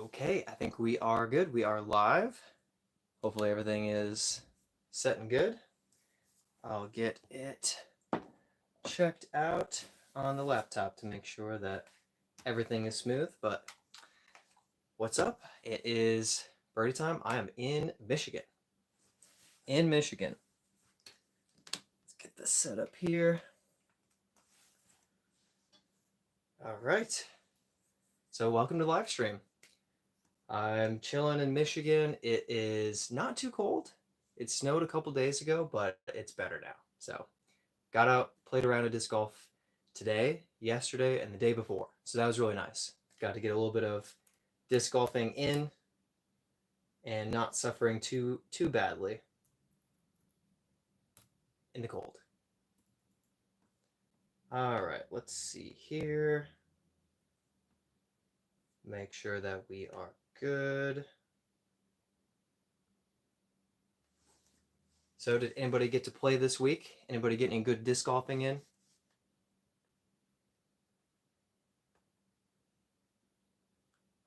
Okay, I think we are good. We are live. Hopefully everything is set and good. I'll get it checked out on the laptop to make sure that everything is smooth. But what's up? It is birdie time. I am in Michigan. In Michigan. Let's get this set up here. All right. So welcome to the live stream. I'm chilling in Michigan. It is not too cold. It snowed a couple days ago, but it's better now. So got out, played around at disc golf today, yesterday, and the day before. So that was really nice. Got to get a little bit of disc golfing in and not suffering too badly in the cold. All right, let's see here. Make sure that we are good. So did anybody get to play this week? Anybody get any good disc golfing in?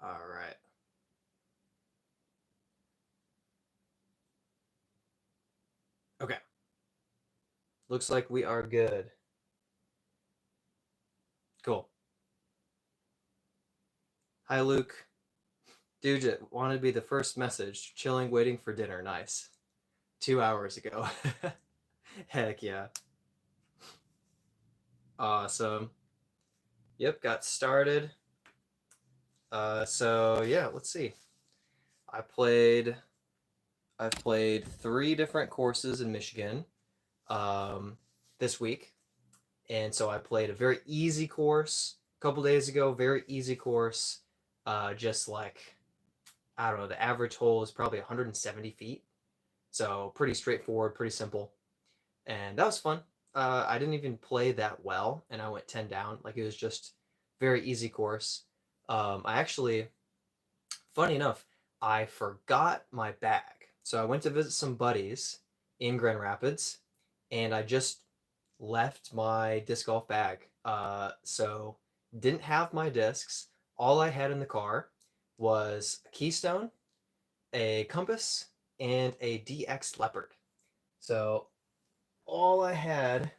All right. Okay. Looks like we are good. Cool. Hi, Luke. Dude, it wanted to be the first message. Chilling, waiting for dinner. Nice. 2 hours ago. Heck yeah. Awesome. Yep, got started. So yeah, let's see. I've played 3 different courses in Michigan this week. And so I played a very easy course a couple days ago, very easy course. Just like, I don't know, the average hole is probably 170 feet. So pretty straightforward, pretty simple. And that was fun. I didn't even play that well, and I went 10 down. Like, it was just very easy course. I actually, funny enough, I forgot my bag. So I went to visit some buddies in Grand Rapids, and I just left my disc golf bag. So didn't have my discs. All I had in the car was a Keystone, a compass, and a DX Leopard. So all I had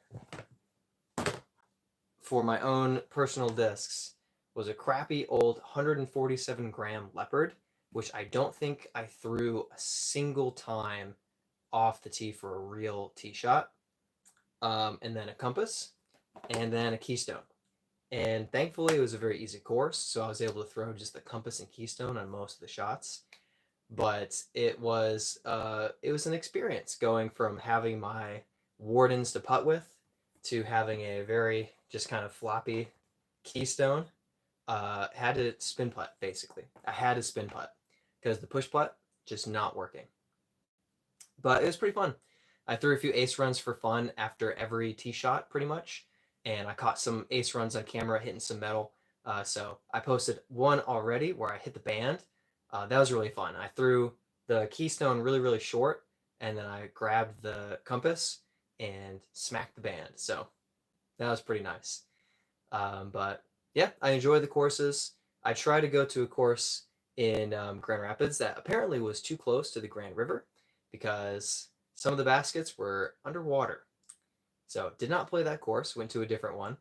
for my own personal discs was a crappy old 147 gram Leopard, which I don't think I threw a single time off the tee for a real tee shot. And then a compass, and then a Keystone. And thankfully, it was a very easy course, so I was able to throw just the compass and Keystone on most of the shots. But it was an experience going from having my Wardens to putt with to having a very just kind of floppy Keystone. Had to spin putt, basically. I had to spin putt because the push putt just not working. But it was pretty fun. I threw a few ace runs for fun after every tee shot, pretty much, and I caught some ace runs on camera hitting some metal. So I posted one already where I hit the band. That was really fun. I threw the Keystone really, really short, and then I grabbed the compass and smacked the band. So that was pretty nice. But yeah, I enjoy the courses. I try to go to a course in Grand Rapids that apparently was too close to the Grand River because some of the baskets were underwater. So did not play that course, went to a different one,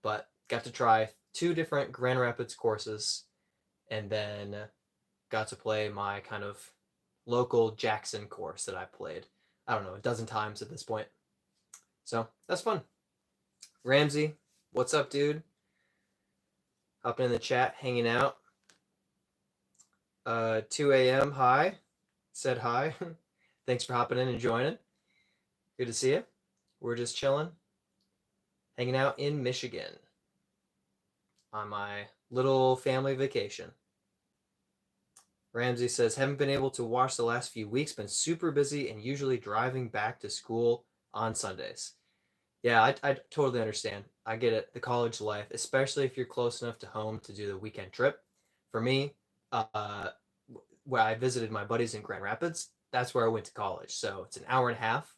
but got to try 2 different Grand Rapids courses, and then got to play my kind of local Jackson course that I played, I don't know, a dozen times at this point. So that's fun. Ramsey, what's up, dude? Hopping in the chat, hanging out. 2 a.m. Hi. Said hi. Thanks for hopping in and joining. Good to see you. We're just chilling, hanging out in Michigan on my little family vacation. Ramsey says, haven't been able to watch the last few weeks, been super busy and usually driving back to school on Sundays. Yeah, I totally understand. I get it. The college life, especially if you're close enough to home to do the weekend trip. For me, where I visited my buddies in Grand Rapids, that's where I went to college. So it's an hour and a half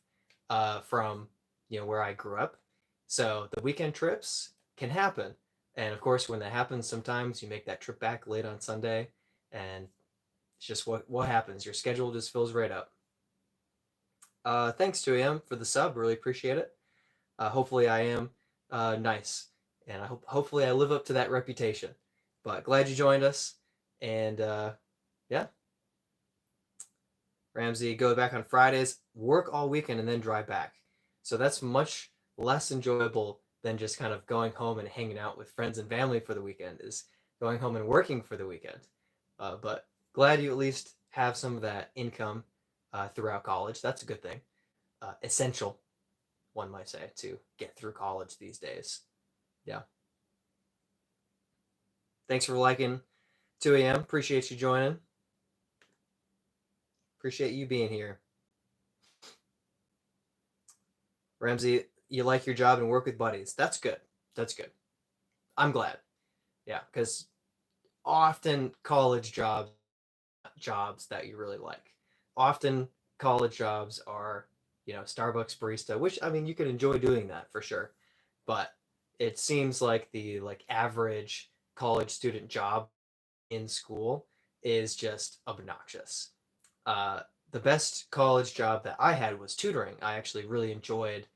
from where I grew up. So the weekend trips can happen. And of course, when that happens, sometimes you make that trip back late on Sunday and it's just what happens. Your schedule just fills right up. Thanks to AM for the sub. Really appreciate it. Hopefully I am nice, and hopefully I live up to that reputation. But glad you joined us, and yeah, Ramsey, go back on Fridays, work all weekend, and then drive back. So that's much less enjoyable than just kind of going home and hanging out with friends and family for the weekend. Is going home and working for the weekend. But glad you at least have some of that income throughout college. That's a good thing. Essential, one might say, to get through college these days. Yeah. Thanks for liking 2 a.m. Appreciate you joining. Appreciate you being here. Ramsey, you like your job and work with buddies. That's good. That's good. I'm glad. Yeah, because often college jobs that you really like. Often college jobs are, Starbucks barista, which I mean you can enjoy doing that for sure. But it seems like the average college student job in school is just obnoxious. Uh, the best college job that I had was tutoring. I actually really enjoyed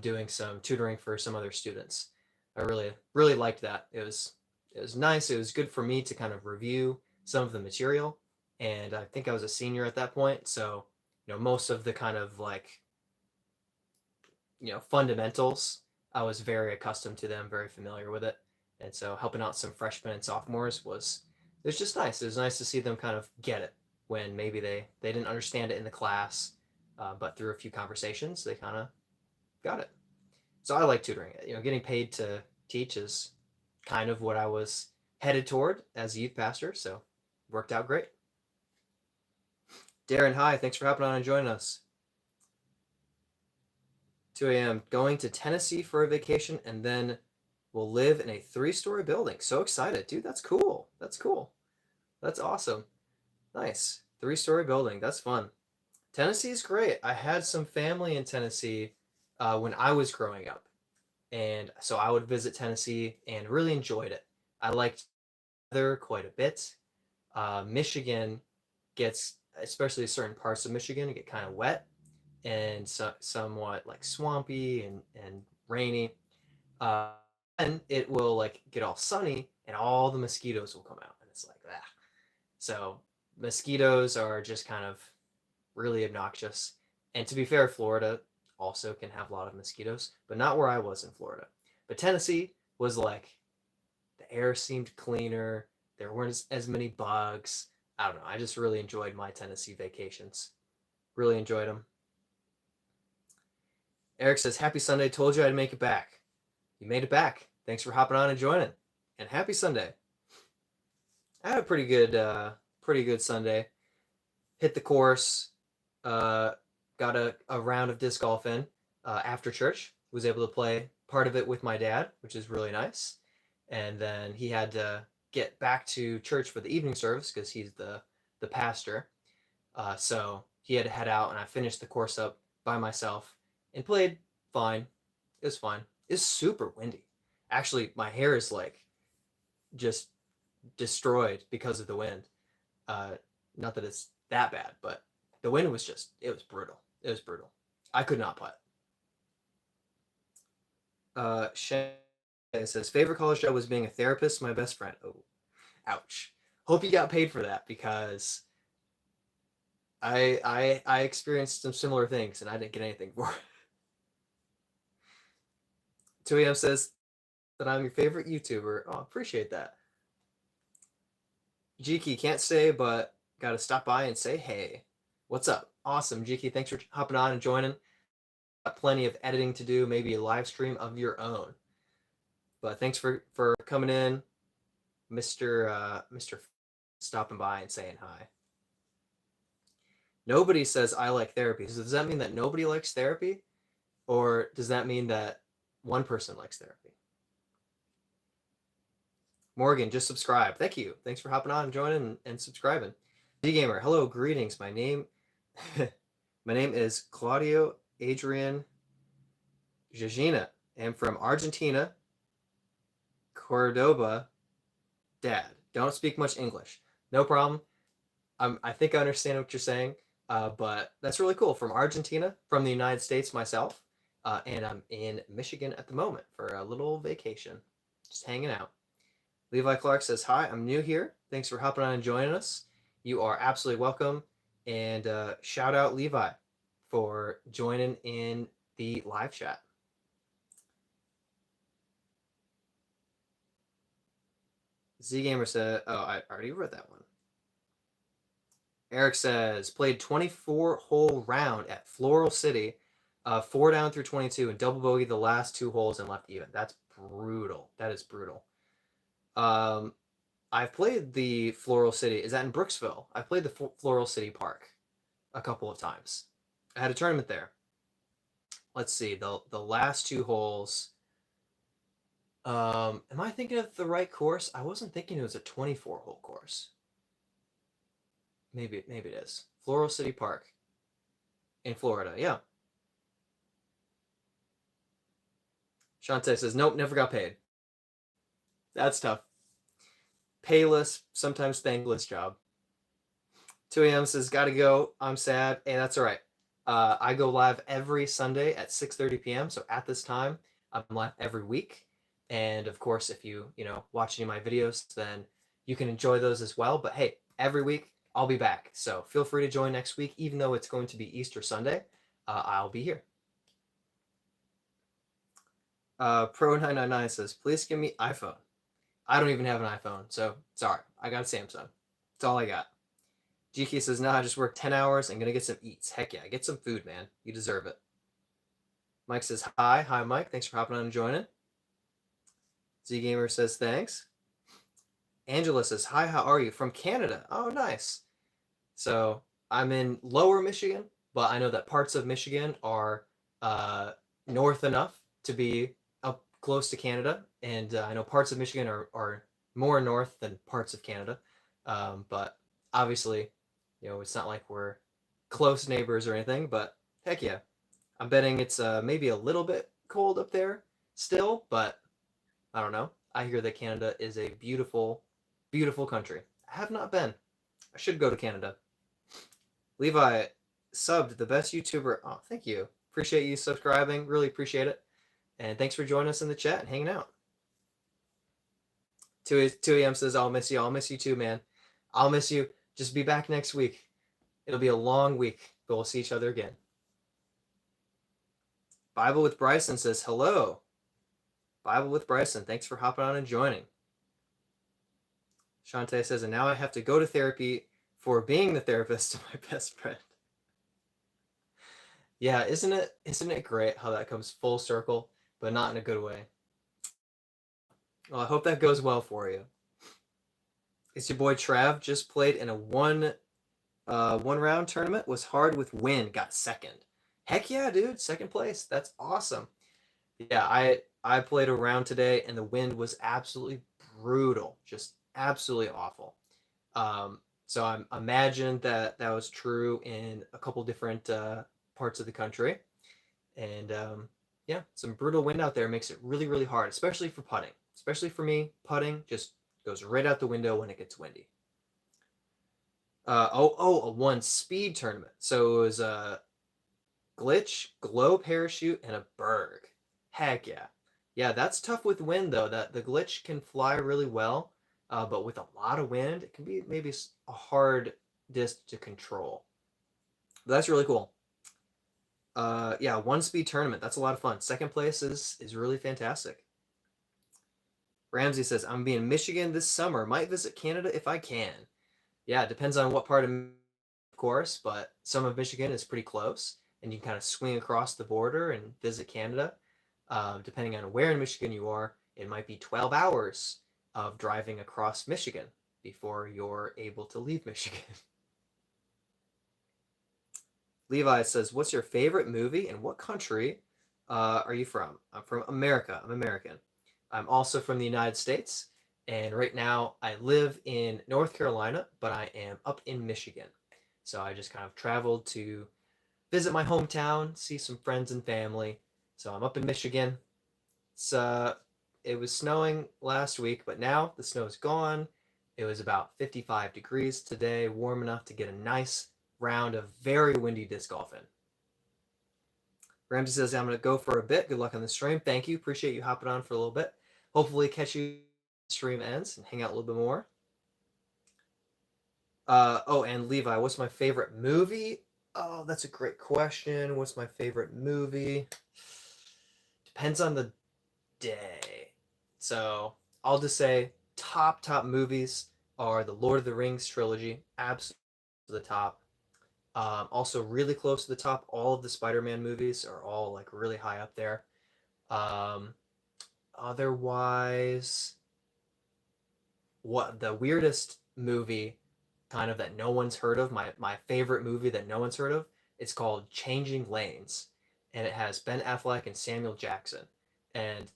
doing some tutoring for some other students. I really liked that. It was nice. It was good for me to kind of review some of the material, and I think I was a senior at that point, so most of the kind of fundamentals, I was very accustomed to them, very familiar with it, and so helping out some freshmen and sophomores it was just nice. It was nice to see them kind of get it when maybe they didn't understand it in the class, but through a few conversations they kind of got it. So I like tutoring. Getting paid to teach is kind of what I was headed toward as a youth pastor, so worked out great. Darren, hi, thanks for hopping on and joining us. 2 a.m. Going to Tennessee for a vacation, and then we'll live in a 3-story building. So excited, dude. That's cool. That's cool. That's awesome. Nice. 3-story building. That's fun. Tennessee's great. I had some family in Tennessee when I was growing up. And so I would visit Tennessee and really enjoyed it. I liked the weather quite a bit. Michigan gets, especially certain parts of Michigan, get kind of wet and somewhat swampy and rainy. And it will get all sunny and all the mosquitoes will come out, and it's like that. So mosquitoes are just kind of really obnoxious. And to be fair, Florida also can have a lot of mosquitoes, but not where I was in Florida. But Tennessee was the air seemed cleaner. There weren't as many bugs. I don't know. I just really enjoyed my Tennessee vacations. Really enjoyed them. Eric says, "Happy Sunday. Told you I'd make it back." You made it back. Thanks for hopping on and joining. And happy Sunday. I had a pretty good Sunday. Hit the course. Got a round of disc golf in after church. Was able to play part of it with my dad, which is really nice. And then he had to get back to church for the evening service because he's the pastor. So he had to head out, and I finished the course up by myself and played fine. It was fine. It's super windy. Actually, my hair is just destroyed because of the wind. Not that it's that bad, but the wind was it was brutal. It was brutal. I could not putt. Shay says, favorite college job was being a therapist, my best friend. Oh, ouch. Hope you got paid for that, because I experienced some similar things and I didn't get anything for it. 2 a.m. says that I'm your favorite YouTuber. Oh, appreciate that. Jiki, can't say, but gotta stop by and say hey. What's up? Awesome, Jiki. Thanks for hopping on and joining. Got plenty of editing to do, maybe a live stream of your own. But thanks for coming in, Mr. stopping by and saying hi. Nobody says I like therapy. So does that mean that nobody likes therapy? Or does that mean that one person likes therapy? Morgan, just subscribe. Thank you. Thanks for hopping on and joining and subscribing. D-Gamer, hello, greetings. My name is Claudio Adrian Jajina. I'm from Argentina, Cordoba. Dad, don't speak much English. No problem. I think I understand what you're saying, but that's really cool. From Argentina, from the United States myself, and I'm in Michigan at the moment for a little vacation, just hanging out. Levi Clark says, "Hi, I'm new here. Thanks for hopping on and joining us. You are absolutely welcome." And shout out Levi for joining in the live chat. Z Gamer said, "Oh, I already read that one." Eric says, "Played 24-hole round at Floral City, 4 down through 22, and double bogey the last 2 holes and left even. That's brutal. That is brutal." Um, I've played the Floral City. Is that in Brooksville? I played the Floral City Park a couple of times. I had a tournament there. Let's see, the last 2 holes. Am I thinking of the right course? I wasn't thinking it was a 24-hole course. Maybe it is. Floral City Park in Florida. Yeah. Shantae says, "Nope, never got paid." That's tough. Payless, sometimes thankless job. 2 a.m. says, "Gotta go. I'm sad." Hey, that's all right. I go live every Sunday at 6:30 p.m. So at this time, I'm live every week. And of course, if you watch any of my videos, then you can enjoy those as well. But hey, every week I'll be back. So feel free to join next week, even though it's going to be Easter Sunday. I'll be here. Pro999 says, "Please give me iPhone." I don't even have an iPhone, so sorry. I got a Samsung. That's all I got. GK says, "No, I just worked 10 hours and gonna get some eats." Heck yeah, get some food, man. You deserve it. Mike says, "Hi." Hi, Mike. Thanks for hopping on and joining. Z Gamer says, "Thanks." Angela says, "Hi, how are you?" From Canada. Oh, nice. So I'm in lower Michigan, but I know that parts of Michigan are north enough to be up close to Canada. And I know parts of Michigan are more north than parts of Canada. But obviously, it's not like we're close neighbors or anything, but heck yeah. I'm betting it's maybe a little bit cold up there still, but I don't know. I hear that Canada is a beautiful, beautiful country. I have not been. I should go to Canada. Levi subbed, the best YouTuber. Oh, thank you. Appreciate you subscribing. Really appreciate it. And thanks for joining us in the chat and hanging out. 2 a.m. says, "I'll miss you." I'll miss you too, man. I'll miss you. Just be back next week. It'll be a long week, but we'll see each other again. Bible with Bryson says, "Hello." Bible with Bryson, thanks for hopping on and joining. Shantae says, "And now I have to go to therapy for being the therapist to my best friend." Yeah, isn't it great how that comes full circle, but not in a good way? Well, I hope that goes well for you. It's your boy Trav, just played in a one round tournament, was hard with win, got second. Heck yeah, dude, second place. That's awesome. Yeah, I played a round today and the wind was absolutely brutal, just absolutely awful. So I imagine that was true in a couple different parts of the country, and yeah, some brutal wind out there makes it really really hard, especially for putting. Especially for me, putting just goes right out the window when it gets windy. A one speed tournament. So it was a glitch, glow parachute, and a berg. Heck yeah. Yeah, that's tough with wind though. That the glitch can fly really well, but with a lot of wind, it can be maybe a hard disc to control. But that's really cool. Yeah, one speed tournament. That's a lot of fun. Second place is really fantastic. Ramsey says, "I'm being Michigan this summer. Might visit Canada if I can." Yeah, it depends on what part of course, but some of Michigan is pretty close, and you can kind of swing across the border and visit Canada. Depending on where in Michigan you are, it might be 12 hours of driving across Michigan before you're able to leave Michigan. Levi says, "What's your favorite movie and what country are you from?" I'm from America. I'm American. I'm also from the United States. And right now I live in North Carolina, but I am up in Michigan. So I just kind of traveled to visit my hometown, see some friends and family. So I'm up in Michigan. It's it was snowing last week, but now the snow is gone It was about 55 degrees today, warm enough to get a nice round of very windy disc golf in. Ramsey says, I'm going to go for a bit. Good luck on the stream. Thank you. Appreciate you hopping on for a little bit. Hopefully catch you when the stream ends and hang out a little bit more. Oh, and Levi, what's my favorite movie? Oh, that's a great question. What's my favorite movie? Depends on the day. So I'll just say top movies are the Lord of the Rings trilogy, absolutely to the top. Also, really close to the top, all of the Spider-Man movies are all like really high up there. Um, Otherwise, what the weirdest movie kind of that no one's heard of, my favorite movie that no one's heard of, it's called Changing Lanes, and it has Ben Affleck and Samuel Jackson. And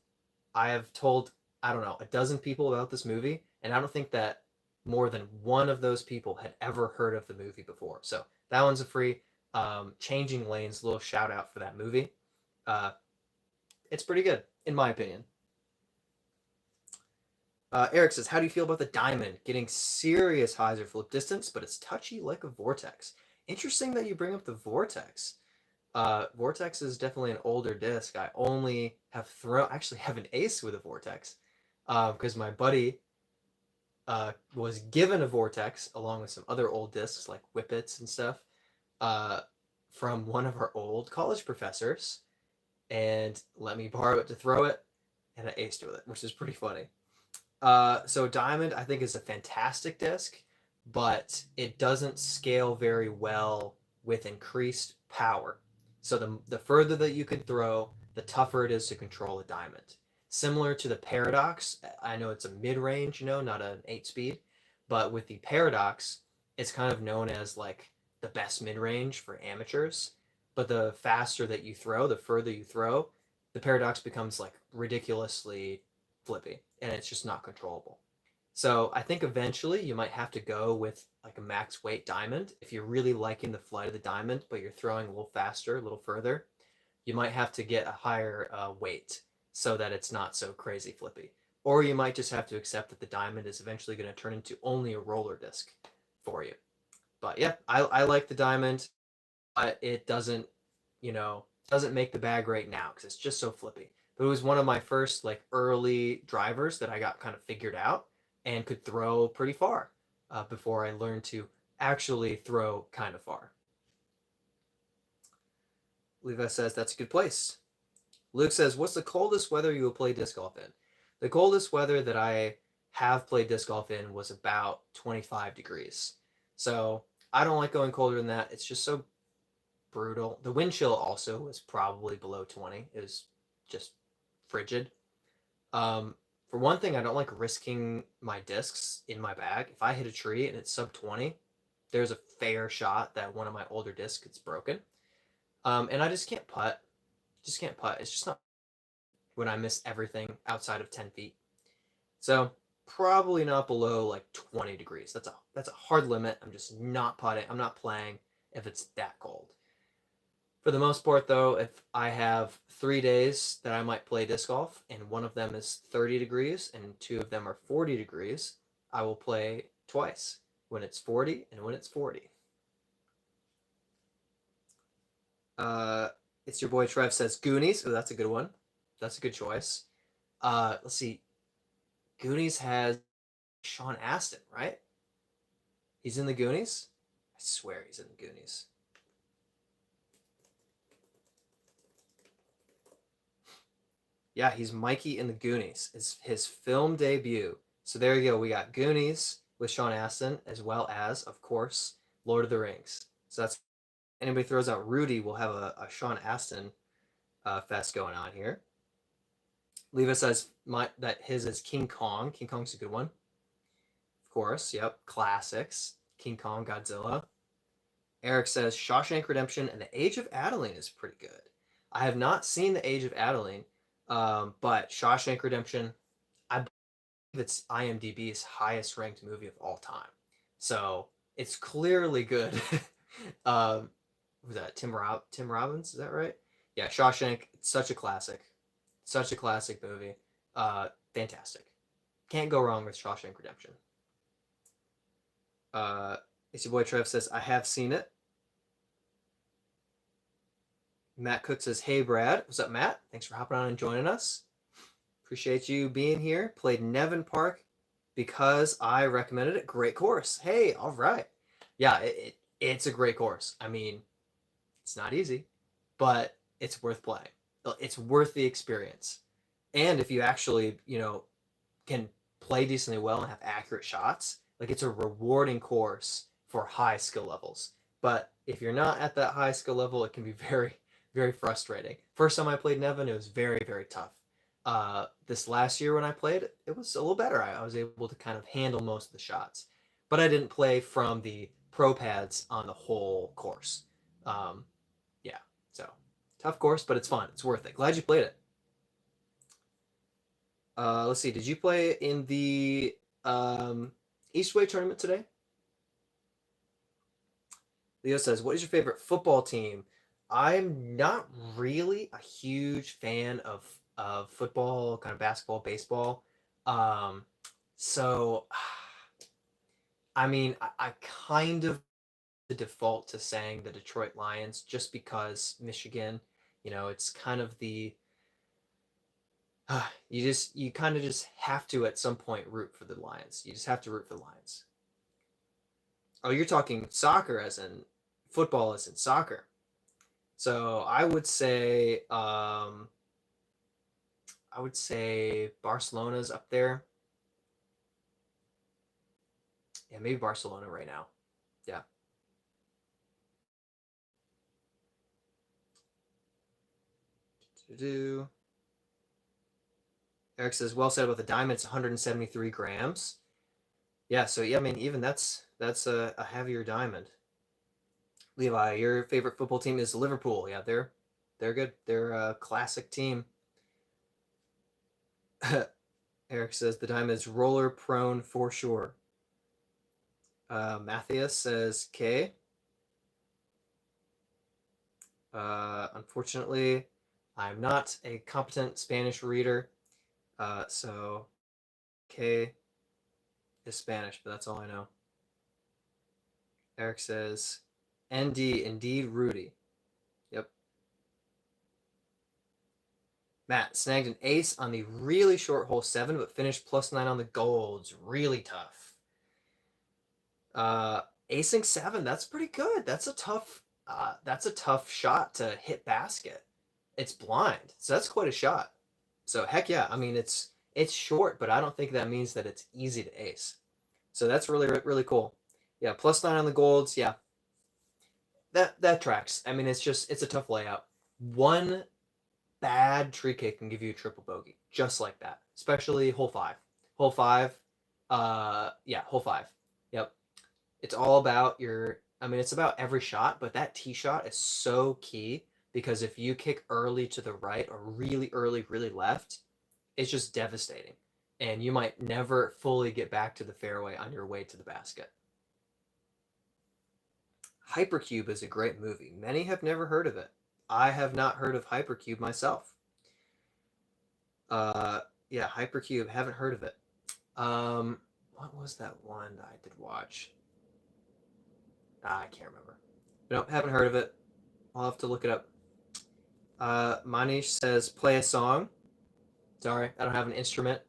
I have told, I don't know, a dozen people about this movie, and I don't think that more than one of those people had ever heard of the movie before. So that one's a free. Changing Lanes, little shout out for that movie. It's pretty good, in my opinion. Eric says, how do you feel about the diamond? Getting serious hyzer flip distance, but it's touchy like a vortex. Interesting that you bring up the vortex. Vortex is definitely an older disc. I only have actually have an ace with a vortex, because my buddy was given a vortex along with some other old discs like whippets and stuff, from one of our old college professors, and let me borrow it to throw it, and I aced with it, which is pretty funny. So diamond, I think, is a fantastic disc, but it doesn't scale very well with increased power. So the further that you can throw, the tougher it is to control a diamond. Similar to the Paradox, I know it's a mid-range, not an 8-speed, but with the Paradox, it's kind of known as like the best mid-range for amateurs. But the faster that you throw, the further you throw, the Paradox becomes like ridiculously flippy, and it's just not controllable. So I think eventually you might have to go with like a max weight diamond. If you're really liking the flight of the diamond, but you're throwing a little faster, a little further, you might have to get a higher weight so that it's not so crazy flippy. Or you might just have to accept that the diamond is eventually going to turn into only a roller disc for you. But yeah, I like the diamond, but it doesn't make the bag right now because it's just so flippy. But it was one of my first like early drivers that I got kind of figured out and could throw pretty far, before I learned to actually throw kind of far. Levi says that's a good place. Luke says, what's the coldest weather you will play disc golf in? The coldest weather that I have played disc golf in was about 25 degrees. So I don't like going colder than that. It's just so brutal. The wind chill also was probably below 20. It was just frigid. For one thing, I don't like risking my discs in my bag. If I hit a tree and it's sub 20, there's a fair shot that one of my older discs gets broken. And I just can't putt. Just can't putt. It's just not when I miss everything outside of 10 feet. So probably not below like 20 degrees. That's a hard limit. I'm just not putting. I'm not playing if it's that cold. For the most part, though, if I have 3 days that I might play disc golf, and one of them is 30 degrees and 2 of them are 40 degrees, I will play twice, when it's 40 and when it's 40. It's your boy Trev says Goonies. Oh, that's a good one. That's a good choice. Let's see. Goonies has Sean Astin, right? He's in the Goonies? I swear he's in the Goonies. Yeah, he's Mikey in the Goonies. It's his film debut. So there you go. We got Goonies with Sean Astin, as well as, of course, Lord of the Rings. So that's, anybody throws out Rudy, we'll have a Sean Astin fest going on here. Levi says that his is King Kong. King Kong's a good one. Of course, yep. Classics. King Kong, Godzilla. Eric says Shawshank Redemption and The Age of Adeline is pretty good. I have not seen The Age of Adeline, but Shawshank Redemption, I believe it's IMDb's highest ranked movie of all time. So it's clearly good. Was that Tim Robbins? Is that right? Yeah, Shawshank. It's such a classic. Such a classic movie. Fantastic. Can't go wrong with Shawshank Redemption. It's your boy Trev says, I have seen it. Matt Cook says, hey, Brad. What's up, Matt? Thanks for hopping on and joining us. Appreciate you being here. Played Nevin Park because I recommended it. Great course. Hey, all right. Yeah, it's a great course. I mean, it's not easy, but it's worth playing. It's worth the experience. And if you actually, can play decently well and have accurate shots, like it's a rewarding course for high skill levels. But if you're not at that high skill level, it can be very, very frustrating. First time I played Nevin, it was very, very tough. This last year when I played, it was a little better. I was able to kind of handle most of the shots, but I didn't play from the pro pads on the whole course. Um, yeah, so tough course, but it's fun. It's worth it. Glad you played it. Let's see. Did you play in the Eastway tournament today? Leo says, "What is your favorite football team?" I'm not really a huge fan of football, kind of basketball, baseball. Um, so, I mean, I kind of the default to saying the Detroit Lions just because Michigan, it's kind of the you kind of just have to at some point root for the Lions. You just have to root for the Lions. Oh, you're talking soccer as in football as in soccer. So I would say Barcelona's up there. Yeah, maybe Barcelona right now. Yeah. Do Eric says, well said about the diamond. It's 173 grams. Yeah, so yeah, I mean, even that's a heavier diamond. Levi, your favorite football team is Liverpool. Yeah, they're good. They're a classic team. Eric says the diamond is roller prone for sure. Matthias says K. Unfortunately, I'm not a competent Spanish reader, so K is Spanish, but that's all I know. Eric says ND, indeed, Rudy. Yep. Matt snagged an ace on the really short hole 7, but finished +9 on the golds. Really tough. Acing 7, that's pretty good. That's a tough shot to hit basket. It's blind, so that's quite a shot. So heck yeah, I mean it's short, but I don't think that means that it's easy to ace. So that's really really cool. Yeah, +9 on the golds. Yeah, that tracks. I mean, it's a tough layout. One bad tree kick can give you a triple bogey, just like that. Especially hole 5. Hole 5. Yeah, hole 5. Yep. It's all about your. I mean, it's about every shot, but that tee shot is so key because if you kick early to the right or really early, really left, it's just devastating, and you might never fully get back to the fairway on your way to the basket. Hypercube is a great movie. Many have never heard of it. I have not heard of Hypercube myself. Uh, yeah, Hypercube, haven't heard of it. What was that one that I did watch? I can't remember. Nope, haven't heard of it. I'll have to look it up. Manish says, play a song. Sorry, I don't have an instrument.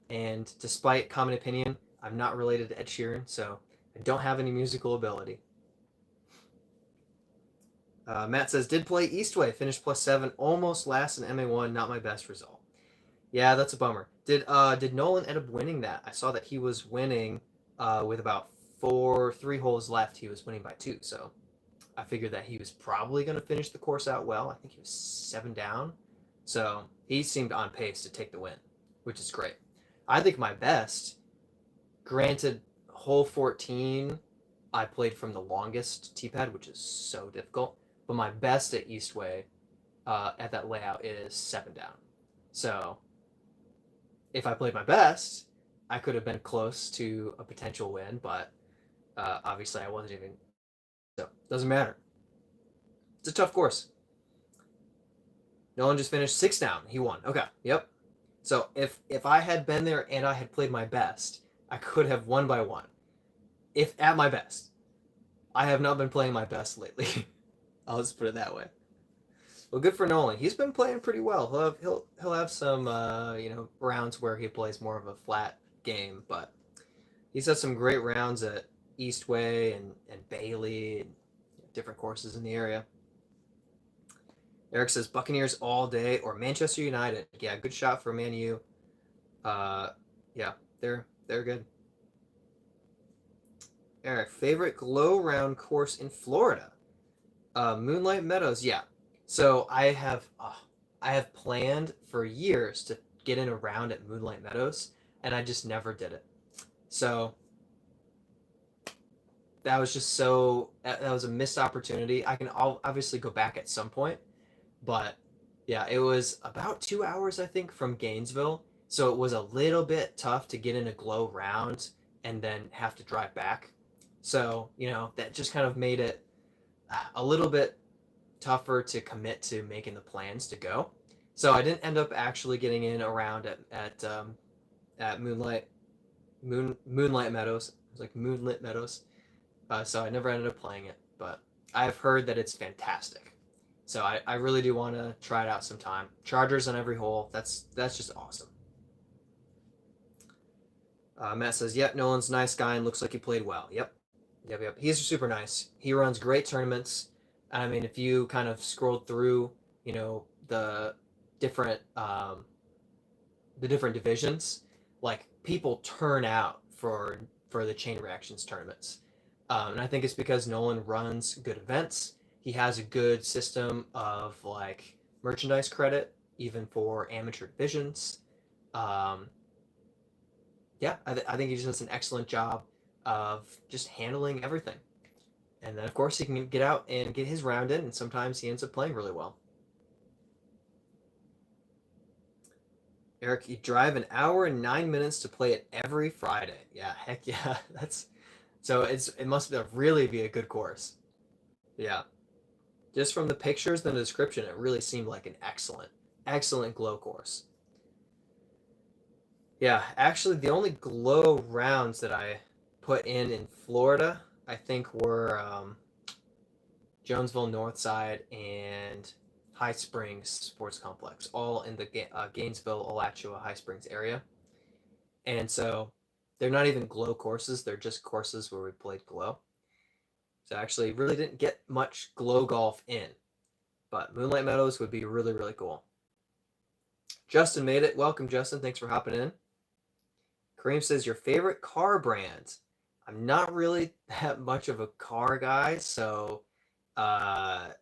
And despite common opinion, I'm not related to Ed Sheeran, so I don't have any musical ability. Matt says, did play Eastway, finished +7, almost last in MA1, not my best result. Yeah, that's a bummer. Did Nolan end up winning that? I saw that he was winning with about 3 holes left. He was winning by 2, so I figured that he was probably going to finish the course out well. I think he was 7 down, so he seemed on pace to take the win, which is great. I think my best, granted, hole 14, I played from the longest tee pad, which is so difficult, but my best at Eastway at that layout is 7 down. So if I played my best, I could have been close to a potential win, but obviously I wasn't even. So doesn't matter. It's a tough course. Nolan just finished 6 down. He won. Okay. Yep. So if I had been there and I had played my best, I could have won by 1. if at my best. I have not been playing my best lately. I'll just put it that way. Well, good for Nolan. He's been playing pretty well. He'll have some rounds where he plays more of a flat game, but he's had some great rounds at Eastway and Bailey and different courses in the area. Eric says Buccaneers all day or Manchester United. Yeah, good shot for Man U. Yeah, they're good. Eric, favorite glow round course in Florida? Moonlight Meadows. Yeah. So I have planned for years to get in a round at Moonlight Meadows, and I just never did it. So that was just that was a missed opportunity. I can obviously go back at some point, but yeah, it was about 2 hours I think from Gainesville, so it was a little bit tough to get in a glow round and then have to drive back. So that just kind of made it a little bit tougher to commit to making the plans to go. So I didn't end up actually getting in around at Moonlight Meadows. It was like Moonlit Meadows. So I never ended up playing it, but I've heard that it's fantastic. So I really do want to try it out sometime. Chargers on every hole. That's just awesome. Matt says, "Yep, Nolan's a nice guy and looks like he played well." Yep. He's super nice. He runs great tournaments. I mean, if you kind of scrolled through, the different divisions, like people turn out for the chain reactions tournaments, and I think it's because Nolan runs good events. He has a good system of like merchandise credit, even for amateur divisions. Yeah, I think he just does an excellent job of just handling everything. And then, of course, he can get out and get his round in, and sometimes he ends up playing really well. Eric, you drive an hour and 9 minutes to play it every Friday. Yeah, heck yeah. It must really be a good course. Yeah. Just from the pictures and the description, it really seemed like an excellent glow course. Yeah, actually, the only glow rounds that I put in Florida, I think, were Jonesville Northside and High Springs Sports Complex, all in the Gainesville, Alachua, High Springs area. And so they're not even glow courses, they're just courses where we played glow. So actually really didn't get much glow golf in, but Moonlight Meadows would be really, really cool. Justin made it. Welcome, Justin. Thanks for hopping in. Kareem says, your favorite car brand? I'm not really that much of a car guy, so I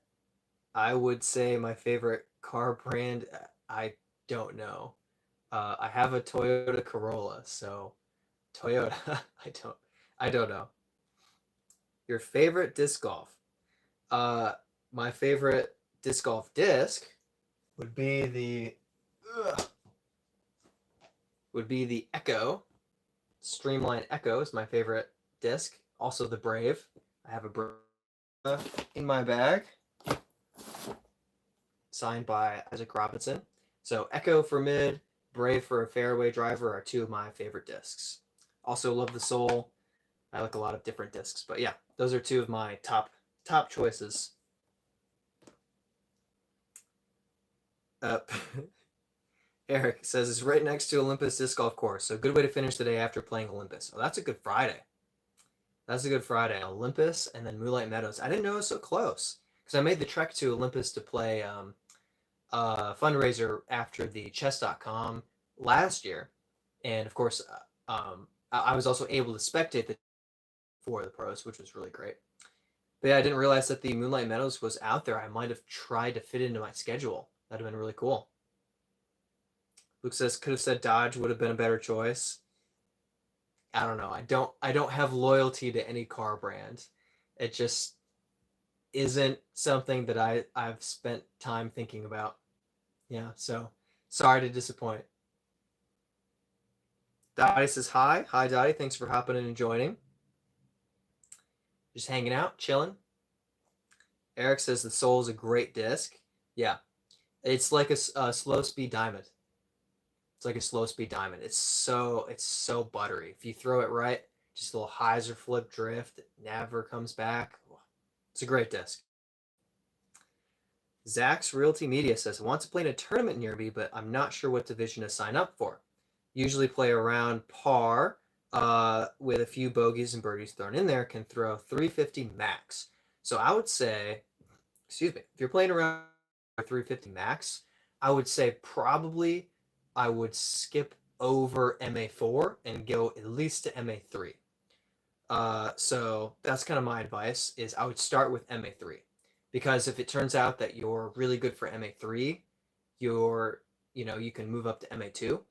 would say my favorite car brand, I don't know. I have a Toyota Corolla, so Toyota, I don't know. Your favorite disc golf? My favorite disc golf disc would be the Echo. Streamline Echo is my favorite disc. Also the Brave. I have a Brave in my bag, signed by Isaac Robinson. So Echo for mid, Brave for a fairway driver are two of my favorite discs. Also love the Soul. I like a lot of different discs, but yeah, those are two of my top choices. Eric says it's right next to Olympus Disc Golf Course, so good way to finish the day after playing Olympus. Oh, that's a good Friday. That's a good Friday. Olympus and then Moonlight Meadows. I didn't know it was so close because I made the trek to Olympus to play fundraiser after the chess.com last year, and of course, I was also able to spectate for the pros, which was really great. But yeah, I didn't realize that the Moonlight Meadows was out there. I might have tried to fit into my schedule. That'd have been really cool. Luke says could have said Dodge would have been a better choice. I don't know. I don't have loyalty to any car brand. It just isn't something that I've spent time thinking about. Yeah, so sorry to disappoint. Dottie says hi. Hi Dottie, thanks for hopping in and joining. Just hanging out, chilling. Eric says the Soul is a great disc. Yeah, it's like a slow speed diamond. It's like a slow speed diamond. It's so buttery. If you throw it right, just a little hyzer flip drift that never comes back. It's a great disc. Zach's Realty Media says, I want to play in a tournament near me, but I'm not sure what division to sign up for. Usually play around par with a few bogeys and birdies thrown in there, can throw 350 max. So I would say, excuse me, if you're playing around 350 max, I would say probably I would skip over MA4 and go at least to MA3. So that's kind of my advice is I would start with MA3 because if it turns out that you're really good for MA3, you can move up to MA2.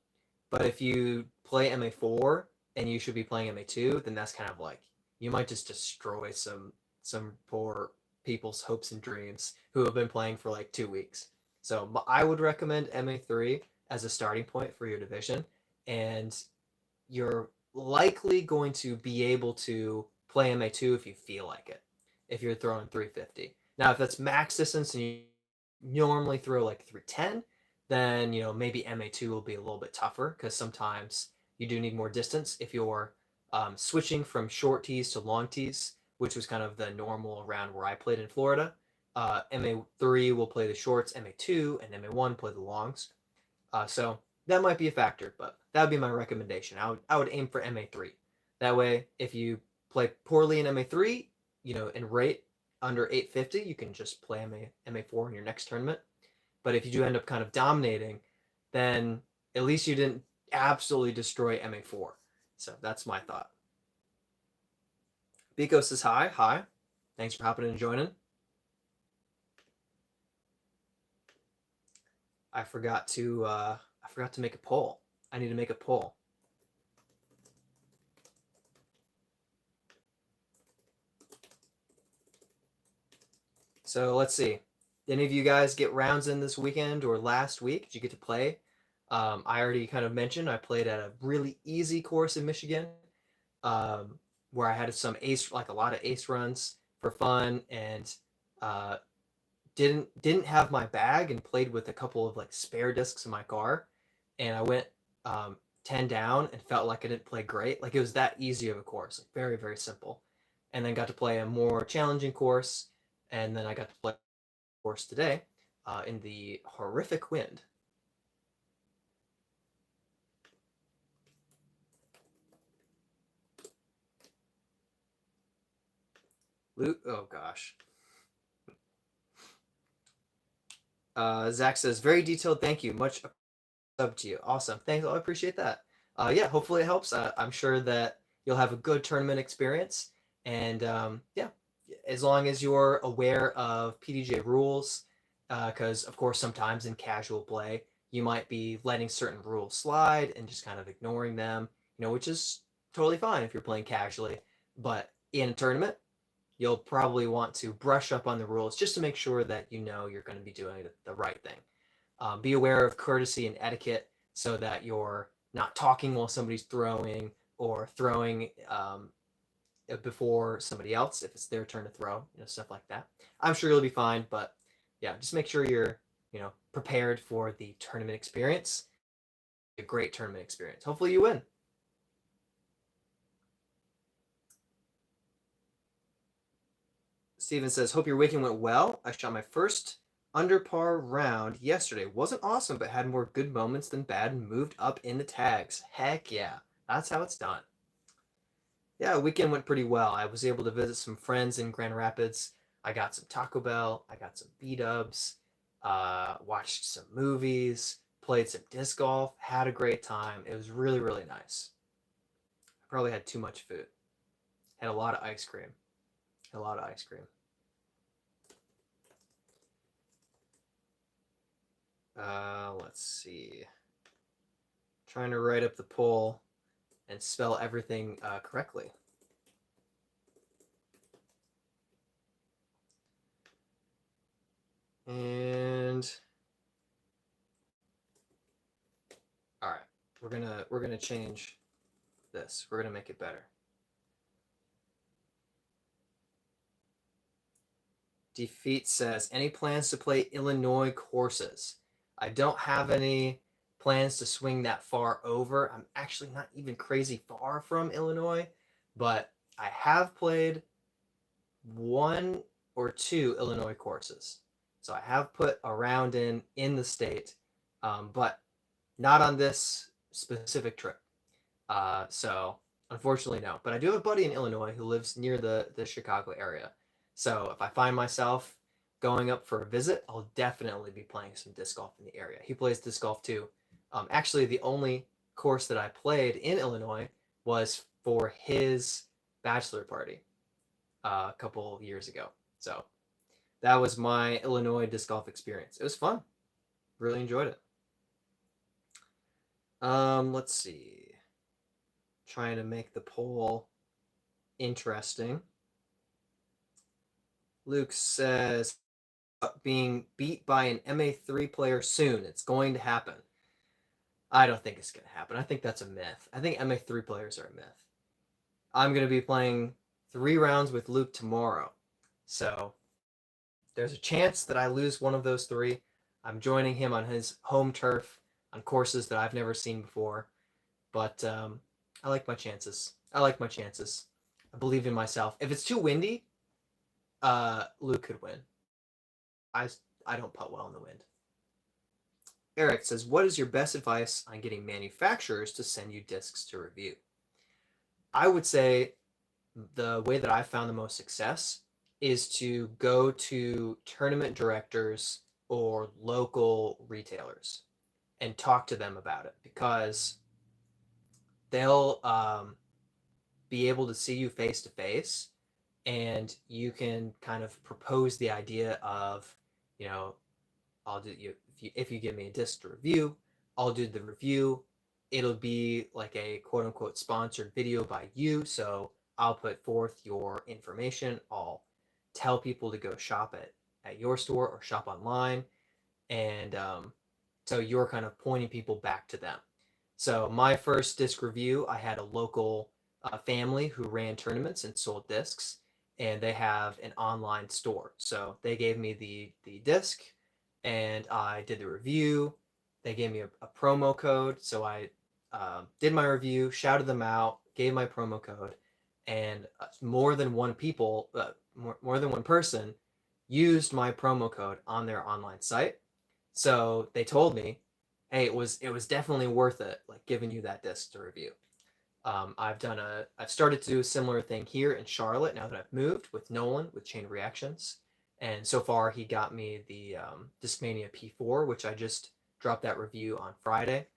But if you play MA4 and you should be playing MA2, then that's kind of like you might just destroy some poor people's hopes and dreams who have been playing for like 2 weeks. So I would recommend MA3 as a starting point for your division, and you're likely going to be able to play MA2 if you feel like it, if you're throwing 350. Now, if that's max distance and you normally throw like 310, then maybe MA2 will be a little bit tougher because sometimes you do need more distance if you're switching from short tees to long tees, which was kind of the normal around where I played in Florida. MA3 will play the shorts, MA2 and MA1 play the longs. So that might be a factor, but that would be my recommendation. I would aim for MA3. That way, if you play poorly in MA3, and rate under 850, you can just play MA4 in your next tournament. But if you do end up kind of dominating, then at least you didn't absolutely destroy MA4. So that's my thought. Biko says hi. Hi. Thanks for hopping in and joining. I forgot to make a poll. I need to make a poll. So let's see. Did any of you guys get rounds in this weekend or last week? Did you get to play? I already kind of mentioned I played at a really easy course in Michigan, where I had a lot of ace runs for fun, and didn't have my bag and played with a couple of like spare discs in my car, and I went 10 down and felt like I didn't play great. Like it was that easy of a course, like very, very simple. And then got to play a more challenging course, and then I got to play a course today in the horrific wind. Oh gosh. Zach says, very detailed, thank you. Much up to you. Awesome. Thanks. I appreciate that. Yeah, hopefully it helps. I'm sure that you'll have a good tournament experience. And yeah, as long as you're aware of PDJ rules, because of course sometimes in casual play, you might be letting certain rules slide and just kind of ignoring them, which is totally fine if you're playing casually. But in a tournament, you'll probably want to brush up on the rules just to make sure that you're going to be doing the right thing. Be aware of courtesy and etiquette so that you're not talking while somebody's throwing or throwing before somebody else if it's their turn to throw, stuff like that. I'm sure you'll be fine, but yeah, just make sure you're, prepared for the tournament experience. A great tournament experience. Hopefully you win. Steven says, hope your weekend went well. I shot my first under par round yesterday. Wasn't awesome, but had more good moments than bad and moved up in the tags. Heck yeah. That's how it's done. Yeah, weekend went pretty well. I was able to visit some friends in Grand Rapids. I got some Taco Bell. I got some B-dubs. Watched some movies. Played some disc golf. Had a great time. It was really, really nice. I probably had too much food. Had a lot of ice cream. A lot of ice cream. Let's see. Trying to write up the poll and spell everything correctly. And all right, we're gonna change this. We're gonna make it better. Defeat says, any plans to play Illinois courses? I don't have any plans to swing that far over. I'm actually not even crazy far from Illinois, but I have played one or two Illinois courses. So I have put a round in the state, but not on this specific trip. So unfortunately, no. But I do have a buddy in Illinois who lives near the Chicago area. So if I find myself going up for a visit, I'll definitely be playing some disc golf in the area. He plays disc golf too. Actually, the only course that I played in Illinois was for his bachelor party a couple years ago. So that was my Illinois disc golf experience. It was fun. Really enjoyed it. Let's see. Trying to make the poll interesting. Luke says being beat by an MA3 player soon. It's going to happen. I don't think it's going to happen. I think that's a myth. I think MA3 players are a myth. I'm going to be playing 3 rounds with Luke tomorrow. So there's a chance that I lose one of those 3. I'm joining him on his home turf on courses that I've never seen before. But I like my chances. I believe in myself. If it's too windy, Luke could win. I don't putt well in the wind. Eric says, what is your best advice on getting manufacturers to send you discs to review? I would say the way that I found the most success is to go to tournament directors or local retailers and talk to them about it, because they'll be able to see you face to face, and you can kind of propose the idea of, I'll do you if you give me a disc to review, I'll do the review. It'll be like a quote unquote sponsored video by you. So I'll put forth your information. I'll tell people to go shop at your store or shop online. And so you're kind of pointing people back to them. So my first disc review, I had a local family who ran tournaments and sold discs, and they have an online store. So they gave me the disc, and I did the review. They gave me a promo code, so I did my review, shouted them out, gave my promo code, and more than one person used my promo code on their online site. So they told me, hey, it was definitely worth it, like giving you that disc to review. I've started to do a similar thing here in Charlotte now that I've moved with Nolan with Chain Reactions, and so far he got me the Discmania P4, which I just dropped that review on Friday.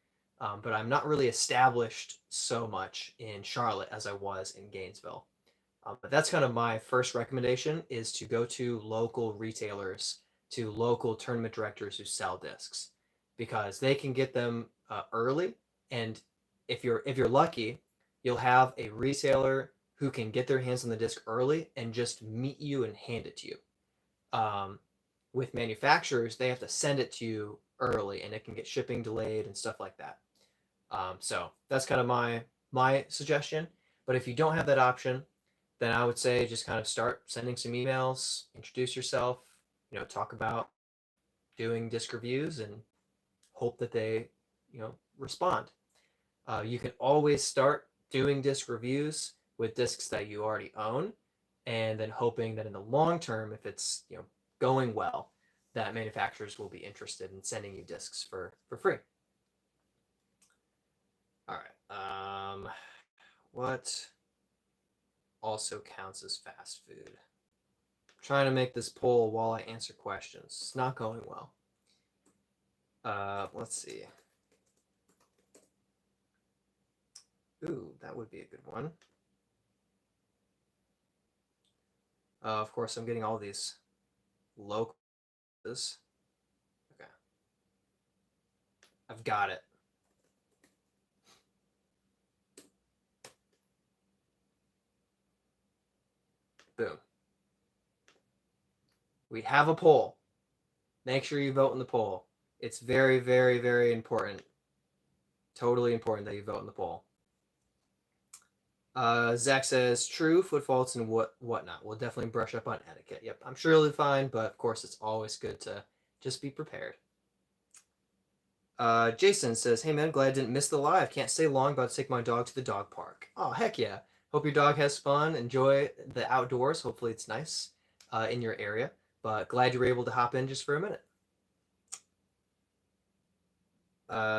But I'm not really established so much in Charlotte as I was in Gainesville. But that's kind of my first recommendation, is to go to local retailers, to local tournament directors who sell discs, because they can get them early. And if you're lucky, you'll have a retailer who can get their hands on the disc early and just meet you and hand it to you. With manufacturers, they have to send it to you early, and it can get shipping delayed and stuff like that. So that's kind of my suggestion. But if you don't have that option, then I would say just kind of start sending some emails, introduce yourself, talk about doing disc reviews, and hope that they, respond. You can always start doing disc reviews with discs that you already own, and then hoping that in the long term, if it's going well, that manufacturers will be interested in sending you discs for free. All right. What also counts as fast food? I'm trying to make this poll while I answer questions. It's not going well. Let's see. Ooh, that would be a good one. Of course, I'm getting all these locals. Okay. I've got it. Boom. We have a poll. Make sure you vote in the poll. It's very, very, very important. Totally important that you vote in the poll. Zach says, true, foot faults and whatnot. We'll definitely brush up on etiquette. Yep, I'm sure you'll be fine, but of course it's always good to just be prepared. Jason says, hey man, glad I didn't miss the live. Can't stay long, about to take my dog to the dog park. Oh, heck yeah. Hope your dog has fun. Enjoy the outdoors. Hopefully it's nice in your area. But glad you were able to hop in just for a minute.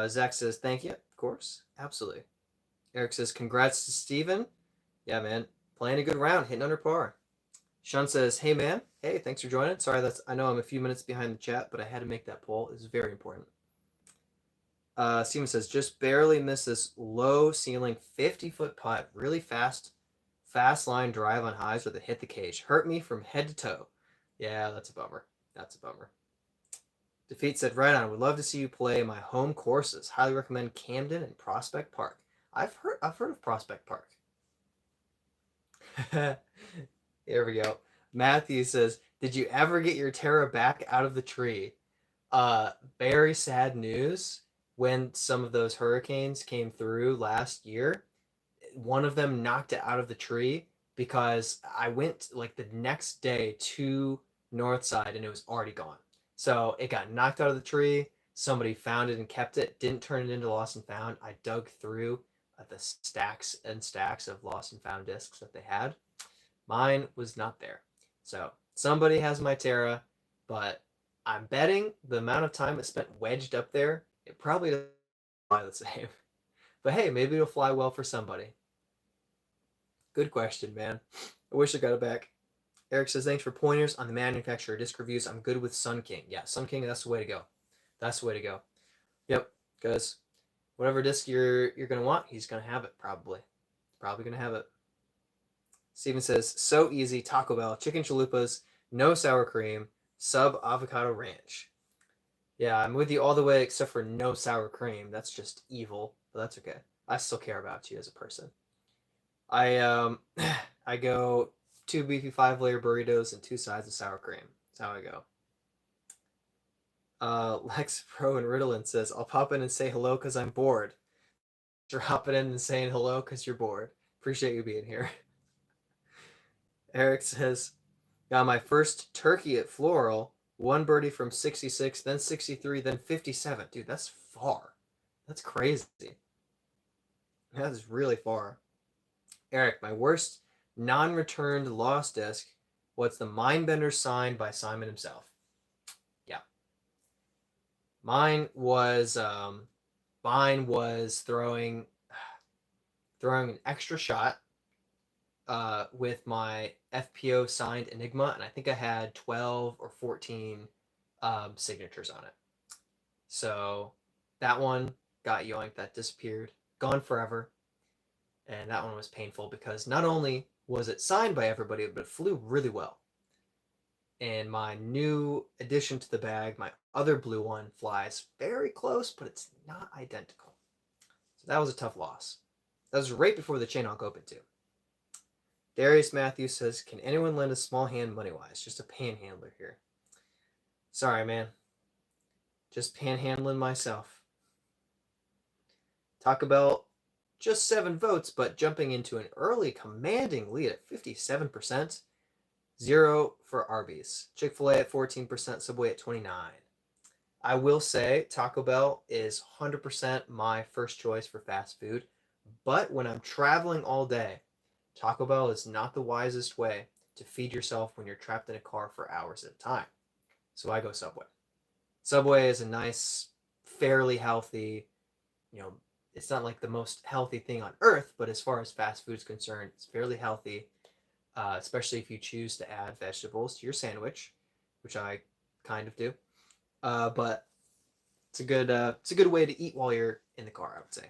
Zach says, thank you. Of course. Absolutely. Eric says, congrats to Steven. Yeah, man. Playing a good round. Hitting under par. Sean says, hey, man. Hey, thanks for joining. Sorry, I know I'm a few minutes behind the chat, but I had to make that poll. It's very important. Steven says, just barely missed this low ceiling 50-foot putt. Really fast line drive on highs with a hit the cage. Hurt me from head to toe. Yeah, that's a bummer. That's a bummer. Defeat said, right on. Would love to see you play my home courses. Highly recommend Camden and Prospect Park. I've heard of Prospect Park. Here we go. Matthew says, did you ever get your Terra back out of the tree? Very sad news. When some of those hurricanes came through last year, one of them knocked it out of the tree because I went like the next day to Northside and it was already gone. So it got knocked out of the tree. Somebody found it and kept it, didn't turn it into lost and found. I dug through the stacks and stacks of lost and found discs that they had. Mine was not there. So somebody has my Terra, but I'm betting the amount of time it spent wedged up there, it probably doesn't fly the same. But hey, maybe it'll fly well for somebody. Good question, man. I wish I got it back. Eric says, thanks for pointers on the manufacturer disc reviews. I'm good with Sun King. Yeah, Sun King, that's the way to go. That's the way to go. Yep, because whatever disc you're going to want, he's going to have it, probably. Probably going to have it. Steven says, so easy, Taco Bell, chicken chalupas, no sour cream, sub avocado ranch. Yeah, I'm with you all the way except for no sour cream. That's just evil, but that's okay. I still care about you as a person. I go 2 beefy 5-layer burritos and 2 sides of sour cream. That's how I go. Lex Pro and Ritalin says, I'll pop in and say hello because I'm bored. You're hopping in and saying hello because you're bored. Appreciate you being here. Eric says, got my first turkey at Floral. 1 birdie from 66, then 63, then 57. Dude, that's far. That's crazy. That is really far. Eric, my worst non-returned lost disc was the Mindbender signed by Simon himself. Yeah. Mine was throwing an extra shot with my FPO signed Enigma, and I think I had 12 or 14 signatures on it. So that one got yoinked, that disappeared, gone forever. And that one was painful because not only was it signed by everybody, but it flew really well. And my new addition to the bag, my other blue one, flies very close, but it's not identical. So that was a tough loss. That was right before the Chain Hawk Open, too. Darius Matthews says, can anyone lend a small hand money-wise? Just a panhandler here. Sorry, man. Just panhandling myself. Taco Bell, just 7 votes, but jumping into an early commanding lead at 57%. 0 for Arby's. Chick-fil-A at 14%, Subway at 29%. I will say Taco Bell is 100% my first choice for fast food, but when I'm traveling all day, Taco Bell is not the wisest way to feed yourself when you're trapped in a car for hours at a time. So I go Subway. Subway is a nice, fairly healthy, it's not like the most healthy thing on earth, but as far as fast food is concerned, it's fairly healthy, especially if you choose to add vegetables to your sandwich, which I kind of do. But it's a good way to eat while you're in the car, I would say.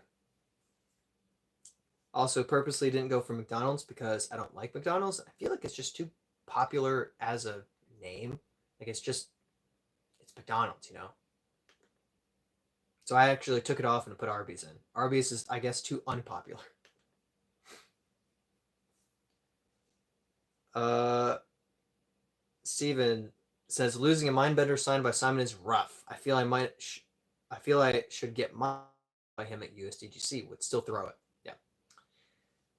Also, purposely didn't go for McDonald's because I don't like McDonald's. I feel like it's just too popular as a name. Like it's McDonald's, So I actually took it off and put Arby's in. Arby's is, I guess, too unpopular. Steven says, losing a Mindbender signed by Simon is rough. I feel I should get mine by him at USDGC. Would still throw it.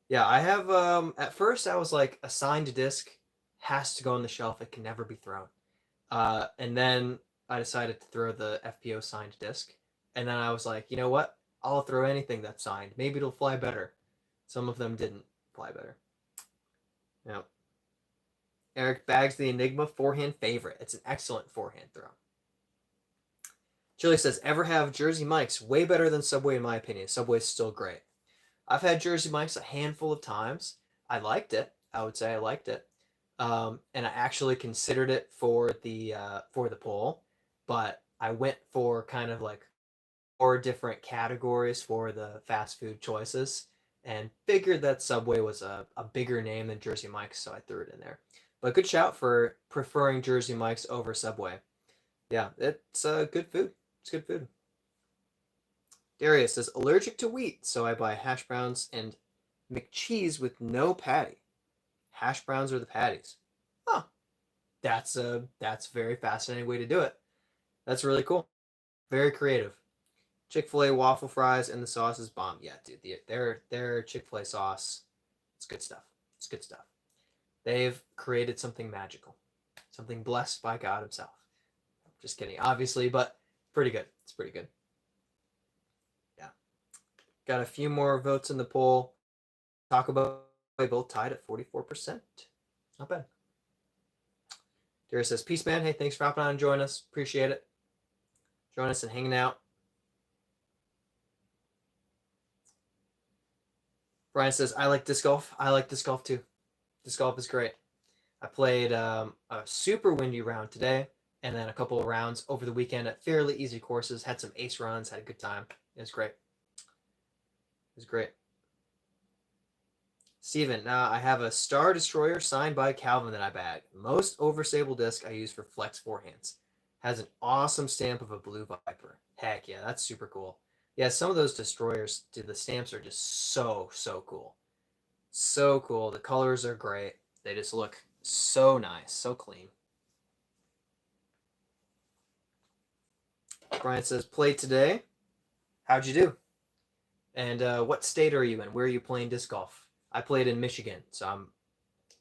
Yeah, I have, at first I was like, a signed disc has to go on the shelf. It can never be thrown. And then I decided to throw the FPO signed disc. And then I was like, you know what? I'll throw anything that's signed. Maybe it'll fly better. Some of them didn't. fly better. Yep. Eric Bags the Enigma forehand favorite. It's an excellent forehand throw. Chili says, ever have Jersey Mike's? Way better than Subway in my opinion. Subway's still great. I've had Jersey Mike's a handful of times. I liked it. I would say I liked it. And I actually considered it for the poll, but I went for kind of like 4 different categories for the fast food choices and figured that Subway was a bigger name than Jersey Mike's, so I threw it in there. But good shout for preferring Jersey Mike's over Subway. Yeah, it's good food. It's good food. Darius says, allergic to wheat, so I buy hash browns and McCheese with no patty. Hash browns are the patties. Huh. That's a very fascinating way to do it. That's really cool. Very creative. Chick-fil-A waffle fries and the sauce is bomb. Yeah, dude, their Chick-fil-A sauce, it's good stuff. It's good stuff. They've created something magical. Something blessed by God himself. Just kidding, obviously, but pretty good. It's pretty good. Yeah. Got a few more votes in the poll. Talk about both tied at 44%. Not bad. Dara says, peace, man. Hey, thanks for hopping on and joining us. Appreciate it. Join us and hanging out. Brian says, I like disc golf. I like disc golf too. Disc golf is great. I played a super windy round today and then a couple of rounds over the weekend at fairly easy courses. Had some ace runs, had a good time. It was great. It was great. Steven, I have a Star Destroyer signed by Calvin that I bag. Most overstable disc I use for flex forehands. Has an awesome stamp of a blue Viper. Heck yeah, that's super cool. Yeah, some of those Destroyers, dude, the stamps are just so cool. So cool. The colors are great. They just look so nice, so clean. Brian says, played today. How'd you do? And what state are you in? Where are you playing disc golf? I played in Michigan, so I'm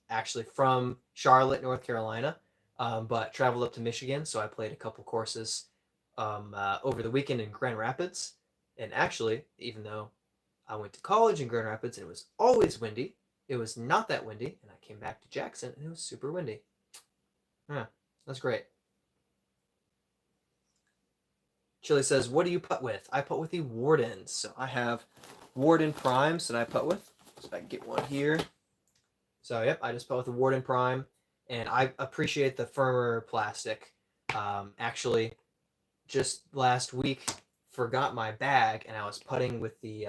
actually from Charlotte, North Carolina, but traveled up to Michigan, so I played a couple courses over the weekend in Grand Rapids. And actually, even though I went to college in Grand Rapids and it was always windy, it was not that windy, and I came back to Jackson and it was super windy. Yeah, that's great. Chili says, what do you putt with? I putt with the Wardens. So I have Warden Primes that I putt with. So I can get one here. So, yep, I just putt with the Warden Prime. And I appreciate the firmer plastic. Actually, just last week, forgot my bag, and I was putting with the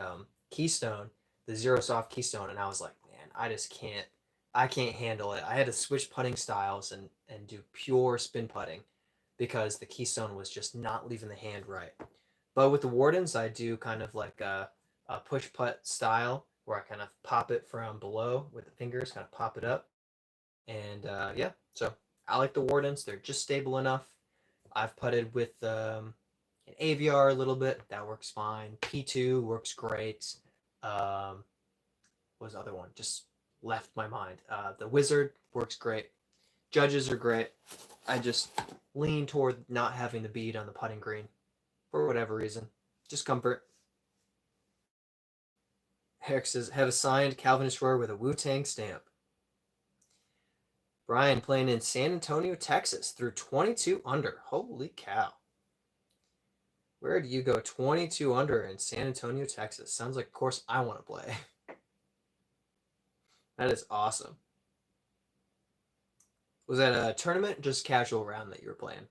Keystone, the Zero Soft Keystone, and I was like, man, I can't handle it. I had to switch putting styles and do pure spin putting because the Keystone was just not leaving the hand right. But with the Wardens, I do kind of like a push putt style where I kind of pop it from below with the fingers, kind of pop it up. And yeah, so I like the Wardens. They're just stable enough. I've putted with an AVR a little bit. That works fine. P2 works great. What was the other one? Just left my mind. The Wizard works great. Judges are great. I just lean toward not having the bead on the putting green for whatever reason. Just comfort. Eric says, have a signed Calvin Destroyer with a Wu-Tang stamp. Brian playing in San Antonio, Texas through 22 under. Holy cow. Where do you go 22 under in San Antonio, Texas? Sounds like a course I want to play. That is awesome. Was that a tournament or just casual round that you were playing?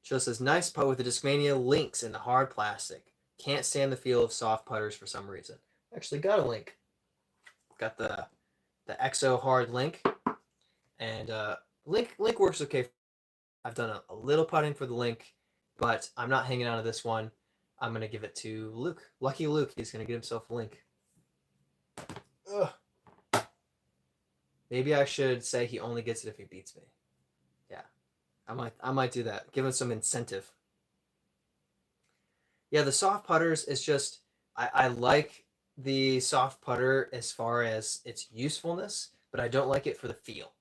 Chill says, nice putt with the Discmania links in the hard plastic. Can't stand the feel of soft putters for some reason. Actually got a link. Got the EXO hard link. And link works okay. I've done a little putting for the link, but I'm not hanging on to this one. I'm going to give it to Luke. Lucky Luke. He's going to get himself a link. Ugh. Maybe I should say he only gets it if he beats me. Yeah. I might do that. Give him some incentive. Yeah, the soft putters is just I like the soft putter as far as its usefulness, but I don't like it for the feel.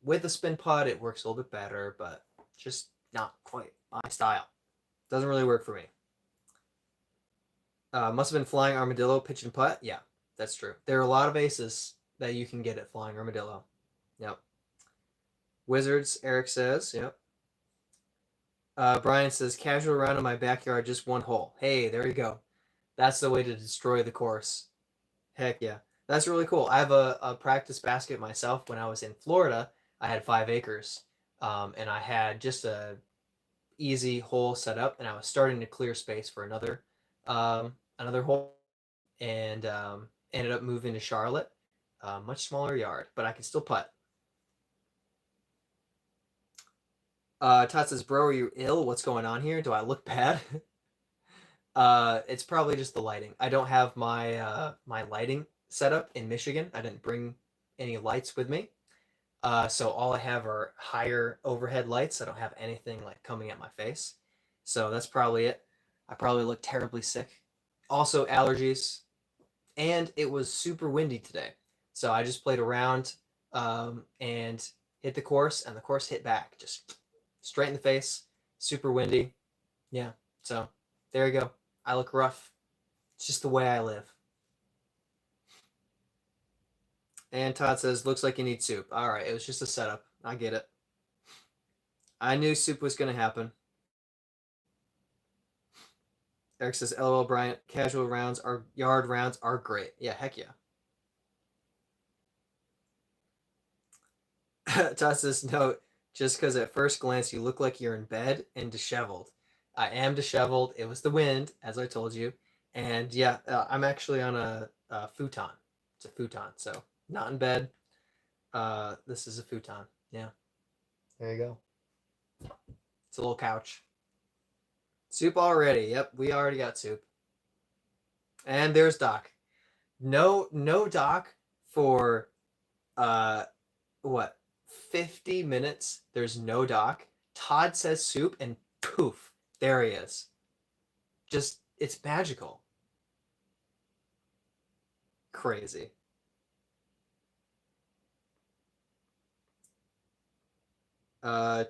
With the spin putt, it works a little bit better, but just not quite my style. Doesn't really work for me. Must have been flying armadillo pitch and putt. Yeah, That's true. There are a lot of aces that you can get at Flying Armadillo. Yep. Wizards, Eric says. Yep. Brian says, casual round in my backyard, just one hole. Hey, there you go. That's the way to destroy the course. Heck yeah. That's really cool. I have a practice basket myself. When I was in Florida, I had 5 acres. And I had just a easy hole set up, and I was starting to clear space for another hole, and ended up moving to Charlotte. Much smaller yard, but I can still putt. Todd says, bro, are you ill? What's going on here? Do I look bad? It's probably just the lighting. I don't have my lighting set up in Michigan. I didn't bring any lights with me. So all I have are higher overhead lights. I don't have anything like coming at my face. So that's probably it. I probably look terribly sick. Also allergies. And it was super windy today. So I just played around and hit the course, and the course hit back. Just straight in the face. Super windy. Yeah. So there you go. I look rough. It's just the way I live. And Todd says, looks like you need soup. All right, it was just a setup. I get it. I knew soup was going to happen. Eric says, LOL, Bryant, casual rounds, our yard rounds are great. Yeah, heck yeah. Todd says, no, just because at first glance you look like you're in bed and disheveled. I am disheveled. It was the wind, as I told you. And yeah, I'm actually on a futon. It's a futon, so not in bed. This is a futon. Yeah. There you go. It's a little couch. Soup already. Yep, we already got soup. And there's Doc. No Doc for what? 50 minutes. There's no Doc. Todd says soup and poof, there he is. Just it's magical. Crazy.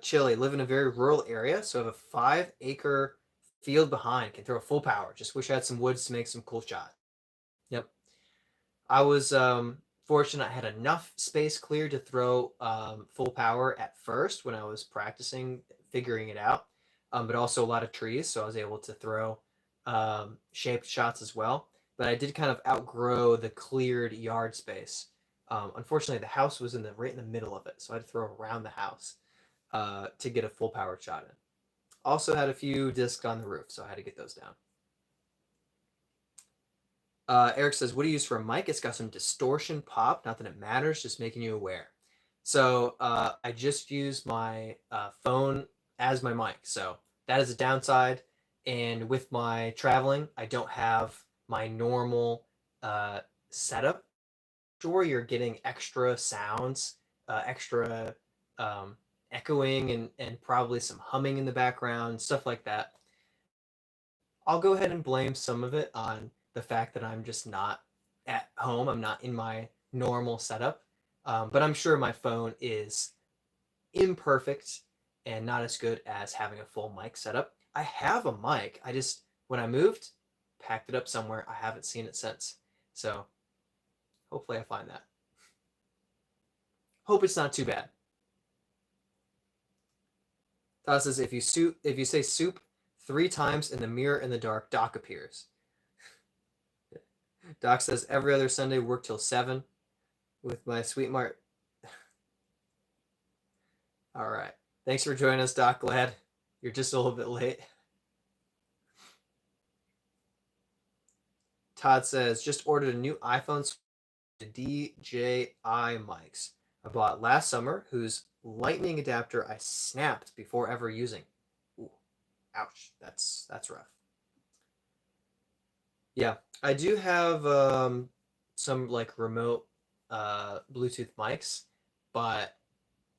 Chili, live in a very rural area, so I have a 5-acre field behind. Can throw full power. Just wish I had some woods to make some cool shots. Yep. I was fortunate I had enough space cleared to throw full power at first when I was practicing figuring it out, but also a lot of trees, so I was able to throw shaped shots as well. But I did kind of outgrow the cleared yard space. Unfortunately, the house was right in the middle of it, so I had to throw around the house to get a full powered shot in. Also had a few discs on the roof, so I had to get those down. Eric says, what do you use for a mic? It's got some distortion pop. Not that it matters, just making you aware. So I just use my phone as my mic. So that is a downside. And with my traveling, I don't have my normal setup. Sure, you're getting extra sounds, extra echoing, and probably some humming in the background, stuff like that. I'll go ahead and blame some of it on the fact that I'm just not at home. I'm not in my normal setup. But I'm sure my phone is imperfect and not as good as having a full mic setup. I have a mic. I just, when I moved, packed it up somewhere. I haven't seen it since. So hopefully I find that. Hope it's not too bad. Todd says, if you say soup 3 times in the mirror in the dark, Doc appears. Doc says, every other Sunday work till 7 with my sweet Mart. All right. Thanks for joining us, Doc. Glad you're just a little bit late. Todd says, just ordered a new iPhone to DJI mics I bought last summer, whose lightning adapter I snapped before ever using. Ooh, ouch. That's rough. Yeah, I do have some like remote Bluetooth mics, but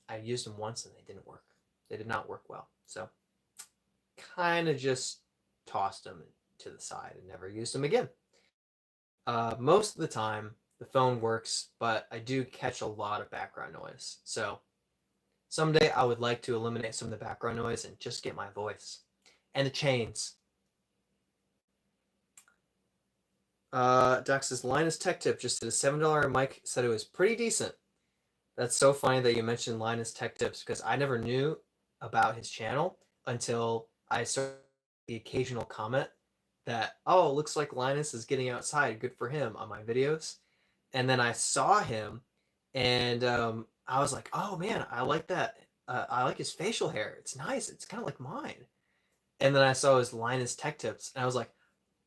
I used them once and they didn't work. They did not work well. So kind of just tossed them to the side and never used them again. Most of the time, the phone works, but I do catch a lot of background noise. So someday I would like to eliminate some of the background noise and just get my voice. And the chains. Doc says Linus Tech Tip just did a $7 mic, said it was pretty decent. That's so funny that you mentioned Linus Tech Tips because I never knew about his channel until I saw the occasional comment that, oh, looks like Linus is getting outside. Good for him on my videos. And then I saw him and I was like, oh man, I like that. I like his facial hair. It's nice. It's kind of like mine. And then I saw his Linus Tech Tips and I was like,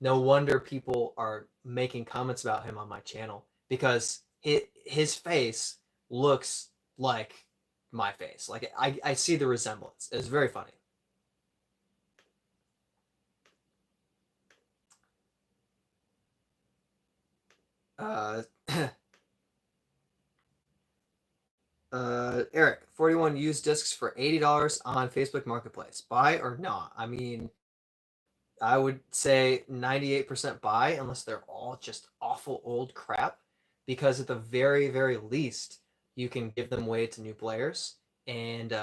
no wonder people are making comments about him on my channel because his face looks like my face. Like I see the resemblance. It's very funny. Uh, Eric, 41 used discs for $80 on Facebook Marketplace. Buy or not? I mean, I would say 98% buy unless they're all just awful old crap because at the very, very least, you can give them away to new players and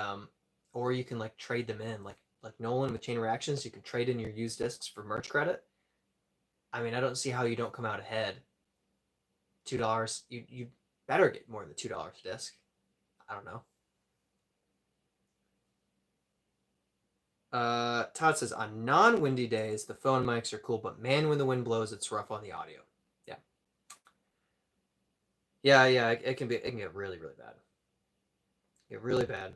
or you can like trade them in like Nolan with Chain Reactions, you can trade in your used discs for merch credit. I mean, I don't see how you don't come out ahead. $2, you better get more than $2 a disc. I don't know. Todd says on non-windy days the phone mics are cool, but man, when the wind blows, it's rough on the audio. Yeah, yeah. It can get really, really bad. Get really bad.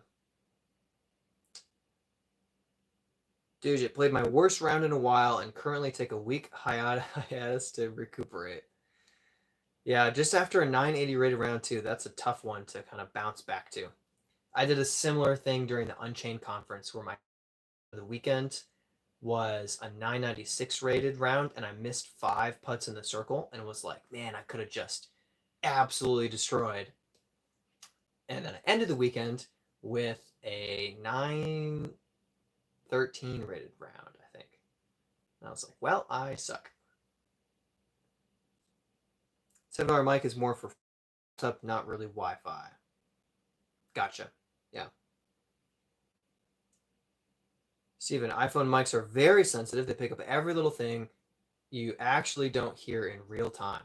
Dude, it played my worst round in a while and currently take a week hiatus to recuperate. Yeah, just after a 980 rated round too, that's a tough one to kind of bounce back to. I did a similar thing during the Unchained conference where my the weekend was a 996 rated round and I missed 5 putts in the circle and was like, man, I could have just absolutely destroyed. And then I ended the weekend with a 913 rated round, I think. And I was like, well, I suck. $7 mic is more for up, not really Wi-Fi. Gotcha. Yeah. Steven, iPhone mics are very sensitive. They pick up every little thing you actually don't hear in real time.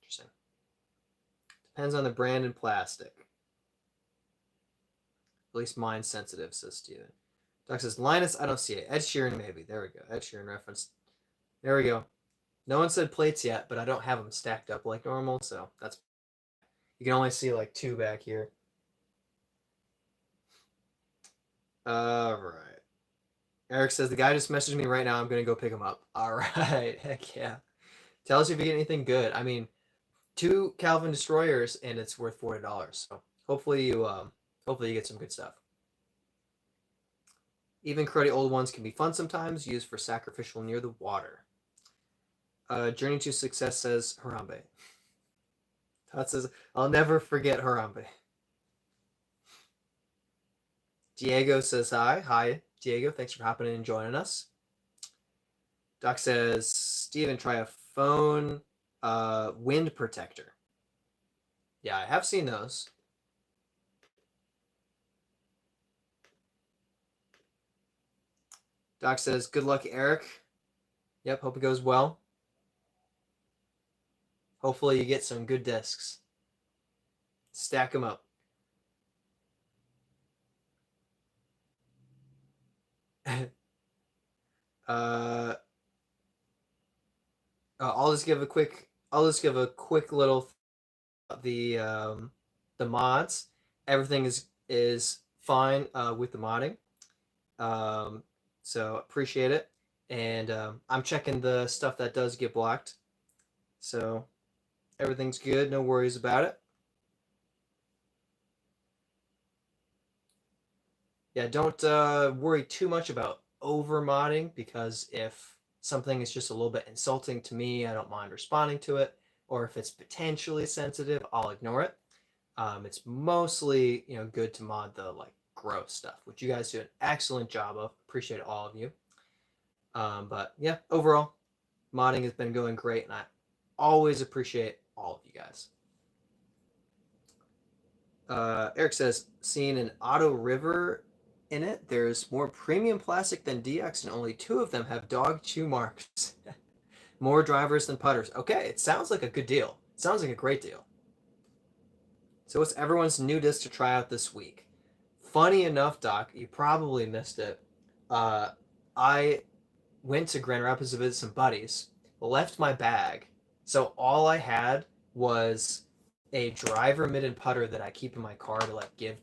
Interesting. Depends on the brand and plastic. At least mine's sensitive, says Steven. Doc says, Linus, I don't see it. Ed Sheeran, maybe. There we go. Ed Sheeran reference. There we go. No one said plates yet, but I don't have them stacked up like normal, so that's... You can only see like 2 back here. All right. Eric says, the guy just messaged me right now. I'm going to go pick him up. All right. Heck yeah. Tell us if you get anything good. I mean, 2 Calvin Destroyers, and it's worth $40. So hopefully you get some good stuff. Even cruddy old ones can be fun sometimes, used for sacrificial near the water. Journey to Success says Harambe. Todd says, I'll never forget Harambe. Diego says hi. Hi, Diego. Thanks for hopping in and joining us. Doc says, Steven, try a phone wind protector. Yeah, I have seen those. Doc says, good luck, Eric. Yep, hope it goes well. Hopefully you get some good discs. Stack them up. I'll just give a quick little the mods. Everything is fine with the modding. So appreciate it. And I'm checking the stuff that does get blocked. So everything's good, no worries about it. Yeah, don't worry too much about over modding because if something is just a little bit insulting to me, I don't mind responding to it. Or if it's potentially sensitive, I'll ignore it. It's mostly good to mod the like gross stuff, which you guys do an excellent job of. Appreciate all of you. But yeah, overall, modding has been going great, and I always appreciate all of you guys. Eric says, seeing an Auto River in it, there's more premium plastic than DX, and only 2 of them have dog chew marks. More drivers than putters. Okay, it sounds like a good deal. It sounds like a great deal. So what's everyone's new disc to try out this week? Funny enough, Doc, you probably missed it. I went to Grand Rapids to visit some buddies, left my bag. So all I had was a driver mid and putter that I keep in my car to like give.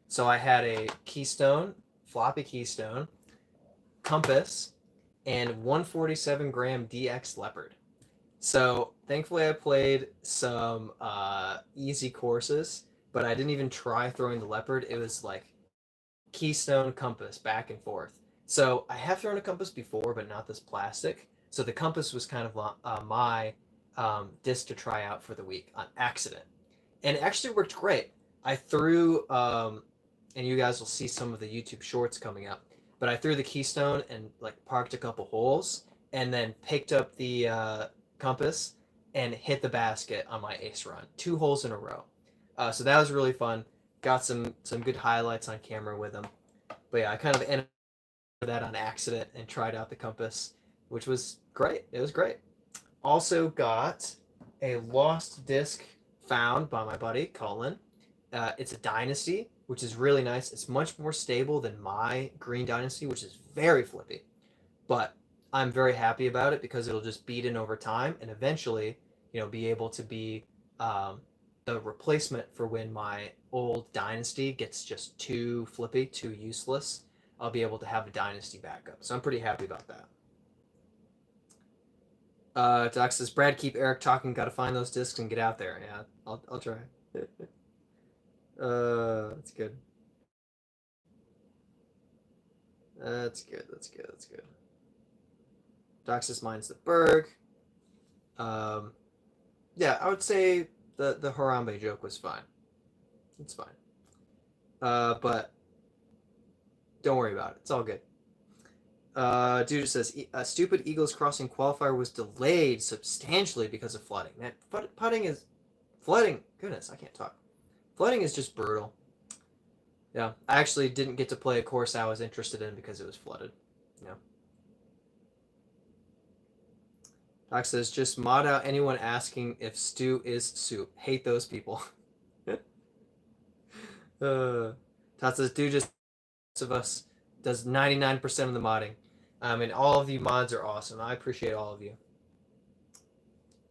So I had a Keystone, floppy Keystone, compass, and 147 gram DX Leopard. So thankfully I played some easy courses, but I didn't even try throwing the Leopard. It was like Keystone, compass, back and forth. So I have thrown a compass before, but not this plastic. So the compass was kind of my disc to try out for the week on accident. And it actually worked great. I threw, and you guys will see some of the YouTube shorts coming up, but I threw the Keystone and like parked a couple holes and then picked up the compass and hit the basket on my ace run. 2 holes in a row. So that was really fun. Got some good highlights on camera with them. But yeah, I kind of ended that on accident and tried out the compass, which was great. It was great. Also got a lost disc found by my buddy Colin. It's a Dynasty, which is really nice. It's much more stable than my Green Dynasty, which is very flippy. But I'm very happy about it because it'll just beat in over time and eventually, be able to be the replacement for when my old Dynasty gets just too flippy, too useless. I'll be able to have a Dynasty backup. So I'm pretty happy about that. Doc says, Brad, keep Eric talking. Got to find those discs and get out there. Yeah, I'll try. That's good. That's good. That's good. That's good. Doc says, mine's the Berg. Yeah, I would say the Harambe joke was fine. It's fine. But don't worry about it. It's all good. Dude says, stupid Eagles Crossing qualifier was delayed substantially because of flooding. Man, flooding. Goodness, I can't talk. Flooding is just brutal. Yeah, I actually didn't get to play a course I was interested in because it was flooded. Yeah. Doc says, just mod out anyone asking if stew is soup. Hate those people. Todd says, dude, just of us does 99% of the modding. And all of you mods are awesome. I appreciate all of you.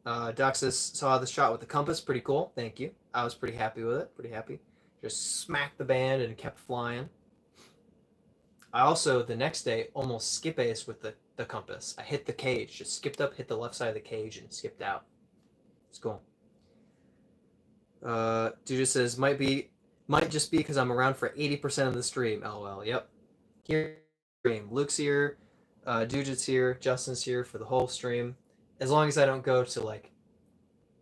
Doc says, saw the shot with the compass. Pretty cool. Thank you. I was pretty happy with it. Pretty happy. Just smacked the band and kept flying. I also, the next day, almost skip ace with the compass. I hit the cage. Just skipped up, hit the left side of the cage, and skipped out. It's cool. Dude just says, might just be because I'm around for 80% of the stream. LOL. Yep. Here, stream. Luke's here. Dujit's here. Justin's here for the whole stream. As long as I don't go to like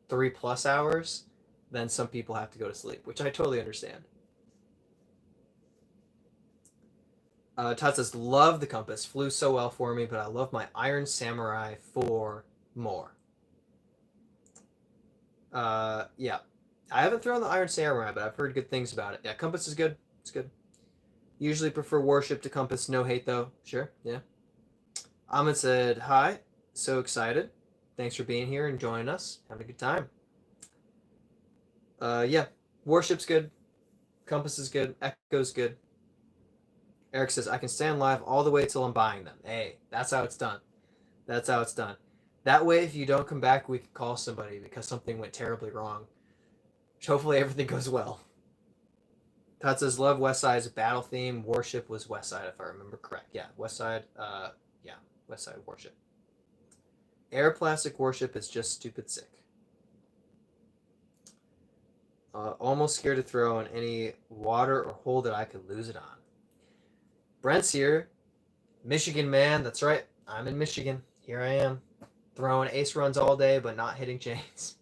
3+ hours, then some people have to go to sleep, which I totally understand. Todd says, love the compass. Flew so well for me, but I love my Iron Samurai 4 more. Yeah. I haven't thrown the Iron Samurai, but I've heard good things about it. Yeah, compass is good. It's good. Usually prefer Warship to compass. No hate, though. Sure, yeah. Ahmed said, hi. So excited. Thanks for being here and joining us. Having a good time. Yeah. Warship's good. Compass is good. Echo's good. Eric says, I can stand live all the way till I'm buying them. Hey, that's how it's done. That's how it's done. That way, if you don't come back, we can call somebody because something went terribly wrong. Hopefully everything goes well. Todd says, love Westside's battle theme. Warship was Westside, if I remember correct. Yeah, Westside. Yeah, Westside Warship. Air Plastic Warship is just stupid sick. Almost scared to throw in any water or hole that I could lose it on. Brent's here. Michigan man, that's right. I'm in Michigan. Here I am. Throwing ace runs all day, but not hitting chains.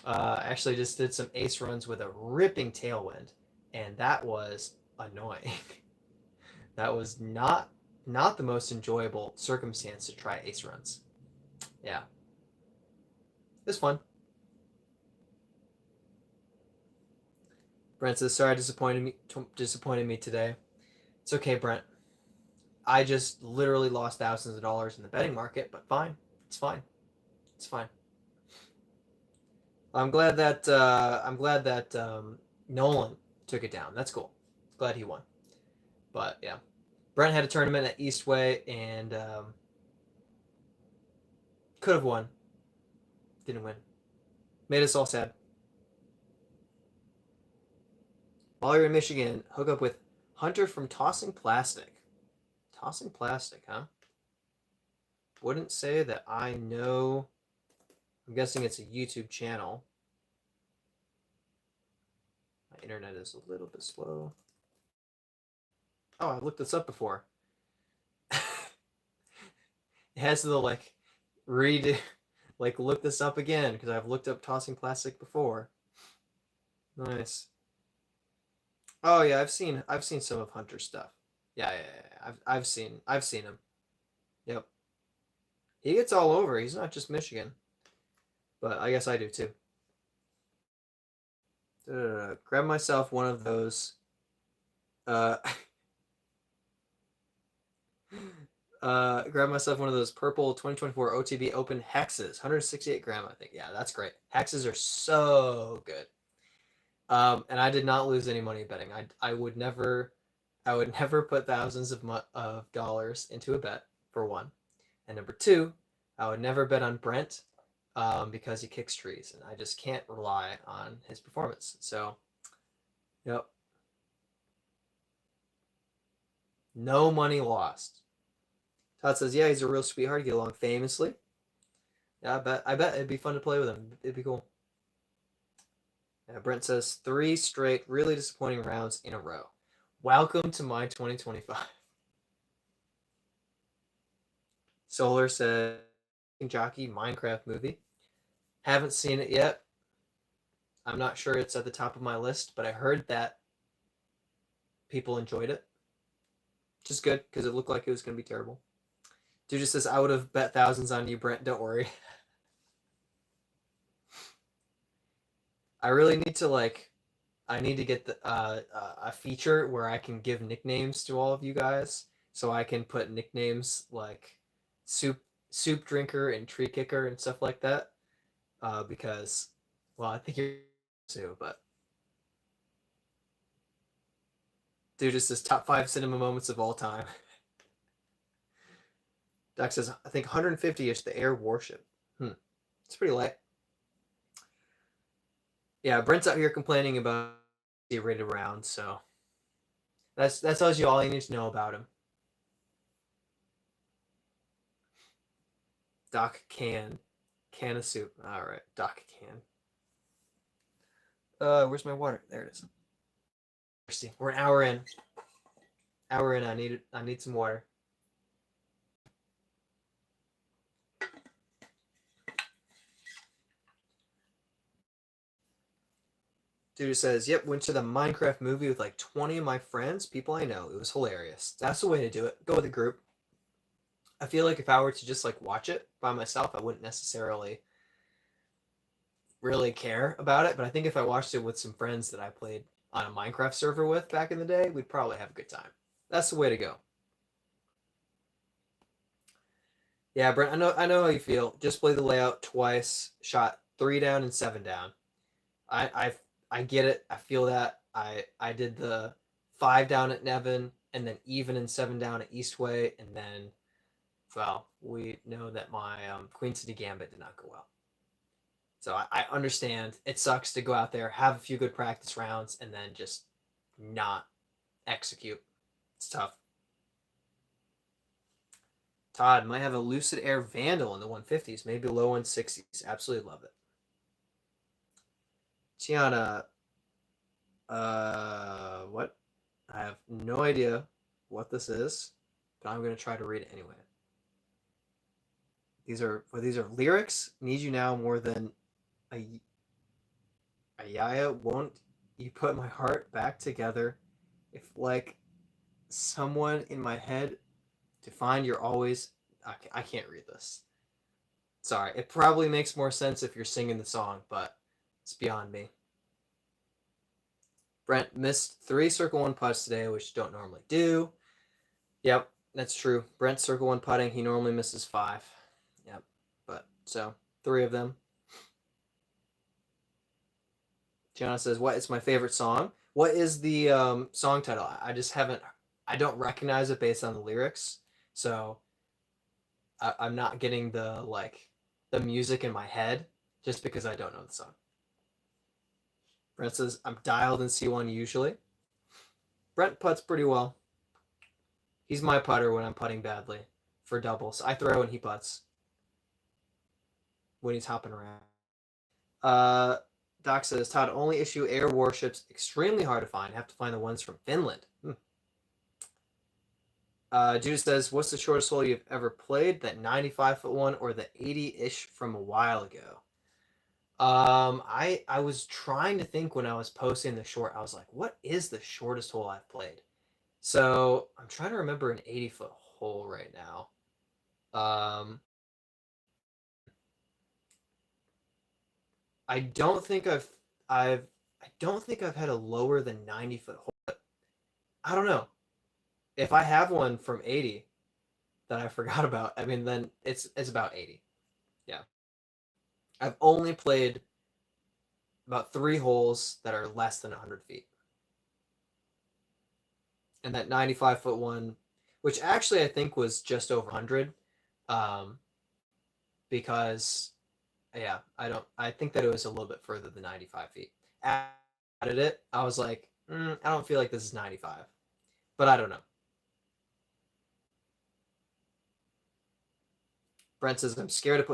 Actually just did some ace runs with a ripping tailwind, and that was annoying. That was not the most enjoyable circumstance to try ace runs. Yeah. It was fun. Brent says, sorry, disappointed me today. It's okay, Brent. I just literally lost thousands of dollars in the betting market, but fine. It's fine. It's fine. I'm glad that Nolan took it down. That's cool. Glad he won. But yeah, Brent had a tournament at Eastway and could have won. Didn't win. Made us all sad. While you're in Michigan, hook up with Hunter from Tossing Plastic. Tossing Plastic, huh? Wouldn't say that I know. I'm guessing it's a YouTube channel. My internet is a little bit slow. Oh, I looked this up before. It has to like read, like look this up again because I've looked up Tossing Plastic before. Nice. Oh yeah, I've seen some of Hunter's stuff. Yeah. I've seen him. Yep. He gets all over. He's not just Michigan, but I guess I do too. Grab myself one of those. Uh, grab myself one of those purple 2024 OTB Open hexes, 168 gram, I think. Yeah, that's great. Hexes are so good. And I did not lose any money betting. I would never put thousands of dollars into a bet, for one. And number two, I would never bet on Brent because he kicks trees, and I just can't rely on his performance. So, yep. No money lost. Todd says, yeah, he's a real sweetheart. Get along famously. Yeah, I bet it'd be fun to play with him. It'd be cool. Yeah, Brent says 3 straight really disappointing rounds in a row. Welcome to my 2025. Solar said Jockey Minecraft movie. Haven't seen it yet. I'm not sure it's at the top of my list, but I heard that people enjoyed it. Which is good because it looked like it was going to be terrible. Dude just says, I would have bet thousands on you, Brent. Don't worry. I really need to I need to get a feature where I can give nicknames to all of you guys, so I can put nicknames like soup drinker and tree kicker and stuff like that. Because, well, I think you're too, but dude, just says top 5 cinema moments of all time. Doc says I think 150 is the air warship. It's pretty light. Yeah, Brent's out here complaining about the rated round, so that tells you all you need to know about him. Doc can of soup. All right, Doc can. Where's my water? There it is. We're an hour in. I need some water. Dude says, yep, went to the Minecraft movie with like 20 of my friends, people I know. It was hilarious. That's the way to do it. Go with a group. I feel like if I were to just like watch it by myself, I wouldn't necessarily really care about it. But I think if I watched it with some friends that I played on a Minecraft server with back in the day, we'd probably have a good time. That's the way to go. Yeah, Brent, I know how you feel. Just play the layout twice, shot 3 down and 7 down. I get it. I feel that. I did the 5 down at Nevin and then even and 7 down at Eastway, and then, well, we know that my Queen City Gambit did not go well. So I understand it sucks to go out there, have a few good practice rounds, and then just not execute. It's tough. Todd might have a Lucid Air Vandal in the 150s, maybe low 160s. Absolutely love it. Tiana, what? I have no idea what this is, but I'm gonna try to read it anyway. These are lyrics. Need you now more than a yaya. Won't you put my heart back together? If like someone in my head to find you're always. I can't read this. Sorry. It probably makes more sense if you're singing the song, but it's beyond me. Brent missed 3 circle 1 putts today, which you don't normally do. Yep. That's true. Brent circle one putting. He normally misses 5. Yep. But so 3 of them. Gianna says, "What is my favorite song? What is the song title? I just haven't. I don't recognize it based on the lyrics, so I'm not getting the music in my head just because I don't know the song." Brent says, "I'm dialed in C1 usually." Brent putts pretty well. He's my putter when I'm putting badly for doubles. I throw and he putts when he's hopping around. Doc says, Todd, only issue air warships extremely hard to find. Have to find the ones from Finland. Judah says, what's the shortest hole you've ever played? That 95-foot one or the 80-ish from a while ago? I was trying to think when I was posting the short. I was like, what is the shortest hole I've played? So I'm trying to remember an 80-foot hole right now. I don't think I don't think I've had a lower than 90-foot hole. But I don't know. If I have one from 80 that I forgot about, I mean then it's about 80. Yeah. I've only played about 3 holes that are less than 100 feet. And that 95-foot one, which actually I think was just over 100, because yeah, I think that it was a little bit further than 95 feet. Added it, I was like, I don't feel like this is 95, but I don't know. Brent says I'm scared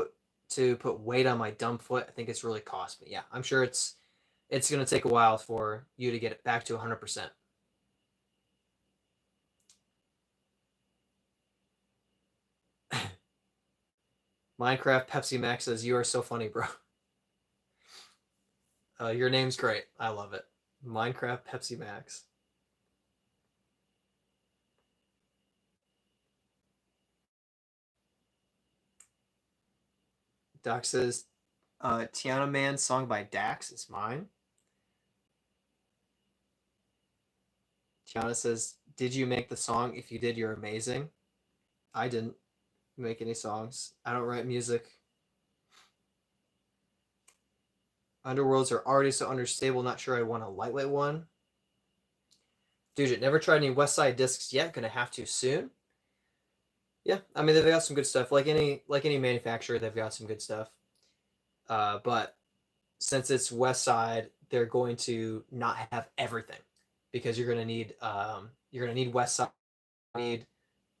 to put weight on my dumb foot. I think it's really cost me. Yeah, I'm sure it's going to take a while for you to get it back to 100%. Minecraft Pepsi Max says you are so funny, bro. Your name's great. I love it. Minecraft Pepsi Max. Doc says, Tiana Man song by Dax is mine. Tiana says, did you make the song? If you did, you're amazing. I didn't make any songs. I don't write music. Underworlds are already so understable. Not sure I want a lightweight one. Dude, never tried any West Side discs yet. Gonna have to soon. Yeah, I mean they've got some good stuff. Like any manufacturer, they've got some good stuff. But since it's West Side, they're going to not have everything because you're gonna need West Side, need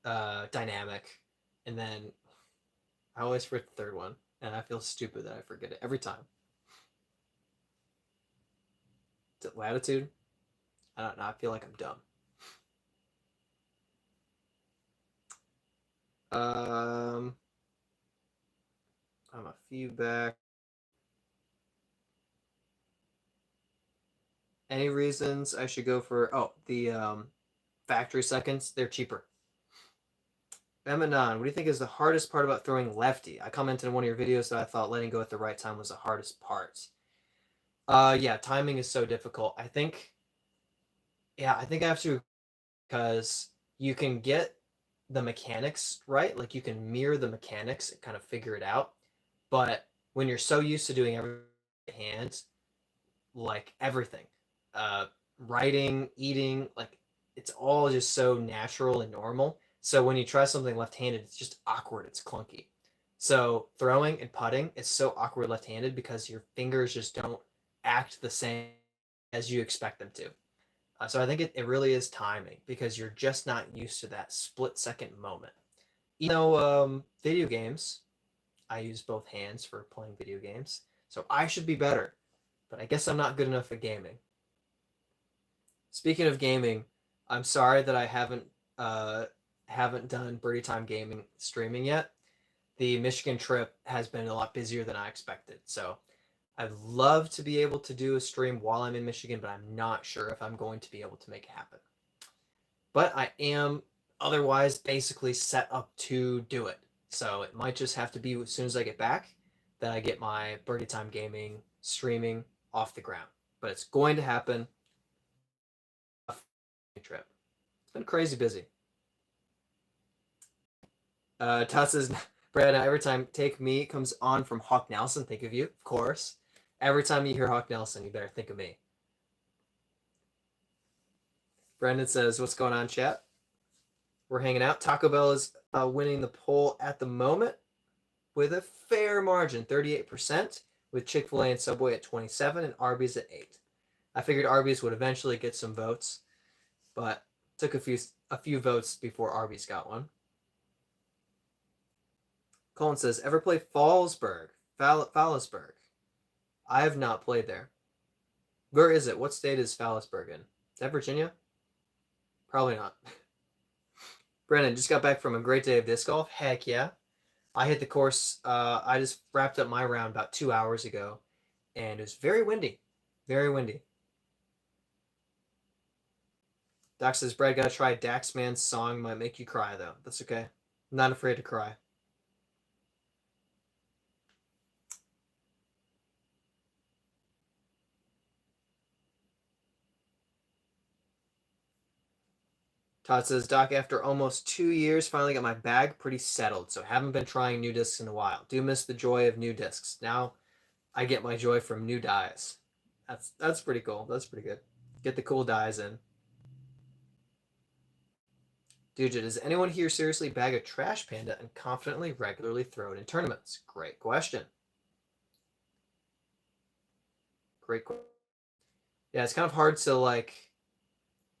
dynamic, and then I always forget the third one, and I feel stupid that I forget it every time. Latitude. I don't know. I feel like I'm dumb. I'm a few back. Any reasons I should go for the factory seconds? They're cheaper. Emanon, what do you think is the hardest part about throwing lefty? I commented in one of your videos that I thought letting go at the right time was the hardest part. Yeah, timing is so difficult. I think I have to, because you can get the mechanics right, like you can mirror the mechanics and kind of figure it out. But when you're so used to doing everything with hands, like everything, uh, writing, eating, like it's all just so natural and normal. So when you try something left-handed, it's just awkward. It's clunky. So throwing and putting is so awkward left-handed because your fingers just don't act the same as you expect them to. So I think it really is timing because you're just not used to that split-second moment. Even though video games, I use both hands for playing video games, so I should be better, but I guess I'm not good enough at gaming. Speaking of gaming, I'm sorry that I haven't done Birdie Time gaming streaming yet. The Michigan trip has been a lot busier than I expected, so I'd love to be able to do a stream while I'm in Michigan, but I'm not sure if I'm going to be able to make it happen. But I am otherwise basically set up to do it. So it might just have to be as soon as I get back that I get my Birdie Time gaming streaming off the ground. But it's going to happen. A trip. It's been crazy busy. Todd says, Brad, every time Take Me comes on from Hawk Nelson, think of you, of course. Every time you hear Hawk Nelson, you better think of me. Brendan says, what's going on, chat? We're hanging out. Taco Bell is winning the poll at the moment with a fair margin, 38%, with Chick-fil-A and Subway at 27 and Arby's at 8. I figured Arby's would eventually get some votes, but took a few votes before Arby's got one. Colin says, ever play Fallsburg? Fallisburg. I have not played there. Where is it? What state is Fallisburg in? Is that Virginia? Probably not. Brennan, just got back from a great day of disc golf. Heck yeah. I hit the course. I just wrapped up my round about 2 hours ago, and it was very windy. Very windy. Doc says, Brad, gotta try Daxman's song. Might make you cry, though. That's okay. I'm not afraid to cry. Todd says, Doc, after almost 2 years, finally got my bag pretty settled, so haven't been trying new discs in a while. Do miss the joy of new discs. Now I get my joy from new dies. That's pretty cool. That's pretty good. Get the cool dies in. Dude, does anyone here seriously bag a trash panda and confidently, regularly throw it in tournaments? Great question. Great question. Yeah, it's kind of hard to like,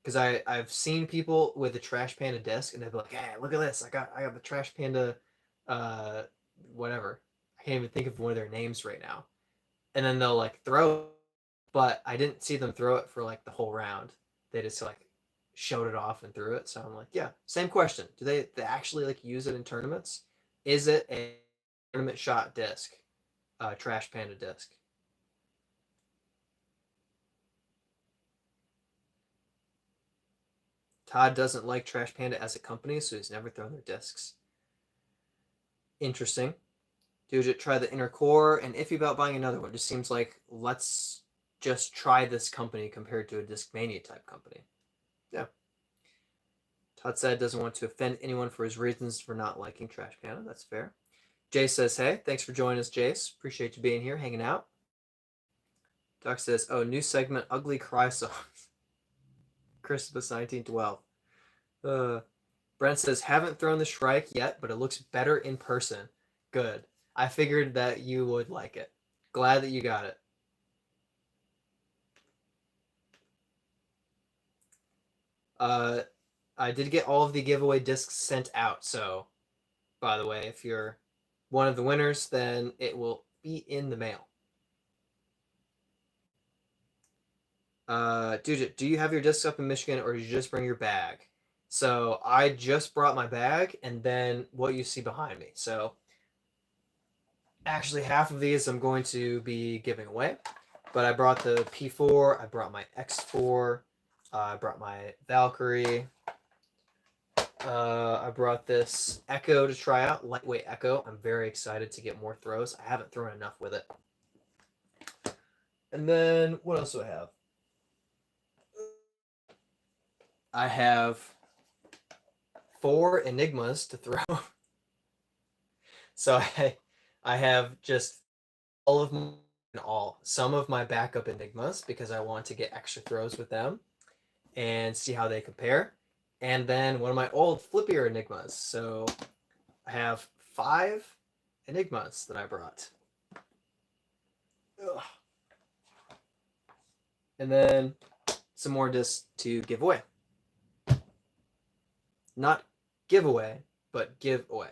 because I've seen people with the trash panda disc and they'll be like, hey, look at this. I got the trash panda, whatever. I can't even think of one of their names right now. And then they'll like throw it, but I didn't see them throw it for like the whole round. They just like showed it off and threw it. So I'm like, yeah, same question. Do they actually like use it in tournaments? Is it a tournament shot disc, trash panda disc? Todd doesn't like Trash Panda as a company, so he's never thrown their discs. Interesting. Dude, try the inner core and iffy about buying another one. Just seems like let's just try this company compared to a Discmania type company. Yeah. Todd said doesn't want to offend anyone for his reasons for not liking Trash Panda. That's fair. Jay says, hey, thanks for joining us, Jace. Appreciate you being here, hanging out. Doc says, oh, new segment, Ugly Cry Songs. Christmas 1912. Brent says, haven't thrown the Shrike yet, but it looks better in person. Good. I figured that you would like it. Glad that you got it. I did get all of the giveaway discs sent out, so by the way, if you're one of the winners, then it will be in the mail. Dude, do you have your discs up in Michigan, or did you just bring your bag? So I just brought my bag, and then what you see behind me. So actually, half of these I'm going to be giving away, but I brought the P4, I brought my X4, I brought my Valkyrie, I brought this Echo to try out, lightweight Echo. I'm very excited to get more throws. I haven't thrown enough with it. And then what else do I have? I have 4 Enigmas to throw. So I have just all of my, some of my backup Enigmas because I want to get extra throws with them and see how they compare. And then one of my old flippier Enigmas. So I have 5 Enigmas that I brought. Ugh. And then some more discs to give away. Not giveaway, but give away.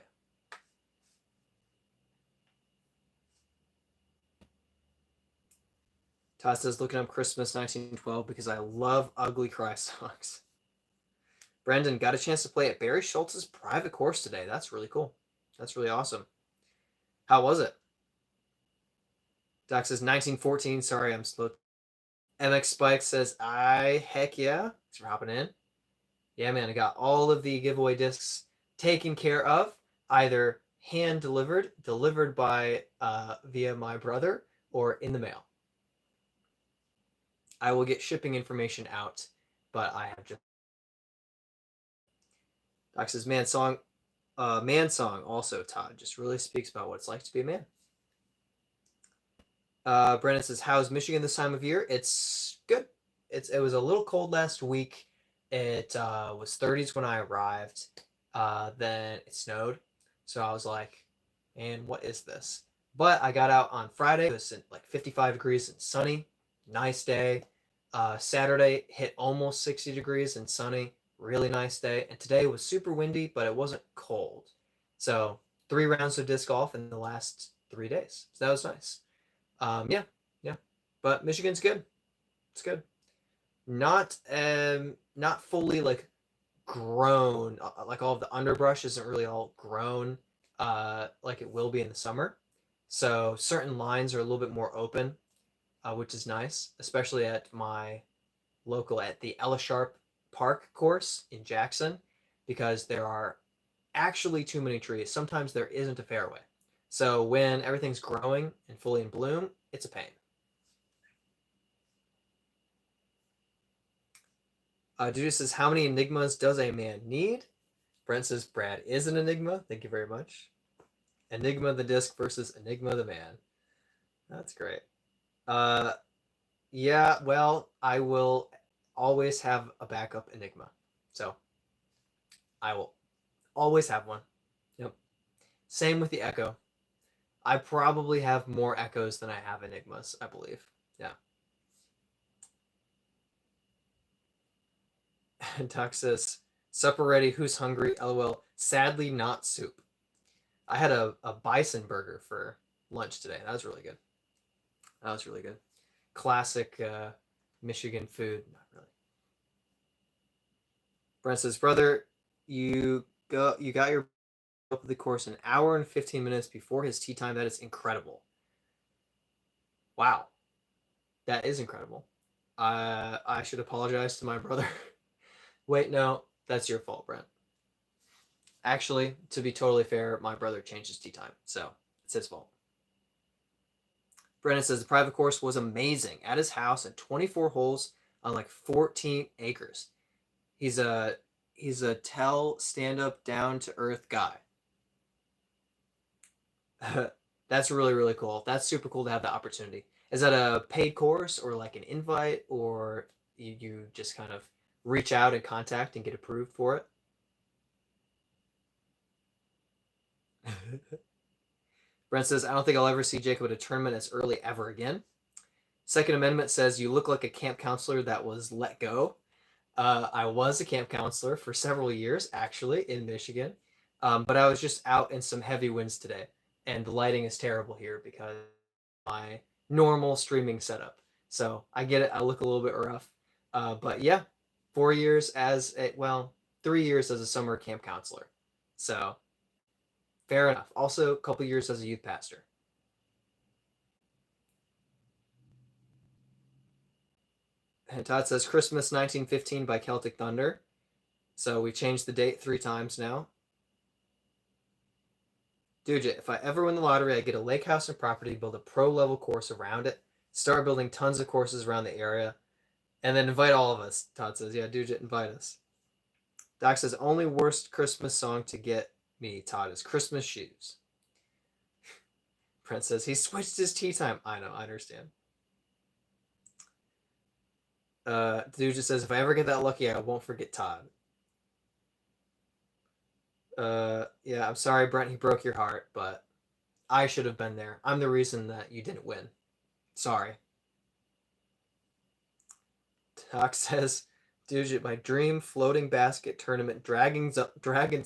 Todd says, looking up Christmas 1912 because I love Ugly Cry songs. Brendan, got a chance to play at Barry Schultz's private course today. That's really cool. That's really awesome. How was it? Doc says, 1914. Sorry, I'm slow. MX Spike says, heck yeah. Thanks for hopping in. Yeah, man, I got all of the giveaway discs taken care of, either hand delivered by via my brother, or in the mail. I will get shipping information out, but I have just. Doc says, man, song Man song also, Todd. Just really speaks about what it's like to be a man. Brennan says, "How's Michigan this time of year?" It's good. It was a little cold last week. It was 30s when I arrived. Then it snowed, so I was like, "And what is this?" But I got out on Friday. It was like 55 degrees and sunny. Nice day. Saturday hit almost 60 degrees and sunny. Really nice day. And today was super windy, but it wasn't cold. So 3 rounds of disc golf in the last 3 days. So that was nice. Yeah, yeah. But Michigan's good. It's good. Not fully like grown. Like all of the underbrush isn't really all grown. Like it will be in the summer. So certain lines are a little bit more open, which is nice, especially at my local at the Ella Sharp Park course in Jackson, because there are actually too many trees. Sometimes there isn't a fairway. So when everything's growing and fully in bloom, it's a pain. Judas says, "How many enigmas does a man need?" Brent says, "Brad is an enigma." Thank you very much. Enigma the disc versus Enigma the man. That's great. Uh, yeah, well, I will always have a backup enigma. So I will always have one. Yep. Same with the echo. I probably have more echoes than I have enigmas, I believe. Yeah. And Tuck says, "Supper ready, who's hungry? LOL. Sadly, not soup." I had a bison burger for lunch today. That was really good. That was really good. Classic Michigan food. Not really. Brent says, "Brother, you got your up the course an hour and 15 minutes before his tea time. That is incredible. Wow, that is incredible. I should apologize to my brother." Wait, no, that's your fault, Brent. Actually, to be totally fair, my brother changed his tea time, so it's his fault. Brennan says the private course was amazing at his house at 24 holes on like 14 acres. He's a he's a tell stand up down to earth guy. That's really really cool. That's super cool to have the opportunity. Is that a paid course or like an invite, or you just kind of reach out and contact and get approved for it? Brent says, "I don't think I'll ever see Jacob at a tournament as early ever again." Second Amendment says, "You look like a camp counselor that was let go." I was a camp counselor for several years, actually, in Michigan. But I was just out in some heavy winds today, and the lighting is terrible here because of my normal streaming setup. So I get it. I look a little bit rough. But yeah, 4 years as a, well, 3 years as a summer camp counselor. So fair enough. Also, a couple years as a youth pastor. And Todd says Christmas 1915 by Celtic Thunder. So we changed the date 3 times now. Dude, if I ever win the lottery, I get a lake house and property, build a pro level course around it, start building tons of courses around the area, and then invite all of us. Todd says, "Yeah, dude, invite us." Doc says, "Only worst Christmas song to get me, Todd, is Christmas Shoes." Brent says, "He switched his tea time." I know, I understand. Dude just says, "If I ever get that lucky, I won't forget Todd." Yeah, I'm sorry, Brent, he broke your heart, but I should have been there. I'm the reason that you didn't win. Sorry. Doc says, "Dude, my dream floating basket tournament, dragons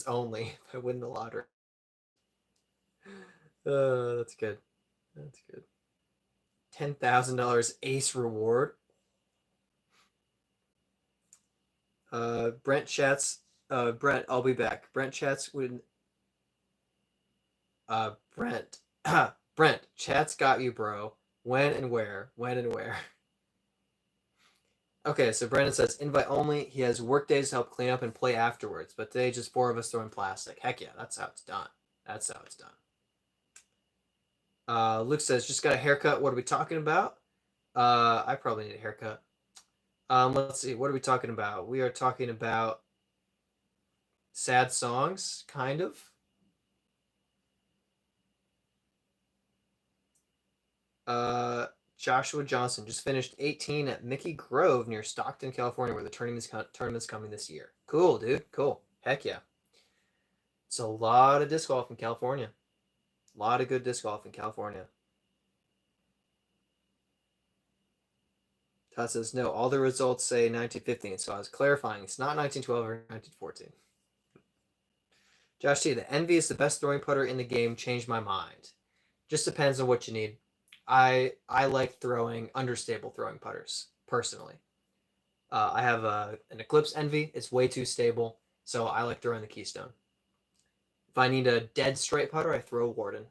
only. If I win the lottery." That's good. That's good. $10,000 ace reward. Brent chats. Brent, I'll be back. Brent chats when. Brent. Brent, chat's got you, bro. When and where? When and where? Okay, so Brandon says invite only. He has work days to help clean up and play afterwards, but today just 4 of us throwing plastic. Heck yeah, that's how it's done. That's how it's done. Luke says just got a haircut. What are we talking about? I probably need a haircut. Let's see. What are we talking about? We are talking about sad songs, kind of. Uh, Joshua Johnson just finished 18 at Mickey Grove near Stockton, California, where the tournament's coming this year. Cool, dude. Cool. Heck yeah. It's a lot of disc golf in California. A lot of good disc golf in California. Todd says, no, all the results say 1915, so I was clarifying. It's not 1912 or 1914. Josh T, the Envy is the best throwing putter in the game. Changed my mind. Just depends on what you need. I like throwing understable throwing putters personally. I have an Eclipse Envy. It's way too stable, so I like throwing the Keystone. If I need a dead straight putter, I throw Warden.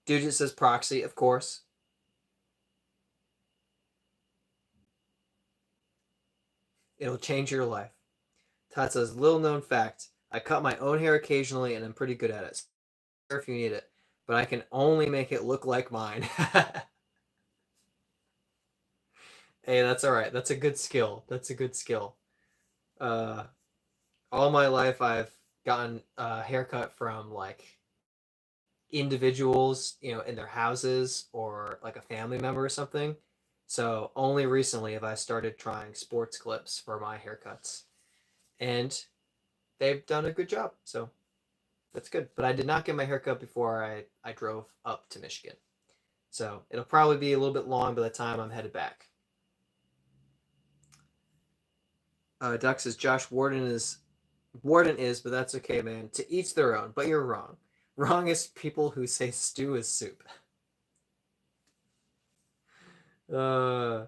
Dude says Proxy, of course. It'll change your life. Todd says, little known fact, I cut my own hair occasionally and I'm pretty good at it. If you need it, but I can only make it look like mine. Hey, that's all right. That's a good skill. That's a good skill. Uh, all my life I've gotten a haircut from like individuals, in their houses or like a family member or something. So only recently have I started trying sports clips for my haircuts, and they've done a good job. So that's good. But I did not get my haircut before I drove up to Michigan. So it'll probably be a little bit long by the time I'm headed back. Duck says Josh Warden is, but that's okay, man. To each their own, but you're wrong. Wrong is people who say stew is soup. Uh,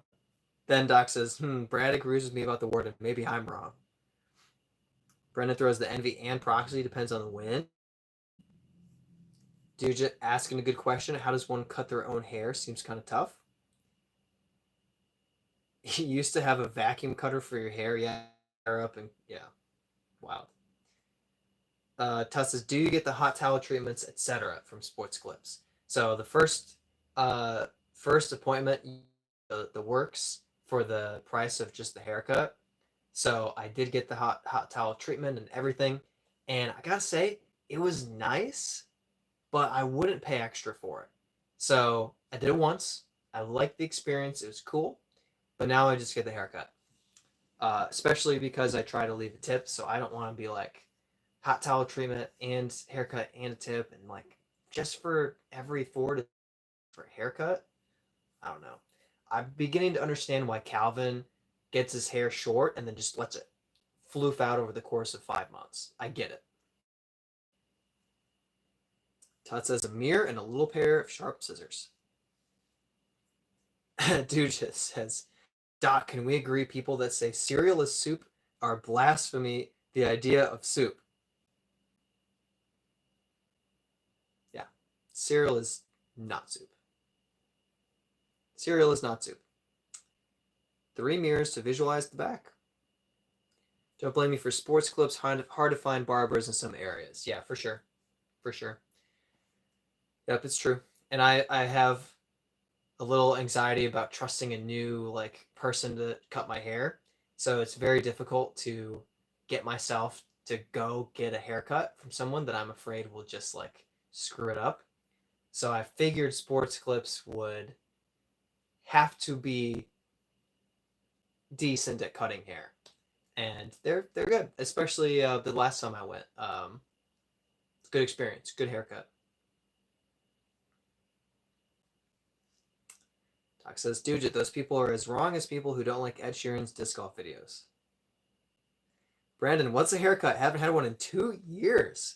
then Doc says, Brad agrees with me about the Warden. Maybe I'm wrong. Brendan throws the Envy and Proxy, depends on the wind. Dude asking a good question. How does one cut their own hair? Seems kind of tough. You used to have a vacuum cutter for your hair, yeah, hair up and yeah, wild. Tuss says, do you get the hot towel treatments, etc. from Sports Clips? So the first appointment, the works for the price of just the haircut. So I did get the hot towel treatment and everything, and I gotta say it was nice, but I wouldn't pay extra for it. So I did it once. I liked the experience. It was cool, but now I just get the haircut. Especially because I try to leave a tip, so I don't want to be like hot towel treatment and haircut and a tip, and like just for every $4 for a haircut. I don't know. I'm beginning to understand why Calvin gets his hair short and then just lets it floof out over the course of 5 months. I get it. Todd says a mirror and a little pair of sharp scissors. Dude just says, Doc, can we agree people that say cereal is soup are blasphemy the idea of soup? Yeah, cereal is not soup. Cereal is not soup. 3 mirrors to visualize the back. Don't blame me for sports clips. Hard to find barbers in some areas. Yeah, for sure. For sure. Yep, it's true. And I have a little anxiety about trusting a new like person to cut my hair. So it's very difficult to get myself to go get a haircut from someone that I'm afraid will just like screw it up. So I figured sports clips would have to be decent at cutting hair, and they're good. Especially the last time I went. Good experience, good haircut. Doc says, dude, those people are as wrong as people who don't like Ed Sheeran's disc golf videos. Brandon, what's a haircut? Haven't had one in 2 years.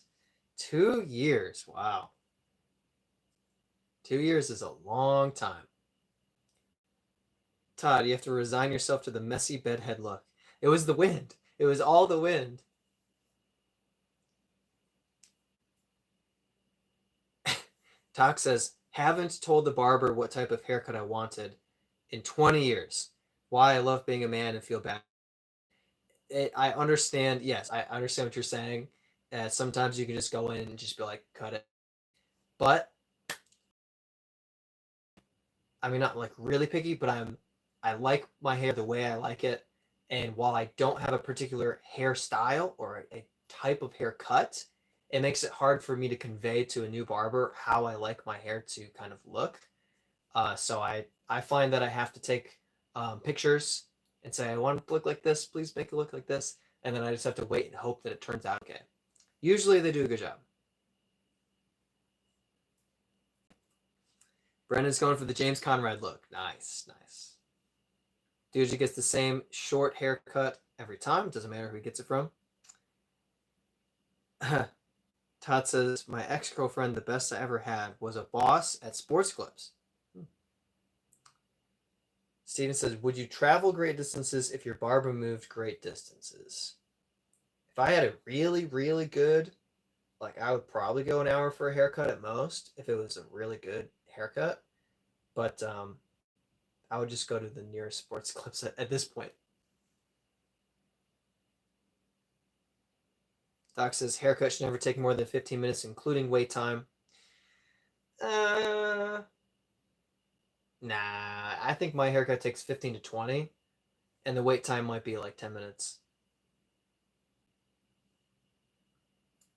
2 years. Wow. 2 years is a long time. Todd, you have to resign yourself to the messy bedhead look. It was the wind. It was all the wind. Doc says, haven't told the barber what type of haircut I wanted in 20 years. Why I love being a man and feel bad. I understand. Yes, I understand what you're saying. Sometimes you can just go in and just be like, cut it. But I mean, not like really picky, but I like my hair the way I like it. And while I don't have a particular hairstyle or a type of haircut, it makes it hard for me to convey to a new barber how I like my hair to kind of look. So I find that I have to take pictures and say I want it to look like this. Please make it look like this, and then I just have to wait and hope that it turns out okay. Usually they do a good job. Brendan's going for the James Conrad look. Nice, nice. Dude gets the same short haircut every time. Doesn't matter who he gets it from. Todd says, my ex-girlfriend, the best I ever had, was a boss at sports clubs. Steven says, would you travel great distances if your barber moved great distances? If I had a really, really good, like I would probably go an hour for a haircut at most if it was a really good haircut. But I would just go to the nearest sports clubs at this point. Doc says haircut should never take more than 15 minutes, including wait time. Nah, I think my haircut takes 15 to 20, and the wait time might be like 10 minutes.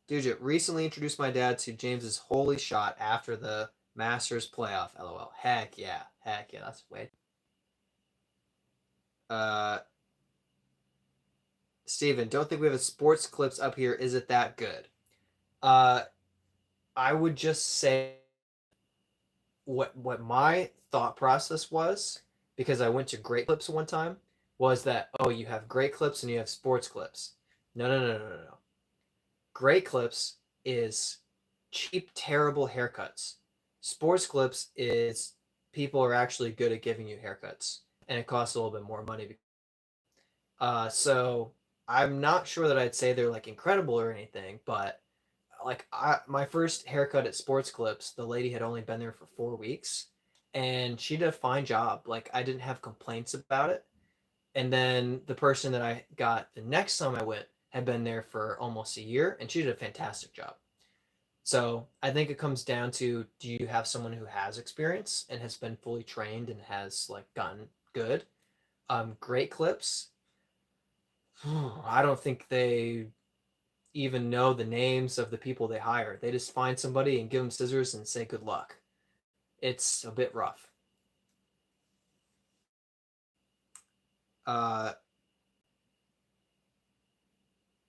Dude, recently introduced my dad to James's holy shot after the Masters playoff. LOL. Heck yeah. Heck yeah. That's way. Steven, don't think we have a sports clips up here. Is it that good? I would just say what my thought process was, because I went to Great Clips one time, was that, oh, you have Great Clips and you have sports clips. No, no, no, no, no, no. Great Clips is cheap, terrible haircuts. Sports Clips is people are actually good at giving you haircuts, and it costs a little bit more money. So I'm not sure that I'd say they're like incredible or anything, but like my first haircut at Sports Clips, the lady had only been there for 4 weeks, and she did a fine job. Like I didn't have complaints about it. And then the person that I got the next time I went had been there for almost a year, and she did a fantastic job. So I think it comes down to, do you have someone who has experience and has been fully trained and has like gotten good? Great Clips. I don't think they even know the names of the people they hire. They just find somebody and give them scissors and say good luck. It's a bit rough. Uh,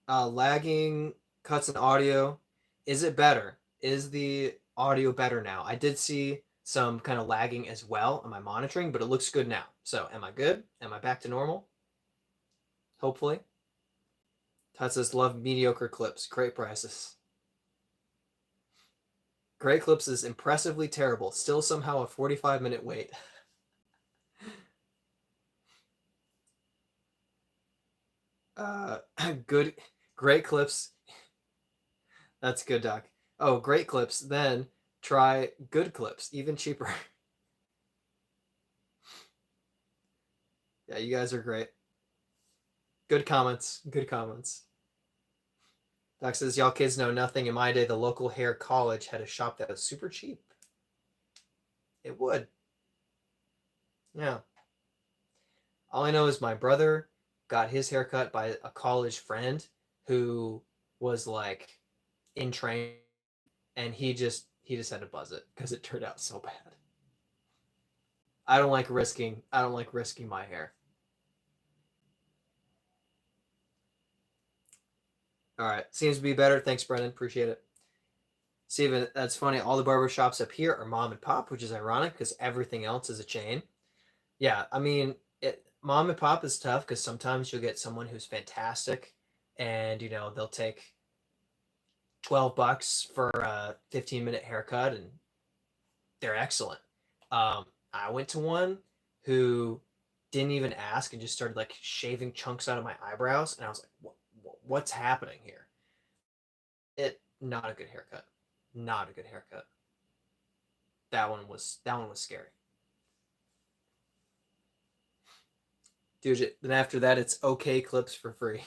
Lagging cuts in audio. Is it better? Is the audio better now? I did see some kind of lagging as well on my monitoring, but it looks good now. So am I good? Am I back to normal? Hopefully. Todd says, love mediocre clips. Great prices. Great clips is impressively terrible. Still somehow a 45-minute wait. Uh, good, great clips. That's good, Doc. Oh, great clips. Then try good clips, even cheaper. Yeah, you guys are great. Good comments. Good comments. Doc says, y'all kids know nothing. In my day, the local hair college had a shop that was super cheap. It would. Yeah. All I know is my brother got his haircut by a college friend who was like in train, and he just had to buzz it because it turned out so bad. I don't like risking my hair. All right. Seems to be better. Thanks, Brendan. Appreciate it. Steven, that's funny. All the barber shops up here are mom and pop, which is ironic because everything else is a chain. Yeah, I mean, mom and pop is tough because sometimes you'll get someone who's fantastic, and they'll take $12 for a 15-minute haircut, and they're excellent. I went to one who didn't even ask and just started like shaving chunks out of my eyebrows, and I was like, what's happening here? It Not a good haircut. Not a good haircut. That one was scary. Dude, then after that it's okay clips for free.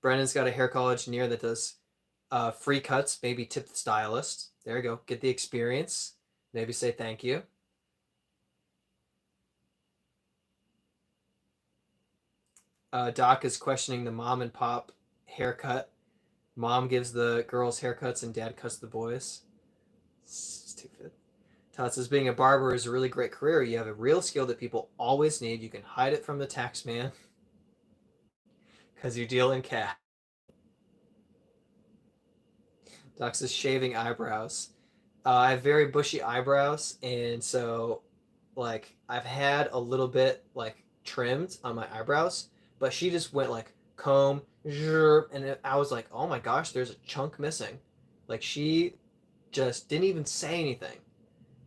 Brennan's got a hair college near that does free cuts. Maybe tip the stylist. There you go. Get the experience. Maybe say thank you. Doc is questioning the mom and pop haircut. Mom gives the girls haircuts and dad cuts the boys. Stupid. Todd says being a barber is a really great career. You have a real skill that people always need. You can hide it from the tax man because you deal in cash. Doc says shaving eyebrows. I have very bushy eyebrows, and so like I've had a little bit like trimmed on my eyebrows, but she just went like comb, and I was like, oh my gosh, there's a chunk missing. Like she just didn't even say anything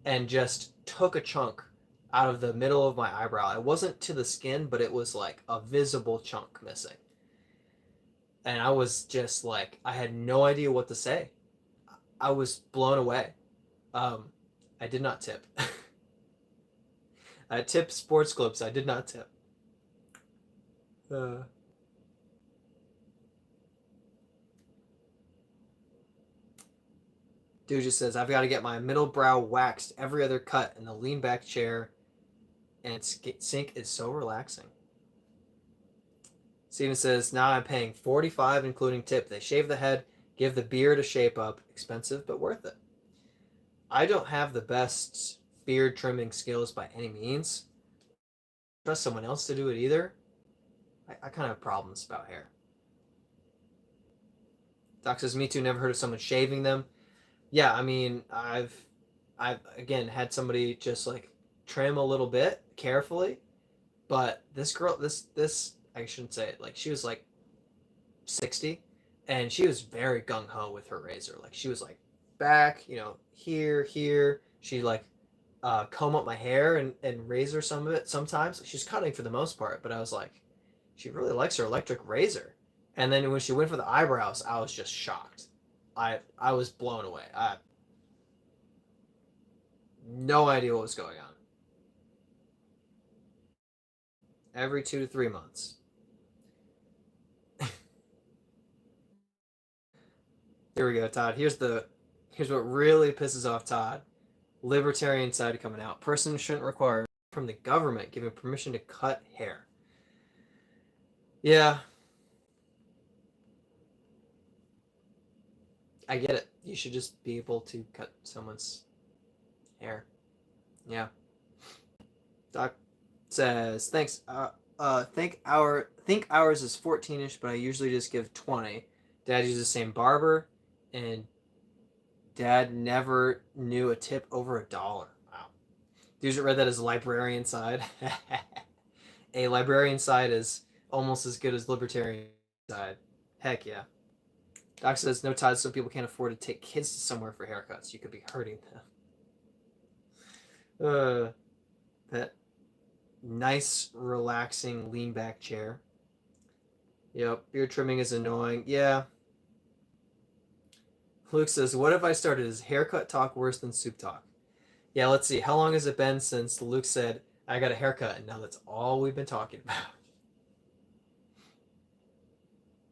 and just took a chunk out of the middle of my eyebrow. It wasn't to the skin, but it was like a visible chunk missing. And I was just like, I had no idea what to say. I was blown away. Um, I did not tip. I tipped sports clips. I did not tip. Uh, Dude just says, I've got to get my middle brow waxed every other cut in the lean back chair, and sink is so relaxing. Steven says, now I'm paying $45 including tip. They shave the head, give the beard a shape up. Expensive, but worth it. I don't have the best beard trimming skills by any means. I trust someone else to do it either. I kind of have problems about hair. Doc says, me too, never heard of someone shaving them. Yeah, I mean, I've again had somebody just like trim a little bit carefully, but this girl, this I shouldn't say it. Like she was like 60, and she was very gung ho with her razor. Like she was like back, here. She like comb up my hair and razor some of it sometimes. She's cutting for the most part, but I was like, she really likes her electric razor. And then when she went for the eyebrows, I was just shocked. I was blown away. I had no idea what was going on. Every 2 to 3 months. Here we go, Todd. Here's what really pisses off Todd. Libertarian side coming out. Person shouldn't require from the government giving permission to cut hair. Yeah, I get it. You should just be able to cut someone's hair. Yeah. Doc says, thanks. Think ours is 14ish, but I usually just give 20. Dad uses the same barber, and Dad never knew a tip over $1. Wow. Dude read that as librarian side. A librarian side is almost as good as libertarian side. Heck yeah. Doc says no ties, so people can't afford to take kids to somewhere for haircuts. You could be hurting them. That nice, relaxing, lean back chair. Yep, beard trimming is annoying. Yeah. Luke says, what if I started as haircut talk worse than soup talk? Yeah, let's see. How long has it been since Luke said, I got a haircut, and now that's all we've been talking about?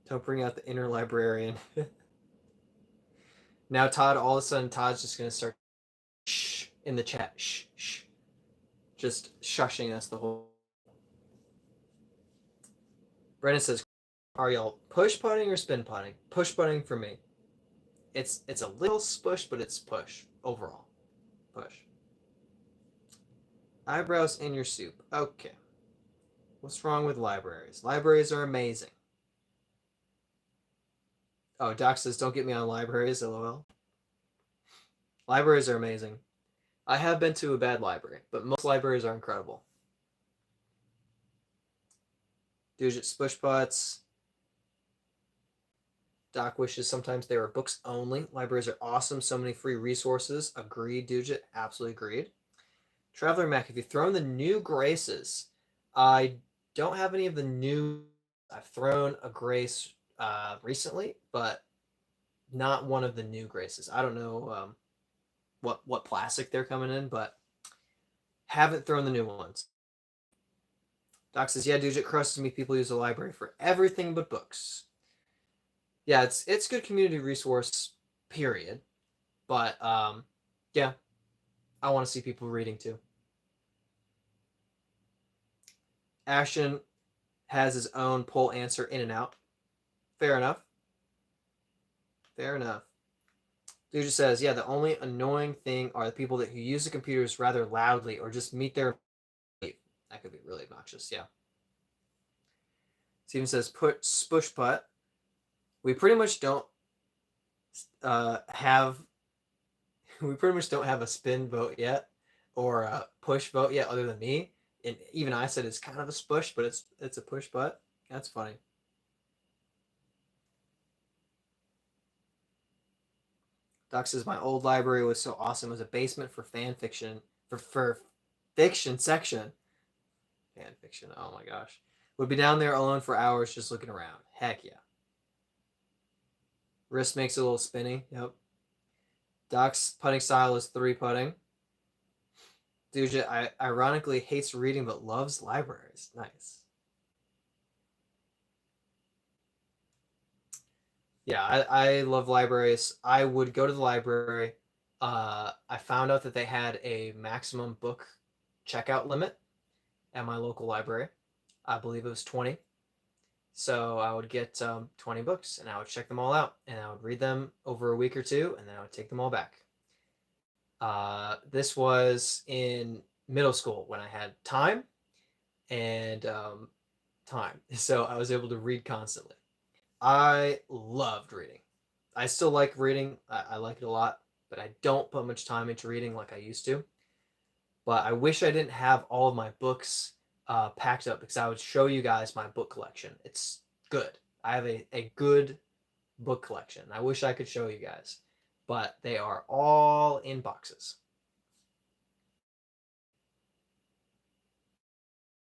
Don't bring out the inner librarian. Now Todd, all of a sudden, Todd's just going to start shh in the chat. Shh, shh. Just shushing us the whole. Brennan says, are y'all push putting or spin putting? Push putting for me. It's a little spush, but it's push overall. Push. Eyebrows in your soup. Okay. What's wrong with libraries? Libraries are amazing. Oh, Doc says, don't get me on libraries, lol. Libraries are amazing. I have been to a bad library, but most libraries are incredible. Dude, spush pots. Doc wishes sometimes they were books only. Libraries are awesome. So many free resources. Agreed, Dude. Absolutely agreed. Traveler Mac, have you thrown the new Graces? I don't have any of the new. I've thrown a Grace recently, but not one of the new Graces. I don't know what plastic they're coming in, but haven't thrown the new ones. Doc says, yeah, Dude, it crushes me. People use the library for everything but books. Yeah, it's good community resource, period. But yeah, I want to see people reading too. Ashton has his own poll answer in and out. Fair enough. Fair enough. Dude just says, yeah, the only annoying thing are the people who use the computers rather loudly or just meet their. That could be really obnoxious. Yeah. Steven says, put spush putt. We pretty much don't have. We pretty much don't have a spin vote yet, or a push vote yet, other than me. And even I said it's kind of a spush, but it's a push putt. That's funny. Doc says my old library was so awesome. It was a basement for fan fiction for fiction section. Fan fiction. Oh my gosh. Would be down there alone for hours just looking around. Heck yeah. Wrist makes it a little spinny. Yep. Doc's putting style is 3-putting. Dude, ironically hates reading but loves libraries. Nice. Yeah, I love libraries. I would go to the library. I found out that they had a maximum book checkout limit at my local library. I believe it was 20. So I would get 20 books and I would check them all out and I would read them over a week or two and then I would take them all back. This was in middle school when I had time and time. So I was able to read constantly. I loved reading. I still like reading. I like it a lot, but I don't put much time into reading like I used to. But I wish I didn't have all of my books packed up because I would show you guys my book collection. It's good. I have a good book collection. I wish I could show you guys, but they are all in boxes.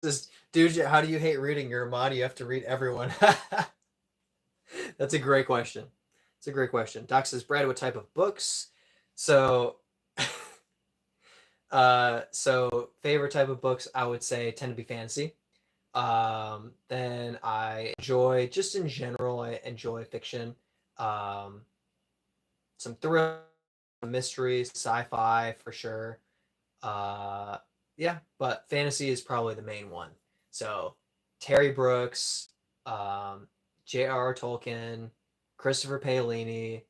This dude, how do you hate reading? You're a mod. You have to read everyone. That's a great question. It's a great question. Doc says, Brad, what type of books? So, so favorite type of books I would say tend to be fantasy. Then I enjoy, just in general, I enjoy fiction. Um, some thrill, mysteries, sci-fi for sure. Uh, yeah, but fantasy is probably the main one. So Terry Brooks, um, J.R.R. Tolkien, Christopher Paolini.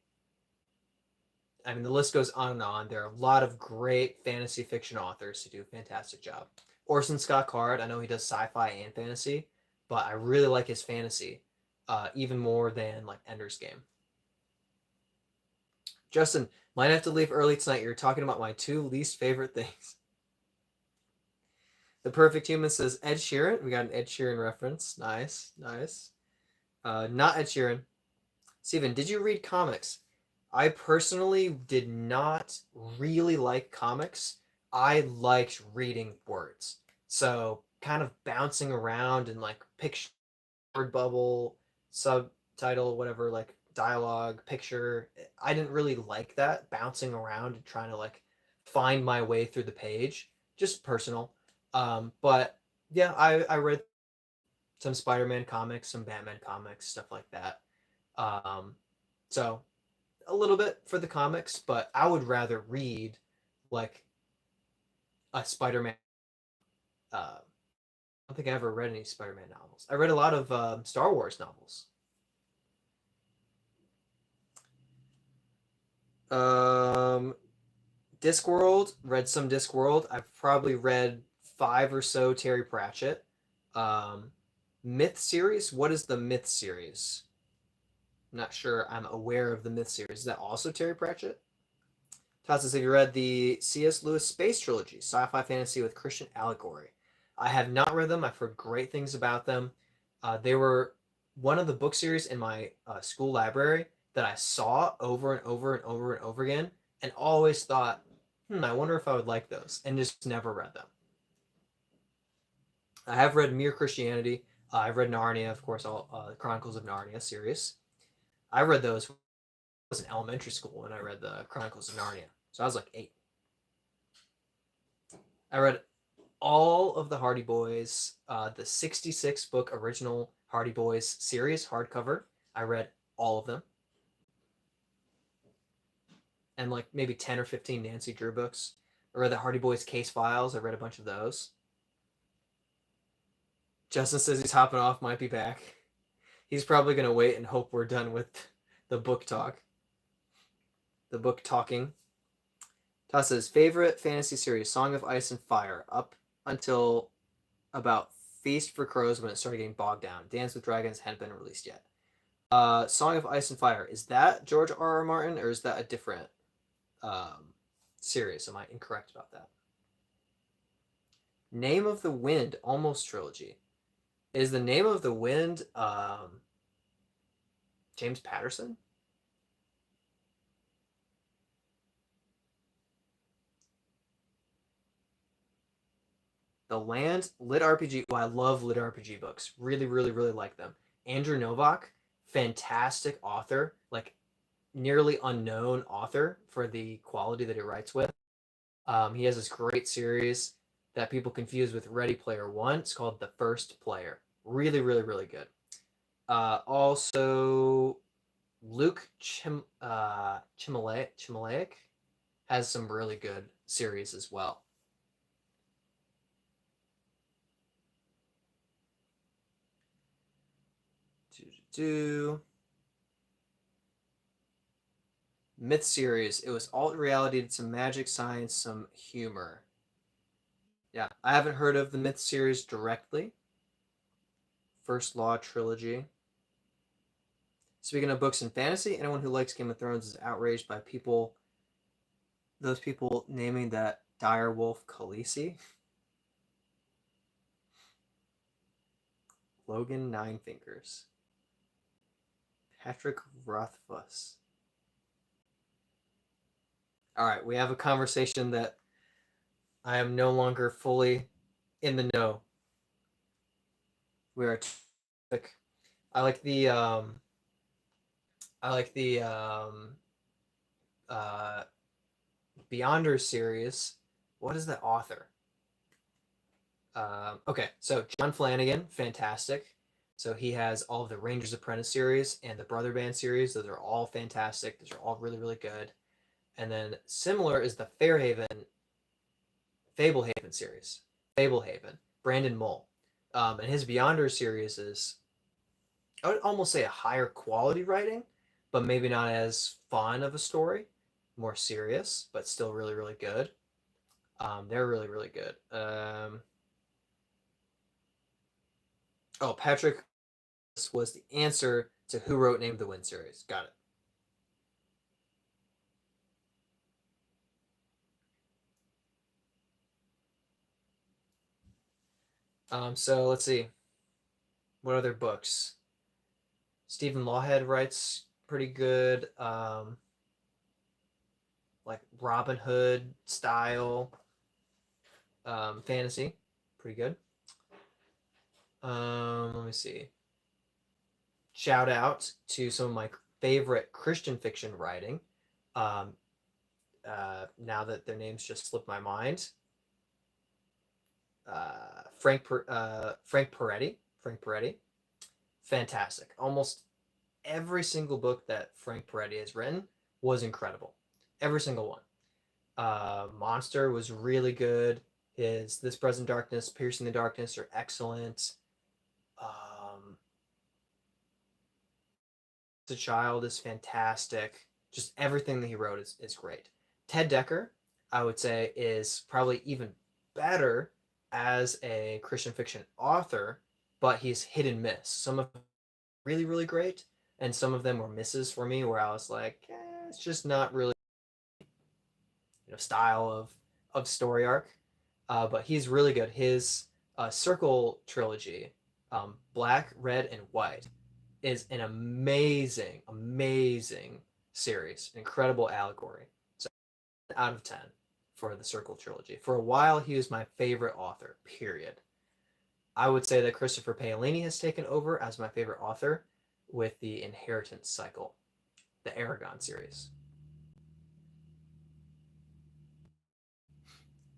I mean, the list goes on and on. There are a lot of great fantasy fiction authors who do a fantastic job. Orson Scott Card, I know he does sci-fi and fantasy, but I really like his fantasy, even more than like Ender's Game. Justin, might have to leave early tonight. You're talking about my 2 least favorite things. The Perfect Human says Ed Sheeran. We got an Ed Sheeran reference. Nice, nice. Not Ed Sheeran. Steven, did you read comics? I personally did not really like comics. I liked reading words. So kind of bouncing around and like picture, word bubble, subtitle, whatever, like dialogue, picture. I didn't really like that, bouncing around and trying to like find my way through the page. Just personal. But yeah, I read some Spider-Man comics, some Batman comics, stuff like that. So a little bit for the comics, but I would rather read like a Spider-Man. I don't think I ever read any Spider-Man novels. I read a lot of Star Wars novels. Um, Discworld, read some Discworld. I've probably read 5 or so Terry Pratchett. Um, Myth series. What is the Myth series? I'm not sure. I'm aware of the Myth series. Is that also Terry Pratchett? Todd says, have you read the C.S. Lewis Space Trilogy, sci-fi fantasy with Christian allegory? I have not read them. I've heard great things about them. They were one of the book series in my school library that I saw over and over and over and over again, and always thought, I wonder if I would like those, and just never read them. I have read Mere Christianity. I've read Narnia, of course, all Chronicles of Narnia series. I read those when I was in elementary school when I read the Chronicles of Narnia. So I was like 8. I read all of the Hardy Boys, the 66 book original Hardy Boys series, hardcover. I read all of them. And like maybe 10 or 15 Nancy Drew books. I read the Hardy Boys case files. I read a bunch of those. Justin says he's hopping off, might be back. He's probably going to wait and hope we're done with the book talk. the book Talking. Todd says, favorite fantasy series, Song of Ice and Fire, up until about Feast for Crows when it started getting bogged down. Dance with Dragons hadn't been released yet. Song of Ice and Fire, is that George R.R. Martin or is that a different series? Am I incorrect about that? Name of the Wind, almost trilogy. Is the Name of the Wind James Patterson? The Land, lit RPG. Oh, I love lit RPG books. Really, really, really like them. Andrew Novak, fantastic author, like nearly unknown author for the quality that he writes with. He has this great series that people confuse with Ready Player One. It's called The First Player. Really, really, really good. Also, Luke Chimalaik has some really good series as well. Myth series. It was alt reality, did some magic, science, some humor. Yeah, I haven't heard of the Myth series directly. First Law trilogy. Speaking of books and fantasy, anyone who likes Game of Thrones is outraged by those people naming that dire wolf Khaleesi. Logan Nine Fingers. Patrick Rothfuss. All right, we have a conversation that I am no longer fully in the know. We are. I like the uh, Beyonder series. What is that author? Okay, so John Flanagan, fantastic. So he has all of the Ranger's Apprentice series and the Brother Band series. Those are all fantastic. Those are all really, really good. And then similar is the Fablehaven series. Fablehaven, Brandon Mull. And his Beyonder series is, I would almost say, a higher quality writing, but maybe not as fun of a story. More serious, but still really, really good. They're really, really good. Patrick was the answer to who wrote Name of the Wind series. Got it. So let's see. What other books? Stephen Lawhead writes pretty good, like Robin Hood style fantasy. Pretty good. Let me see. Shout out to some of my favorite Christian fiction writing. Um, now that their names just slipped my mind. Frank Peretti. Frank Peretti. Fantastic. Almost every single book that Frank Peretti has written was incredible. Every single one. Monster was really good. His This Present Darkness, Piercing the Darkness are excellent. The Child is fantastic. Just everything that he wrote is great. Ted Dekker, I would say, is probably even better as a Christian fiction author, but he's hit and miss. Some of them really, really great, and some of them were misses for me where I was like, it's just not really style of story arc. But he's really good. His Circle trilogy, Black, Red, and White, is an amazing, amazing series. Incredible allegory. So out of 10 for the Circle trilogy. For a while, he was my favorite author, period. I would say that Christopher Paolini has taken over as my favorite author with the Inheritance cycle, the Aragon series.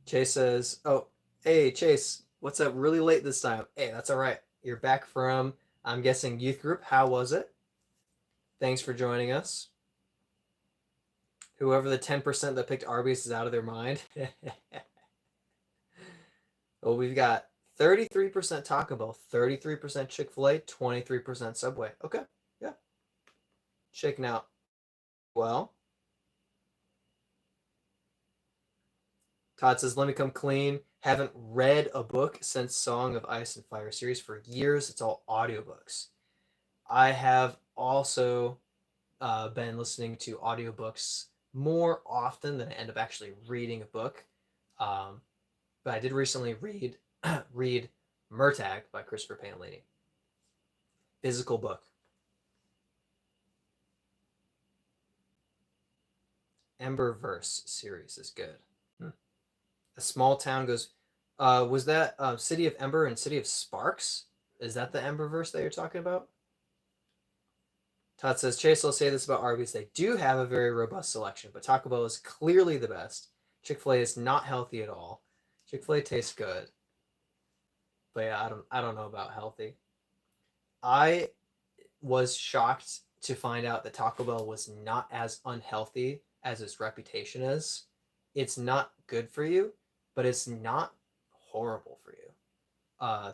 Chase says, oh, hey, Chase, what's up? Really late this time. Hey, that's all right. You're back from, I'm guessing, youth group. How was it? Thanks for joining us. Whoever the 10% that picked Arby's is out of their mind. Well, we've got 33% Taco Bell, 33% Chick-fil-A, 23% Subway. Okay, yeah. Shaking out well. Todd says, let me come clean. Haven't read a book since Song of Ice and Fire series for years. It's all audiobooks. I have also been listening to audiobooks more often than I end up actually reading a book. But I did recently read Murtagh by Christopher Paolini. Physical book. Emberverse series is good. A small town goes. Was that City of Ember and City of Sparks? Is that the Emberverse that you're talking about? Todd says, Chase, I'll say this about Arby's. They do have a very robust selection, but Taco Bell is clearly the best. Chick-fil-A is not healthy at all. Chick-fil-A tastes good. But yeah, I don't know about healthy. I was shocked to find out that Taco Bell was not as unhealthy as its reputation is. It's not good for you, but it's not horrible for you.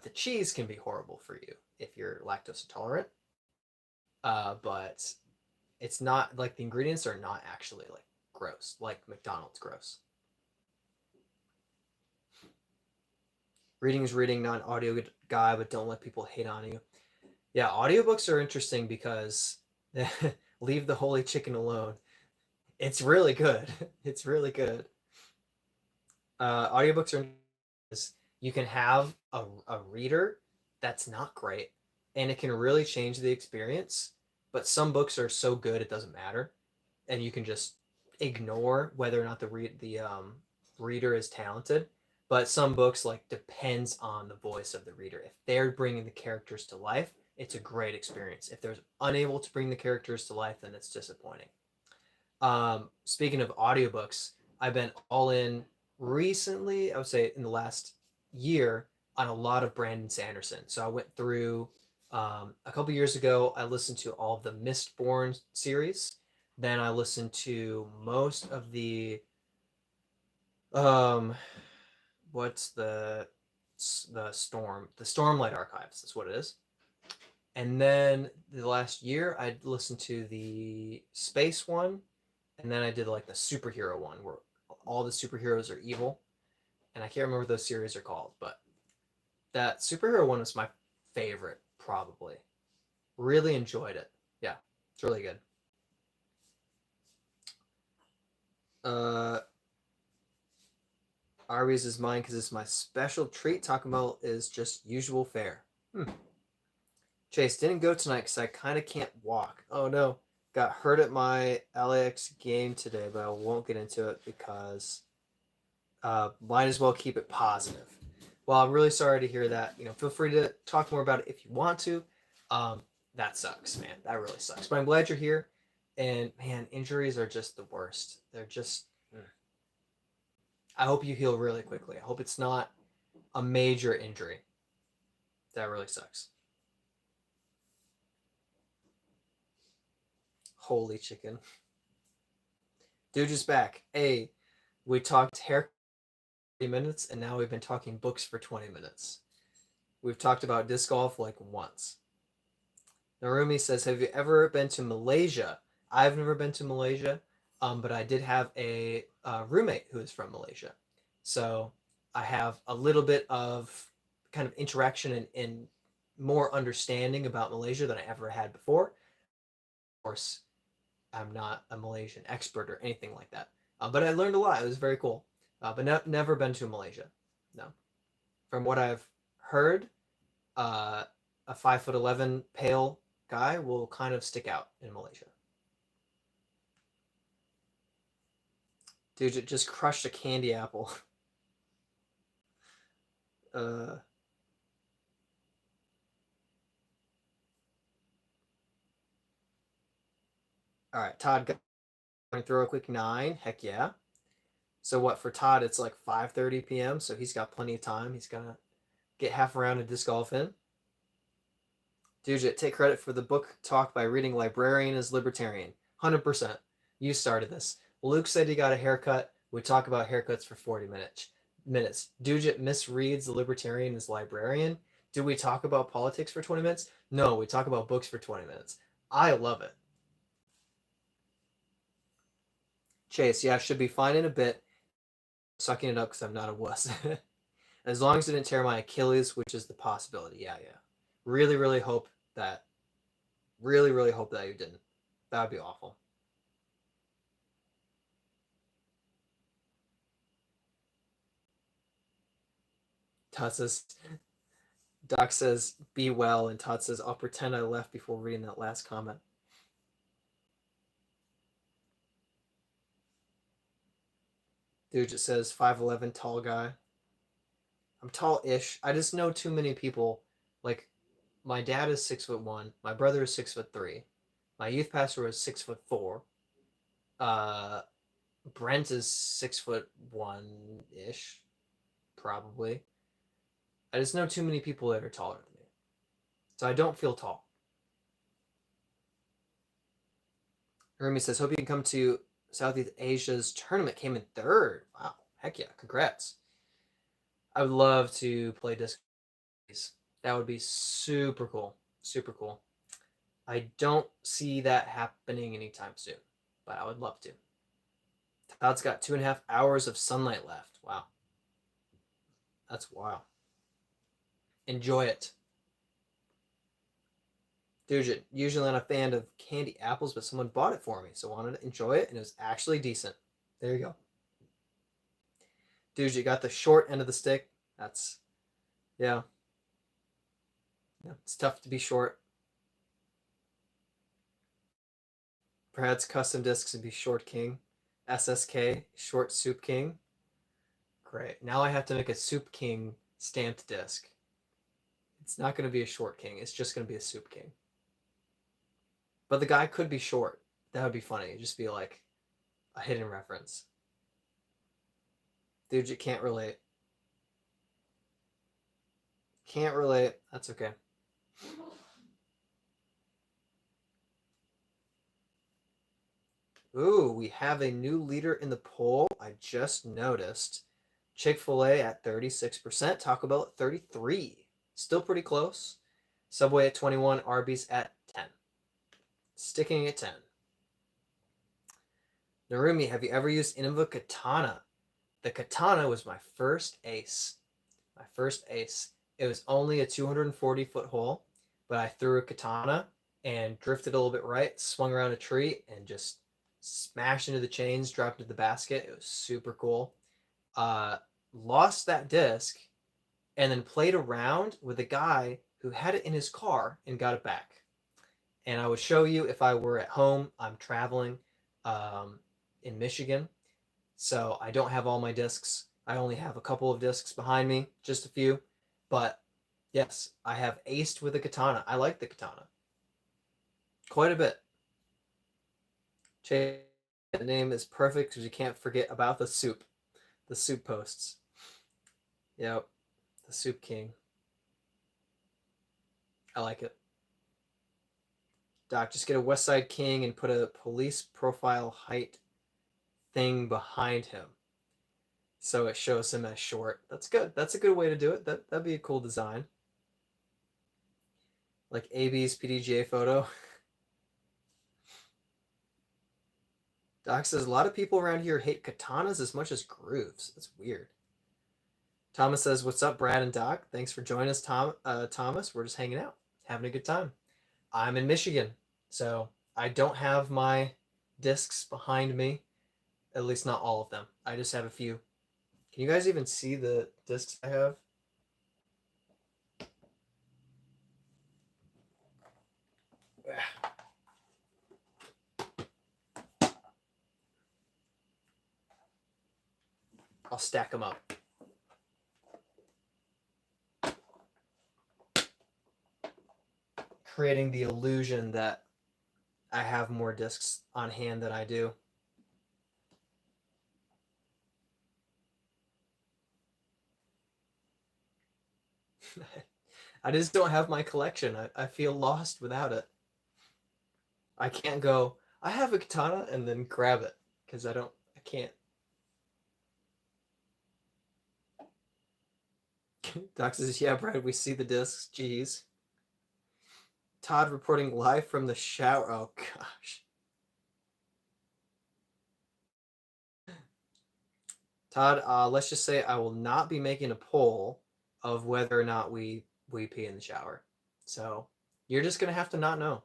The cheese can be horrible for you if you're lactose intolerant. But it's not like the ingredients are not actually like gross, like McDonald's gross. Reading is reading, not an audio guy, but don't let people hate on you. Yeah, audiobooks are interesting because leave the holy chicken alone. It's really good. It's really good. Audiobooks are, you can have a reader that's not great, and it can really change the experience. But some books are so good it doesn't matter, and you can just ignore whether or not the reader is talented. But some books like depends on the voice of the reader. If they're bringing the characters to life, it's a great experience. If they're unable to bring the characters to life, then it's disappointing. Speaking of audiobooks, I've been all in recently, I would say in the last year, on a lot of Brandon Sanderson. So I went through a couple years ago, I listened to all of the Mistborn series. Then I listened to most of the what's the Stormlight Archives. That's what it is. And then the last year, I listened to the space one, and then I did like the superhero one where all the superheroes are evil, and I can't remember what those series are called, but that superhero one was my favorite, probably. Really enjoyed it. Yeah, it's really good. Arby's is mine because it's my special treat. Taco Bell is just usual fare. Chase, didn't go tonight because I kind of can't walk. Oh no, got hurt at my LAX game today, but I won't get into it because might as well keep it positive. Well, I'm really sorry to hear that. Feel free to talk more about it if you want to. That sucks, man. That really sucks. But I'm glad you're here. And man, injuries are just the worst. They're just. I hope you heal really quickly. I hope it's not a major injury. That really sucks. Holy chicken. Dude is back. Hey, we talked hair 20 minutes, and now we've been talking books for 20 minutes. We've talked about disc golf like once. Narumi says, have you ever been to Malaysia? I've never been to Malaysia, but I did have a roommate who is from Malaysia. So I have a little bit of kind of interaction and more understanding about Malaysia than I ever had before. Of course, I'm not a Malaysian expert or anything like that. But I learned a lot. It was very cool. But never been to Malaysia. No. From what I've heard, a 5'11" pale guy will kind of stick out in Malaysia. Dude, just crushed a candy apple. All right, Todd, going to throw a quick 9. Heck yeah. So what, for Todd, it's like 5:30 p.m., so he's got plenty of time. He's going to get half a round of disc golf in. Dude, take credit for the book talk by reading Librarian is Libertarian. 100%. You started this. Luke said he got a haircut. We talk about haircuts for 40 minutes. Dude misreads the Libertarian as Librarian. Do we talk about politics for 20 minutes? No, we talk about books for 20 minutes. I love it. Chase, yeah, should be fine in a bit. sucking it up because I'm not a wuss. As long as it didn't tear my Achilles, which is the possibility. Yeah, yeah. Really, really hope that. Really, really hope that you didn't. That would be awful. Todd says, Doc says, be well, and Todd says, I'll pretend I left before reading that last comment. Dude just says 5'11", tall guy. I'm tall-ish. I just know too many people. Like, my dad is 6'1". My brother is 6'3". My youth pastor was 6'4". Uh, Brent is 6'1" ish, probably. I just know too many people that are taller than me, so I don't feel tall. Remy says, hope you can come to Southeast Asia's tournament. Came in third. Wow. Heck yeah. Congrats. I would love to play disc. That would be super cool. Super cool. I don't see that happening anytime soon, but I would love to. Todd's got 2.5 hours of sunlight left. Wow. That's wild. Enjoy it. Dude, usually not a fan of candy apples, but someone bought it for me, so I wanted to enjoy it, and it was actually decent. There you go. Dude, you got the short end of the stick. That's, yeah. Yeah, it's tough to be short. Perhaps custom discs and be short king. SSK, short soup king. Great. Now I have to make a soup king stamped disc. It's not going to be a short king. It's just going to be a soup king. But the guy could be short. That would be funny. It'd just be like a hidden reference. Dude, you can't relate. Can't relate. That's okay. Ooh, we have a new leader in the poll. I just noticed. Chick-fil-A at 36%, Taco Bell at 33%. Still pretty close. Subway at 21%, Arby's at 10%. Sticking at 10%. Narumi, have you ever used Innova Katana? The Katana was my first ace. My first ace. It was only a 240-foot hole, but I threw a Katana and drifted a little bit right, swung around a tree, and just smashed into the chains, dropped into the basket. It was super cool. Lost that disc, and then played around with a guy who had it in his car and got it back. And I would show you if I were at home. I'm traveling in Michigan, so I don't have all my discs. I only have a couple of discs behind me, just a few. But yes, I have aced with a katana. I like the katana quite a bit. The name is perfect because you can't forget about the soup. The soup posts. Yep, the soup king. I like it. Doc, just get a West Side King and put a police profile height thing behind him, so it shows him as short. That's good. That's a good way to do it. That'd be a cool design. Like AB's PDGA photo. Doc says a lot of people around here hate katanas as much as grooves. That's weird. Thomas says, "What's up, Brad and Doc? Thanks for joining us, Thomas. We're just hanging out, having a good time. I'm in Michigan, so I don't have my discs behind me. At least not all of them. I just have a few. Can you guys even see the discs I have? I'll stack them up. Creating the illusion that I have more discs on hand than I do. I just don't have my collection. I feel lost without it. I can't go, I have a katana, and then grab it, because I can't. Doc says, yeah, Brad, we see the discs. Jeez. Todd reporting live from the shower. Oh, gosh. Todd, let's just say I will not be making a poll of whether or not we pee in the shower. So you're just gonna have to not know.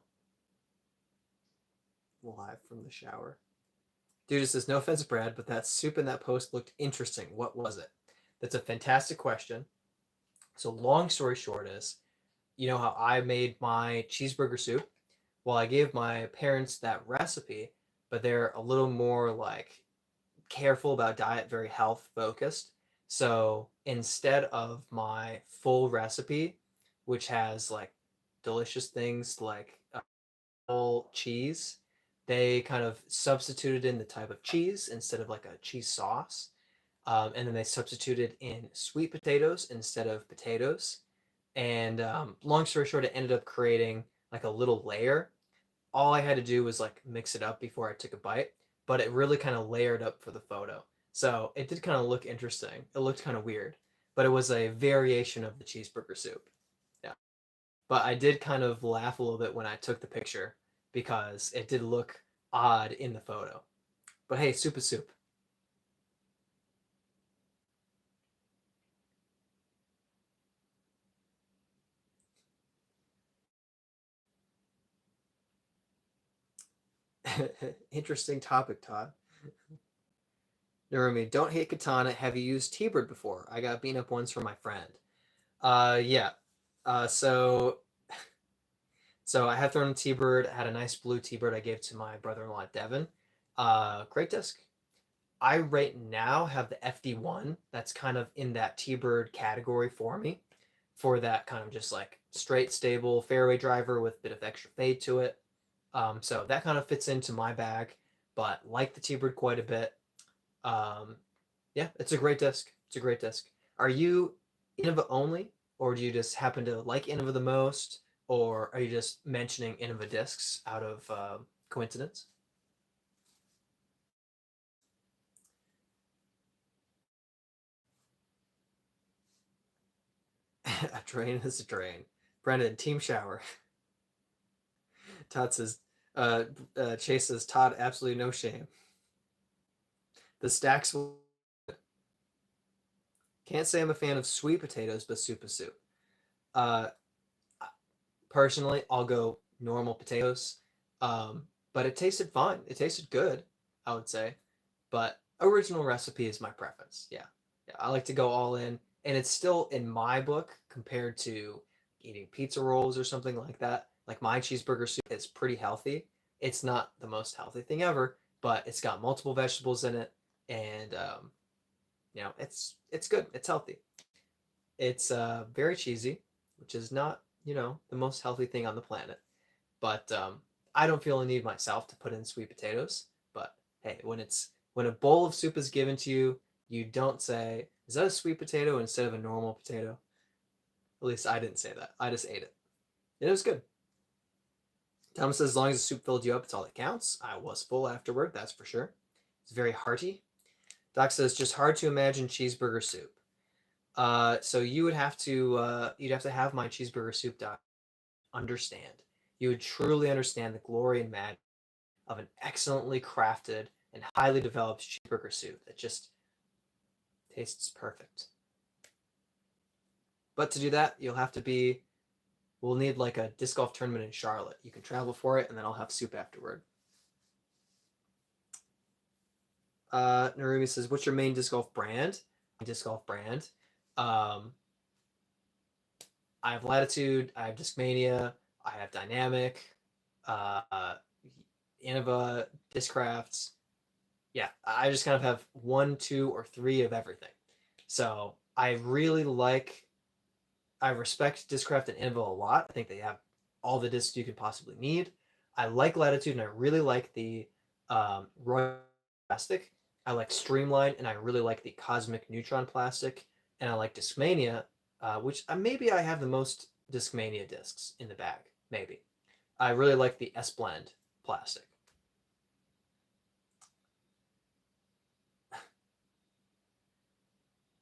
Live from the shower. Dude, it says, no offense, Brad, but that soup in that post looked interesting. What was it? That's a fantastic question. So long story short is, you know how I made my cheeseburger soup? Well, I gave my parents that recipe, but they're a little more like careful about diet, very health focused. So instead of my full recipe, which has like delicious things like whole cheese, they kind of substituted in the type of cheese instead of like a cheese sauce. And then they substituted in sweet potatoes instead of potatoes. And long story short, it ended up creating like a little layer. All I had to do was like mix it up before I took a bite, but it really kind of layered up for the photo. So it did kind of look interesting. It looked kind of weird, but it was a variation of the cheeseburger soup. Yeah. But I did kind of laugh a little bit when I took the picture because it did look odd in the photo. But hey, soup is soup. Interesting topic, Todd. Narumi, don't hate katana. Have you used T-Bird before? I got beaten up once from my friend. Yeah. So I have thrown a T-Bird. Had a nice blue T-Bird I gave to my brother-in-law Devin. Great disc. I right now have the FD1. That's kind of in that T-Bird category for me, for that kind of just like straight, stable fairway driver with a bit of extra fade to it. So that kind of fits into my bag, but like the T-Bird quite a bit. Um, yeah, it's a great disc. It's a great disc. Are you Innova only, or do you just happen to like Innova the most, or are you just mentioning Innova discs out of coincidence? A drain is a drain. Brendan, team shower. Todd says, uh, Chase says, Todd, absolutely no shame. The stacks will. Can't say I'm a fan of sweet potatoes, but soup is soup. Uh, Personally, I'll go normal potatoes. But it tasted fine. It tasted good, I would say. But original recipe is my preference. Yeah. Yeah. I like to go all in. And it's still in my book compared to eating pizza rolls or something like that. Like my cheeseburger soup is pretty healthy. It's not the most healthy thing ever, but it's got multiple vegetables in it. And it's good. It's healthy. It's very cheesy, which is not, the most healthy thing on the planet. But I don't feel a need myself to put in sweet potatoes. But hey, when a bowl of soup is given to you, you don't say, "Is that a sweet potato?" instead of a normal potato. At least I didn't say that. I just ate it. And it was good. Thomas says, as long as the soup filled you up, it's all that counts. I was full afterward, that's for sure. It's very hearty. Doc says, just hard to imagine cheeseburger soup. So you'd have to have my cheeseburger soup, Doc. Understand. You would truly understand the glory and magic of an excellently crafted and highly developed cheeseburger soup that just tastes perfect. But to do that, we'll need like a disc golf tournament in Charlotte. You can travel for it, and then I'll have soup afterward. Narumi says, what's your main disc golf brand? Disc golf brand. Um, I have Latitude, I have Discmania, I have Dynamic, uh, Innova, Discrafts. Yeah, I just kind of have one, two, or three of everything. So I respect Discraft and Innova a lot. I think they have all the discs you could possibly need. I like Latitude, and I really like the Royal plastic. I like Streamline, and I really like the Cosmic Neutron plastic. And I like Discmania, which maybe I have the most Discmania discs in the bag. Maybe. I really like the S Blend plastic.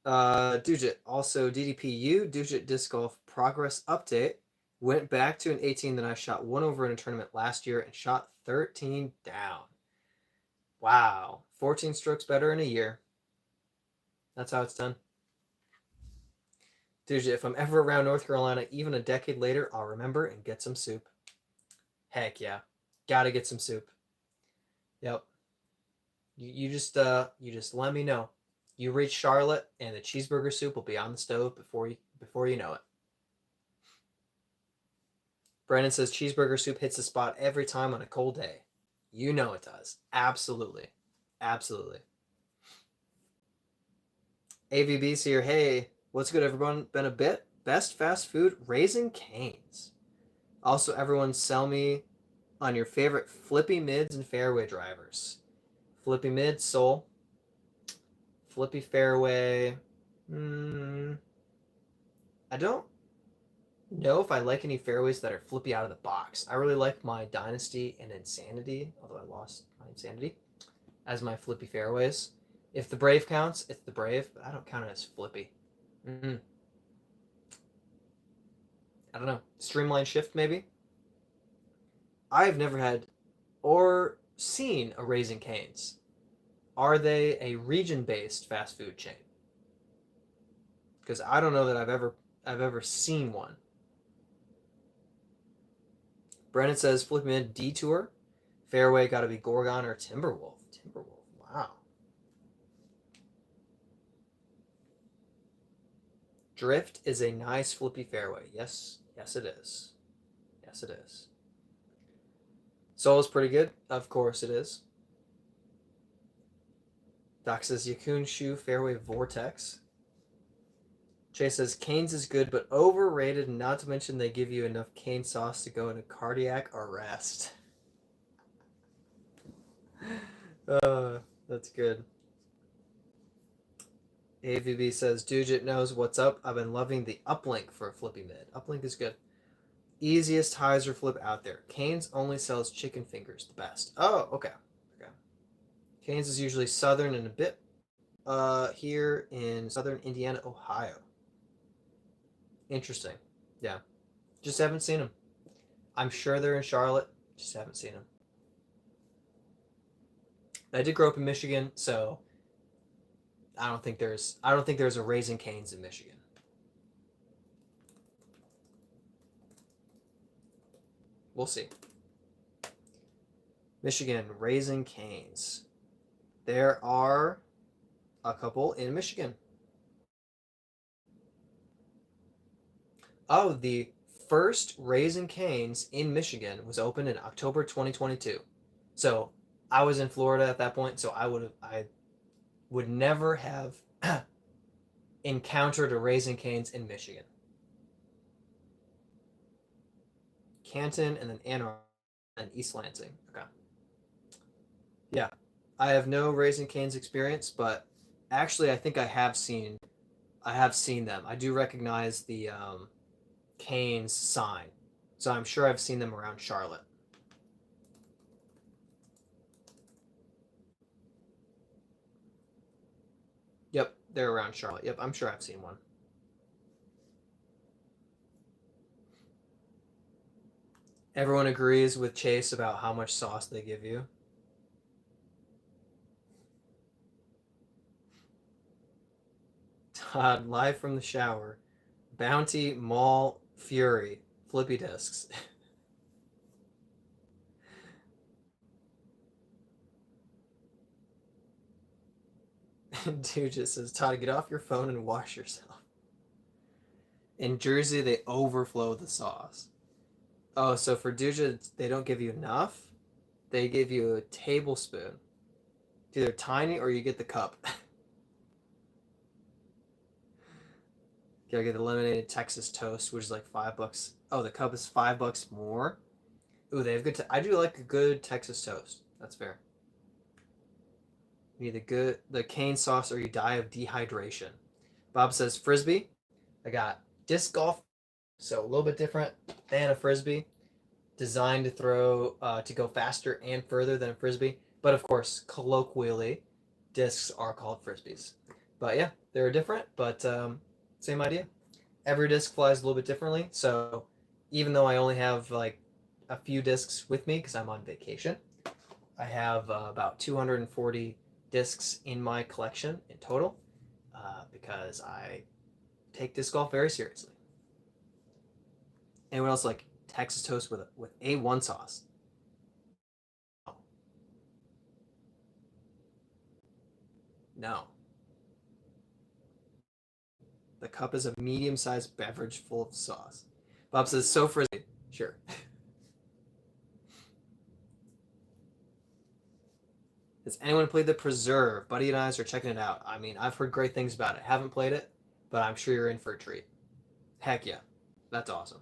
Dujit, also DDPU, Dujit Disc Golf Progress Update. Went back to an 18 that I shot one over in a tournament last year and shot 13 down. Wow. 14 strokes better in a year. That's how it's done. Dude, if I'm ever around North Carolina, even a decade later, I'll remember and get some soup. Heck yeah. Gotta get some soup. Yep. You just let me know. You reach Charlotte and the cheeseburger soup will be on the stove before you know it. Brandon says cheeseburger soup hits the spot every time on a cold day. You know it does. Absolutely. Absolutely. AVB's here. Hey, what's good, everyone? Been a bit. Best fast food, Raising Cane's. Also, everyone sell me on your favorite flippy mids and fairway drivers. Flippy mid, Soul. Flippy fairway. I don't know if I like any fairways that are flippy out of the box. I really like my Dynasty and Insanity, although I lost my Insanity, as my flippy fairways. If the Brave counts, it's the Brave, but I don't count it as flippy. I don't know. Streamline shift, maybe? I've never had or seen a Raising Cane's. Are they a region-based fast food chain? Because I don't know that I've ever seen one. Brennan says flip mid Detour. Fairway got to be Gorgon or Timberwolf. Timberwolf. Wow. Drift is a nice flippy fairway. Yes, yes it is. Yes it is. Soul is pretty good. Of course it is. Doc says Yakun Shoe Fairway Vortex. Chase says Cane's is good, but overrated, not to mention they give you enough cane sauce to go into cardiac arrest. That's good. AVB says Dugit knows what's up. I've been loving the uplink for a flippy mid. Uplink is good. Easiest hyzer flip out there. Cane's only sells chicken fingers, the best. Oh, okay. Okay. Cane's is usually southern and a bit here in southern Indiana, Ohio. Interesting. Yeah. Just haven't seen them. I'm sure they're in Charlotte. Just haven't seen them. I did grow up in Michigan, so I don't think there's a Raising Cane's in Michigan. We'll see. Michigan, Raising Cane's. There are a couple in Michigan. Oh, the first Raising Cane's in Michigan was opened in October 2022. So I was in Florida at that point, so I would never have encountered a Raising Cane's in Michigan. Canton and then Ann Arbor and East Lansing. Okay. Yeah. I have no Raising Cane's experience, but actually I think I have seen them. I do recognize the Cane's sign. So I'm sure I've seen them around Charlotte. Yep, they're around Charlotte. Yep, I'm sure I've seen one. Everyone agrees with Chase about how much sauce they give you. Todd, live from the shower. Bounty, Mall, Fury, flippy discs. Dude just says, Todd, get off your phone and wash yourself. In Jersey, they overflow the sauce. Oh, so for Duja, they don't give you enough? They give you a tablespoon. It's either tiny or you get the cup. Gotta get the lemonade Texas toast, which is like $5. Oh, the cup is $5 more. Ooh, they have good. I do like a good Texas toast. That's fair. You need the cane sauce, or you die of dehydration. Bob says frisbee. I got disc golf, so a little bit different than a frisbee, designed to throw to go faster and further than a frisbee. But of course, colloquially, discs are called frisbees. But yeah, they're different, but same idea. Every disc flies a little bit differently, so even though I only have like a few discs with me because I'm on vacation, I have about 240 discs in my collection in total. because I take disc golf very seriously. Anyone else like Texas toast with A1 sauce? Oh, no. The cup is a medium-sized beverage full of sauce. Bob says, so frisbee. Sure. Has anyone played The Preserve? Buddy and I are checking it out. I mean, I've heard great things about it. Haven't played it, but I'm sure you're in for a treat. Heck yeah. That's awesome.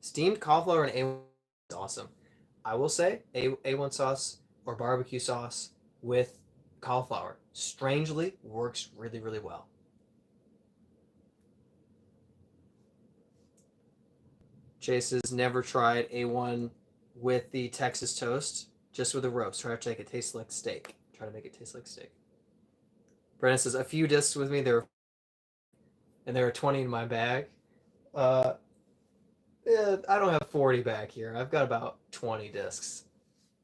Steamed cauliflower and A1 is awesome. I will say A1 sauce or barbecue sauce with cauliflower strangely works really, really well. Chase has never tried A1 with the Texas toast, just with a roast. Try to make it taste like steak. Try to make it taste like steak. Brandon says, a few discs with me, there are 20 in my bag. Uh, I don't have 40 back here. I've got about 20 discs.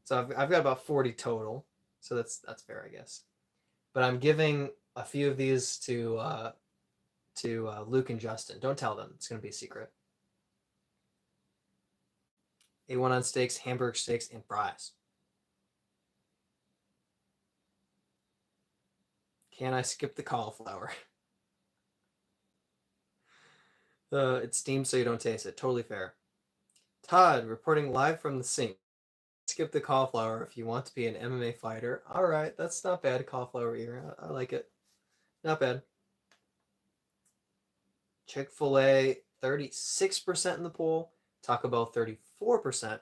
So I've got about 40 total. So that's fair, I guess. But I'm giving a few of these to Luke and Justin. Don't tell them. It's going to be a secret. A1 on steaks, hamburger steaks, and fries. Can I skip the cauliflower? It's steamed so you don't taste it. Totally fair. Todd, reporting live from the sink. Skip the cauliflower if you want to be an MMA fighter. All right, that's not bad. Cauliflower ear. I like it. Not bad. Chick-fil-A, 36% in the poll. Taco Bell, 34%.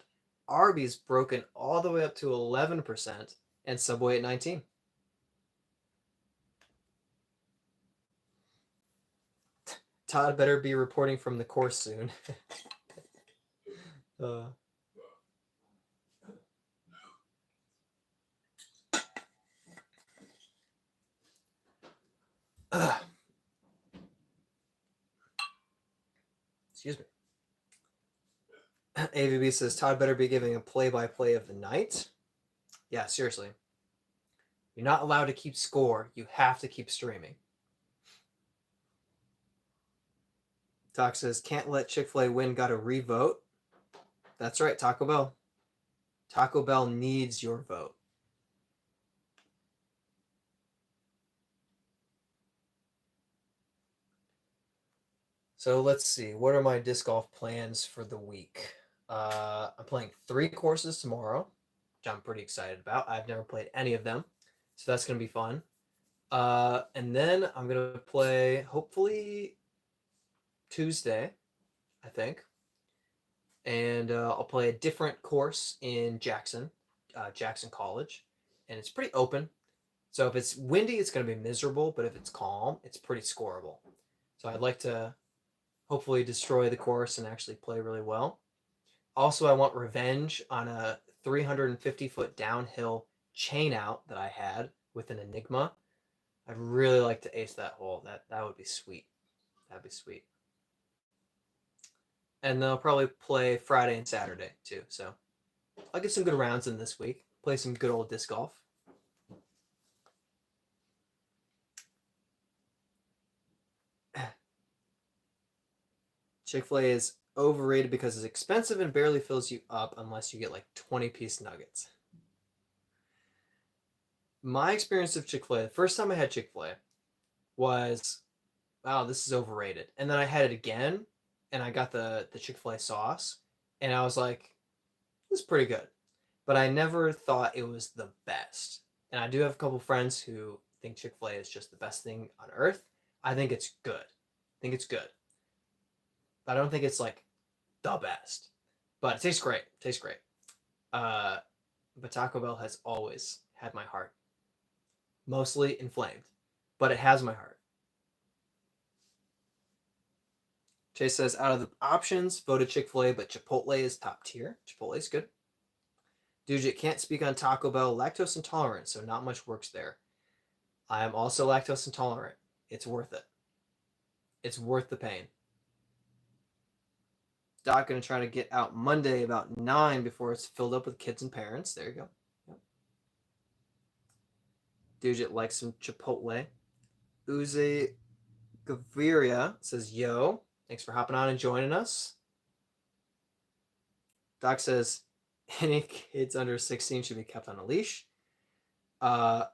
Arby's broken all the way up to 11%. And Subway at 19%. Todd better be reporting from the course soon. Excuse me. AVB says Todd better be giving a play-by-play of the night. Yeah, seriously. You're not allowed to keep score. You have to keep streaming. Talk says, can't let Chick-fil-A win, gotta revote. That's right, Taco Bell. Taco Bell needs your vote. So let's see. What are my disc golf plans for the week? I'm playing 3 courses tomorrow, which I'm pretty excited about. I've never played any of them, so that's going to be fun. And then I'm going to play, hopefully, Tuesday, I think. And I'll play a different course in Jackson College. And it's pretty open. So if it's windy, it's going to be miserable. But if it's calm, it's pretty scoreable. So I'd like to hopefully destroy the course and actually play really well. Also, I want revenge on a 350-foot downhill chain out that I had with an Enigma. I'd really like to ace that hole. That would be sweet. That'd be sweet. And then I'll probably play Friday and Saturday too. So I'll get some good rounds in this week. Play some good old disc golf. Chick-fil-A is overrated because it's expensive and barely fills you up unless you get like 20-piece nuggets. My experience of Chick-fil-A, the first time I had Chick-fil-A was, wow, this is overrated. And then I had it again and I got the Chick-fil-A sauce and I was like, this is pretty good. But I never thought it was the best. And I do have a couple friends who think Chick-fil-A is just the best thing on earth. I think it's good. I think it's good. But I don't think it's like the best. But it tastes great. It tastes great. But Taco Bell has always had my heart. Mostly inflamed. But it has my heart. Chase says, out of the options, voted Chick-fil-A, but Chipotle is top tier. Chipotle is good. Dude, can't speak on Taco Bell. Lactose intolerant, so not much works there. I am also lactose intolerant. It's worth it. It's worth the pain. Doc going to try to get out Monday about 9 before it's filled up with kids and parents. There you go. Yep. Dude likes some Chipotle. Uze Gaviria says, yo, thanks for hopping on and joining us. Doc says, any kids under 16 should be kept on a leash. I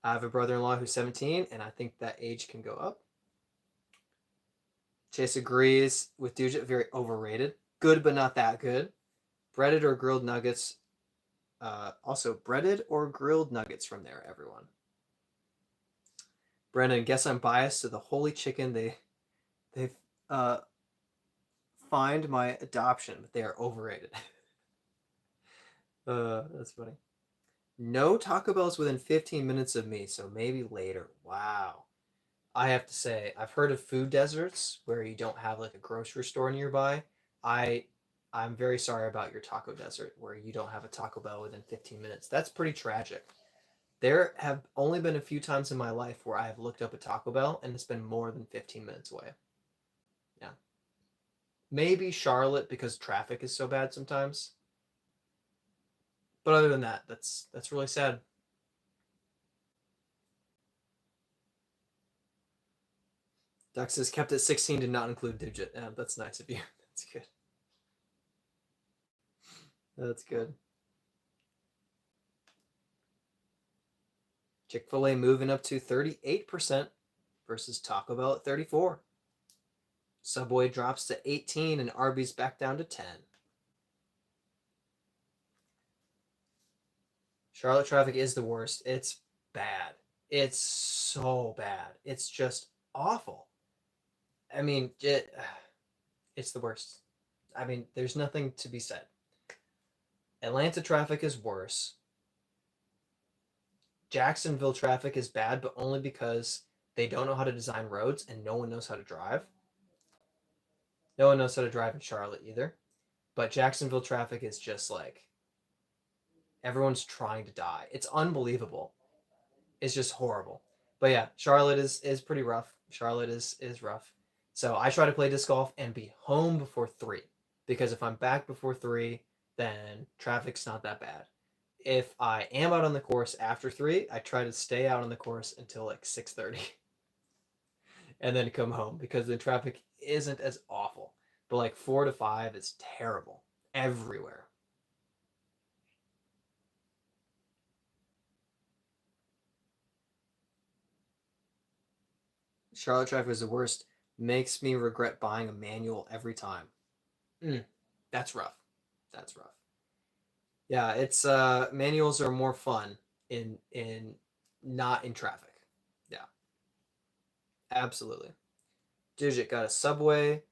have a brother-in-law who's 17, and I think that age can go up. Chase agrees with Dujet, very overrated. Good, but not that good. Breaded or grilled nuggets. Also, breaded or grilled nuggets from there, everyone. Brendan, guess I'm biased to the holy chicken. They've find my adoption, but they are overrated. That's funny. No Taco Bell's within 15 minutes of me, so maybe later. Wow. I have to say, I've heard of food deserts where you don't have like a grocery store nearby. I'm very sorry about your taco desert where you don't have a Taco Bell within 15 minutes. That's pretty tragic. There have only been a few times in my life where I have looked up a Taco Bell and it's been more than 15 minutes away. Yeah. Maybe Charlotte because traffic is so bad sometimes. But other than that, that's really sad. Doc says kept at 16 did not include digit. That's nice of you. That's good. That's good. Chick-fil-A moving up to 38% versus Taco Bell at 34. Subway drops to 18 and Arby's back down to 10. Charlotte traffic is the worst. It's bad. It's so bad. It's just awful. I mean, it's the worst. I mean, there's nothing to be said. Atlanta traffic is worse. Jacksonville traffic is bad, but only because they don't know how to design roads and no one knows how to drive. No one knows how to drive in Charlotte either. But Jacksonville traffic is just like everyone's trying to die. It's unbelievable. It's just horrible. But yeah, Charlotte is pretty rough. Charlotte is rough. So I try to play disc golf and be home before 3. Because if I'm back before 3, then traffic's not that bad. If I am out on the course after 3, I try to stay out on the course until like 6:30. And then come home because the traffic isn't as awful. But like 4 to 5 is terrible everywhere. Charlotte traffic is the worst. Makes me regret buying a manual every time. That's rough. That's rough. Yeah, it's manuals are more fun in not in traffic. Yeah. Absolutely. Digit got a Subway,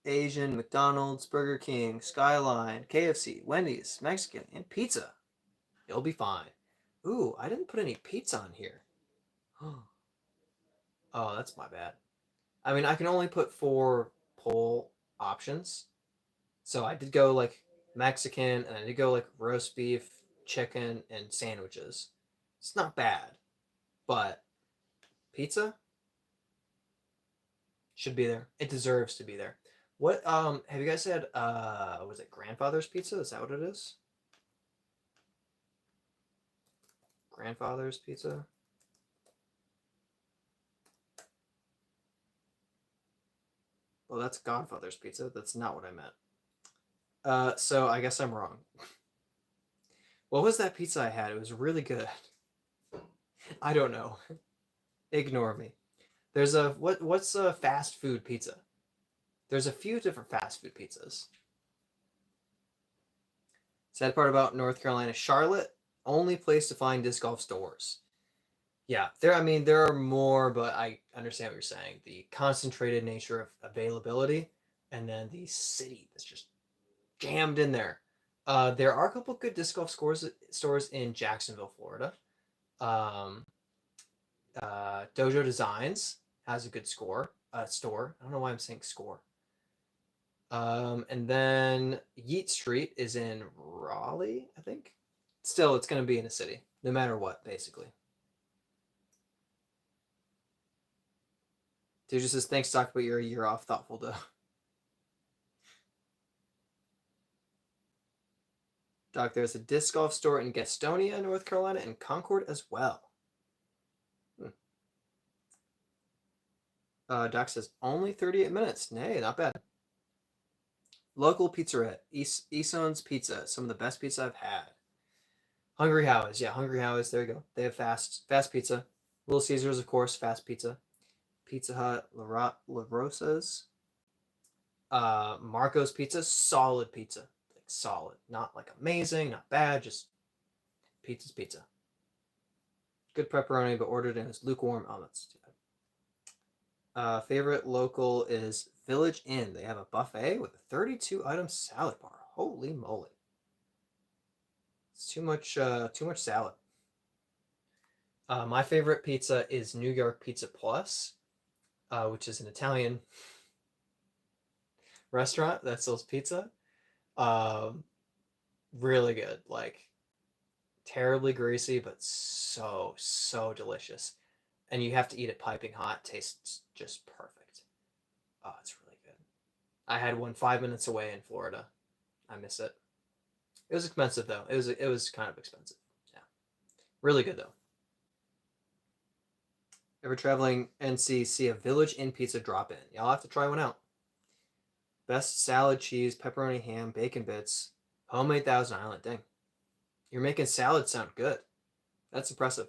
Asian, McDonald's, Burger King, Skyline, KFC, Wendy's, Mexican, and pizza. You'll be fine. Ooh, I didn't put any pizza on here. Oh, that's my bad. I mean, I can only put 4 poll options. So I did go like Mexican and I did go like roast beef, chicken, and sandwiches. It's not bad. But pizza should be there. It deserves to be there. What have you guys had was it Grandfather's Pizza? Is that what it is? Grandfather's Pizza? Well, that's Godfather's Pizza. That's not what I meant. So I guess I'm wrong. What was that pizza I had? It was really good. I don't know. Ignore me. There's a what's a fast food pizza? There's a few different fast food pizzas. Sad part about North Carolina, Charlotte, only place to find disc golf stores. Yeah, there are more, but I understand what you're saying. The concentrated nature of availability and then the city that's just jammed in there. There are a couple good disc golf stores in Jacksonville, Florida. Um, Dojo Designs has a good store. I don't know why I'm saying score. And then Yeat Street is in Raleigh, I think. Still, it's going to be in a city, no matter what, basically. Dude just says, thanks, Doc, but you're a year off. Thoughtful, though. Doc, there's a disc golf store in Gastonia, North Carolina, and Concord as well. Doc says only 38 minutes. Nay, not bad. Local pizzeria, Ison's Pizza. Some of the best pizza I've had. Hungry Howie's, yeah, Hungry Howie's. There you go. They have fast pizza. Little Caesars, of course, fast pizza. Pizza Hut, La Rosa's, Marco's Pizza, solid pizza, like solid, not like amazing, not bad, just pizza's pizza. Good pepperoni, but ordered in as lukewarm omelets. Favorite local is Village Inn. They have a buffet with a 32-item salad bar. Holy moly! It's too much salad. My favorite pizza is New York Pizza Plus, which is an Italian restaurant that sells pizza. Um, really good. Like terribly greasy, but so delicious. And you have to eat it piping hot. Tastes just perfect. Oh, it's really good. I had one 5 minutes away in Florida. I miss it. It was expensive though. It was kind of expensive. Yeah, really good though. Ever traveling NC, see a Village Inn pizza drop in? Y'all have to try one out. Best salad, cheese, pepperoni, ham, bacon bits, homemade Thousand Island. Dang, you're making salad sound good. That's impressive.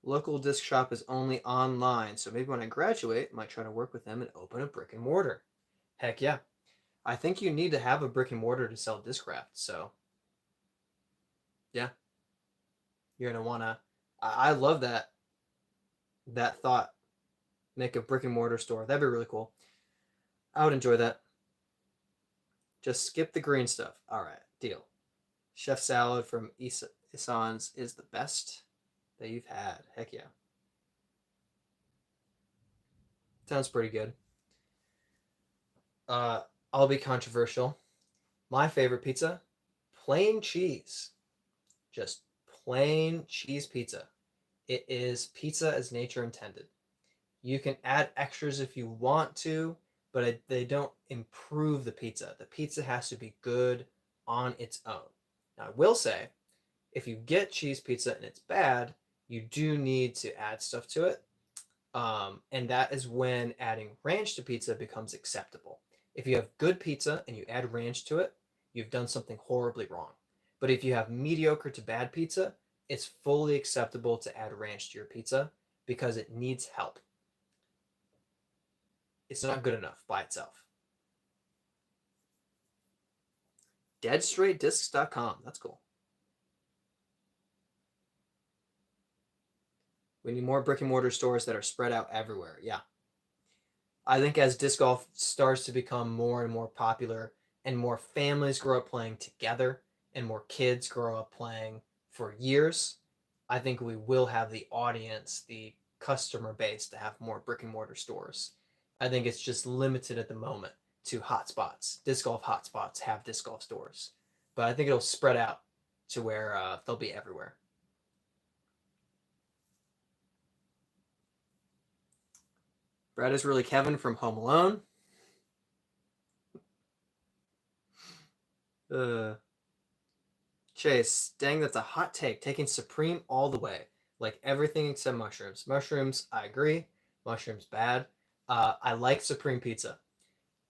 Local disc shop is only online, so maybe when I graduate, I might try to work with them and open a brick and mortar. Heck yeah. I think you need to have a brick and mortar to sell Discraft, so yeah. You're gonna wanna I love that thought. Make a brick and mortar store. That'd be really cool. I would enjoy that. Just skip the green stuff. Alright, deal. Chef salad from Isan's is the best that you've had. Heck yeah. Sounds pretty good. I'll be controversial. My favorite pizza, plain cheese. Just plain cheese pizza. It is pizza as nature intended. You can add extras if you want to, but they don't improve the pizza. The pizza has to be good on its own. Now, I will say, if you get cheese pizza and it's bad, you do need to add stuff to it. And that is when adding ranch to pizza becomes acceptable. If you have good pizza and you add ranch to it, you've done something horribly wrong. But if you have mediocre to bad pizza, it's fully acceptable to add ranch to your pizza because it needs help. It's not good enough by itself. Deadstraightdiscs.com. That's cool. We need more brick and mortar stores that are spread out everywhere. Yeah. I think as disc golf starts to become more and more popular and more families grow up playing together and more kids grow up playing for years, I think we will have the audience, the customer base to have more brick and mortar stores. I think it's just limited at the moment to hotspots. Disc golf hotspots have disc golf stores, but I think it'll spread out to where they'll be everywhere. Brad is really Kevin from Home Alone. Chase, dang, that's a hot take. Taking Supreme all the way. Like everything except mushrooms. Mushrooms, I agree. Mushrooms, bad. I like Supreme Pizza.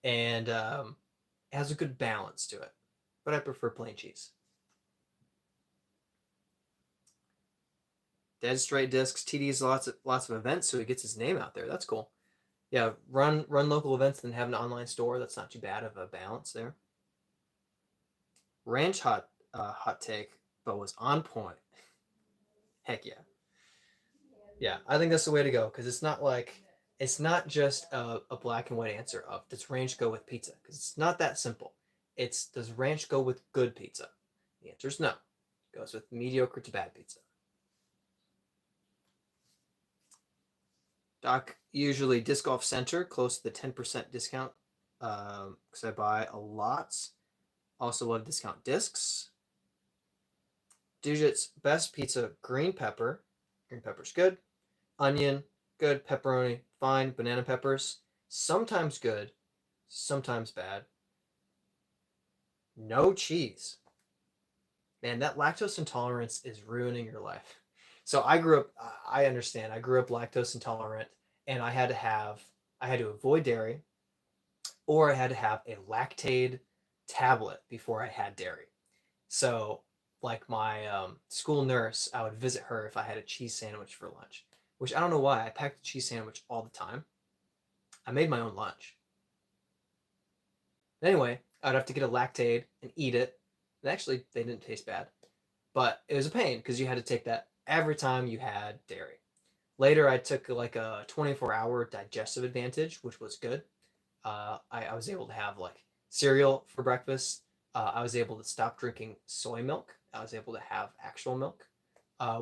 And it has a good balance to it. But I prefer plain cheese. Dead Straight Discs, TD's lots of events, so he gets his name out there. That's cool. Yeah, run local events, then have an online store. That's not too bad of a balance there. Ranch hot take, but was on point. Heck yeah. Yeah, I think that's the way to go because it's not just a black and white answer of does ranch go with pizza, because it's not that simple. It's does ranch go with good pizza? The answer is no. It goes with mediocre to bad pizza. Doc, usually Disc Golf Center, close to the 10% discount because I buy a lot. Also love discount discs. Digits, best pizza, green pepper. Green pepper's good. Onion, good. Pepperoni, fine. Banana peppers, sometimes good, sometimes bad. No cheese. Man, that lactose intolerance is ruining your life. So I understand. I grew up lactose intolerant, and I had to avoid dairy, or I had to have a lactate tablet before I had dairy. So, like my school nurse, I would visit her if I had a cheese sandwich for lunch, which I don't know why. I packed a cheese sandwich all the time. I made my own lunch. Anyway, I'd have to get a lactate and eat it. And actually, they didn't taste bad, but it was a pain because you had to take that every time you had dairy. Later, I took like a 24-hour digestive advantage, which was good. I was able to have like cereal for breakfast. I was able to stop drinking soy milk. I was able to have actual milk,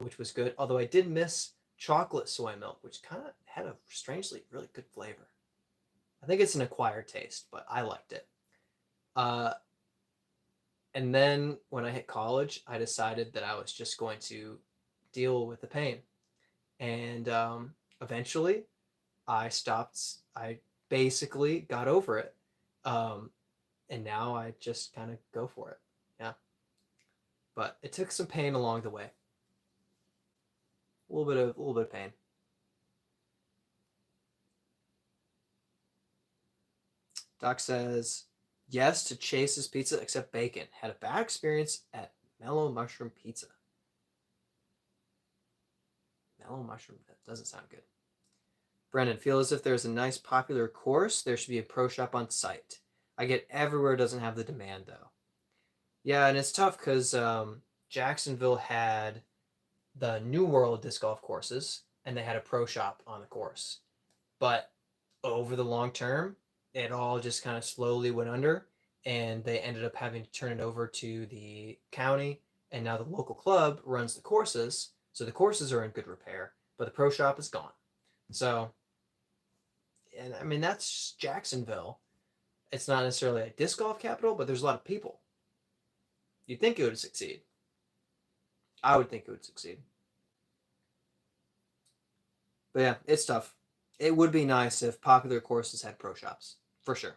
which was good. Although I did miss chocolate soy milk, which kind of had a strangely really good flavor. I think it's an acquired taste, but I liked it. Uh, and then when I hit college, I decided that I was just going to deal with the pain. And eventually, I stopped. I basically got over it. Um, and now I just kind of go for it. Yeah. But it took some pain along the way. A little bit of pain. Doc says yes to Chase's Pizza except bacon. Had a bad experience at Mellow Mushroom Pizza. Mellow Mushroom, that doesn't sound good. Brennan, feel as if there's a nice popular course, there should be a pro shop on site. I get everywhere doesn't have the demand though. Yeah, and it's tough because Jacksonville had the New World disc golf courses, and they had a pro shop on the course. But over the long term, it all just kind of slowly went under, and they ended up having to turn it over to the county, and now the local club runs the courses. So the courses are in good repair, but the pro shop is gone. So, and I mean, that's Jacksonville. It's not necessarily a disc golf capital, but there's a lot of people. You'd think it would succeed. I would think it would succeed. But yeah, it's tough. It would be nice if popular courses had pro shops, for sure.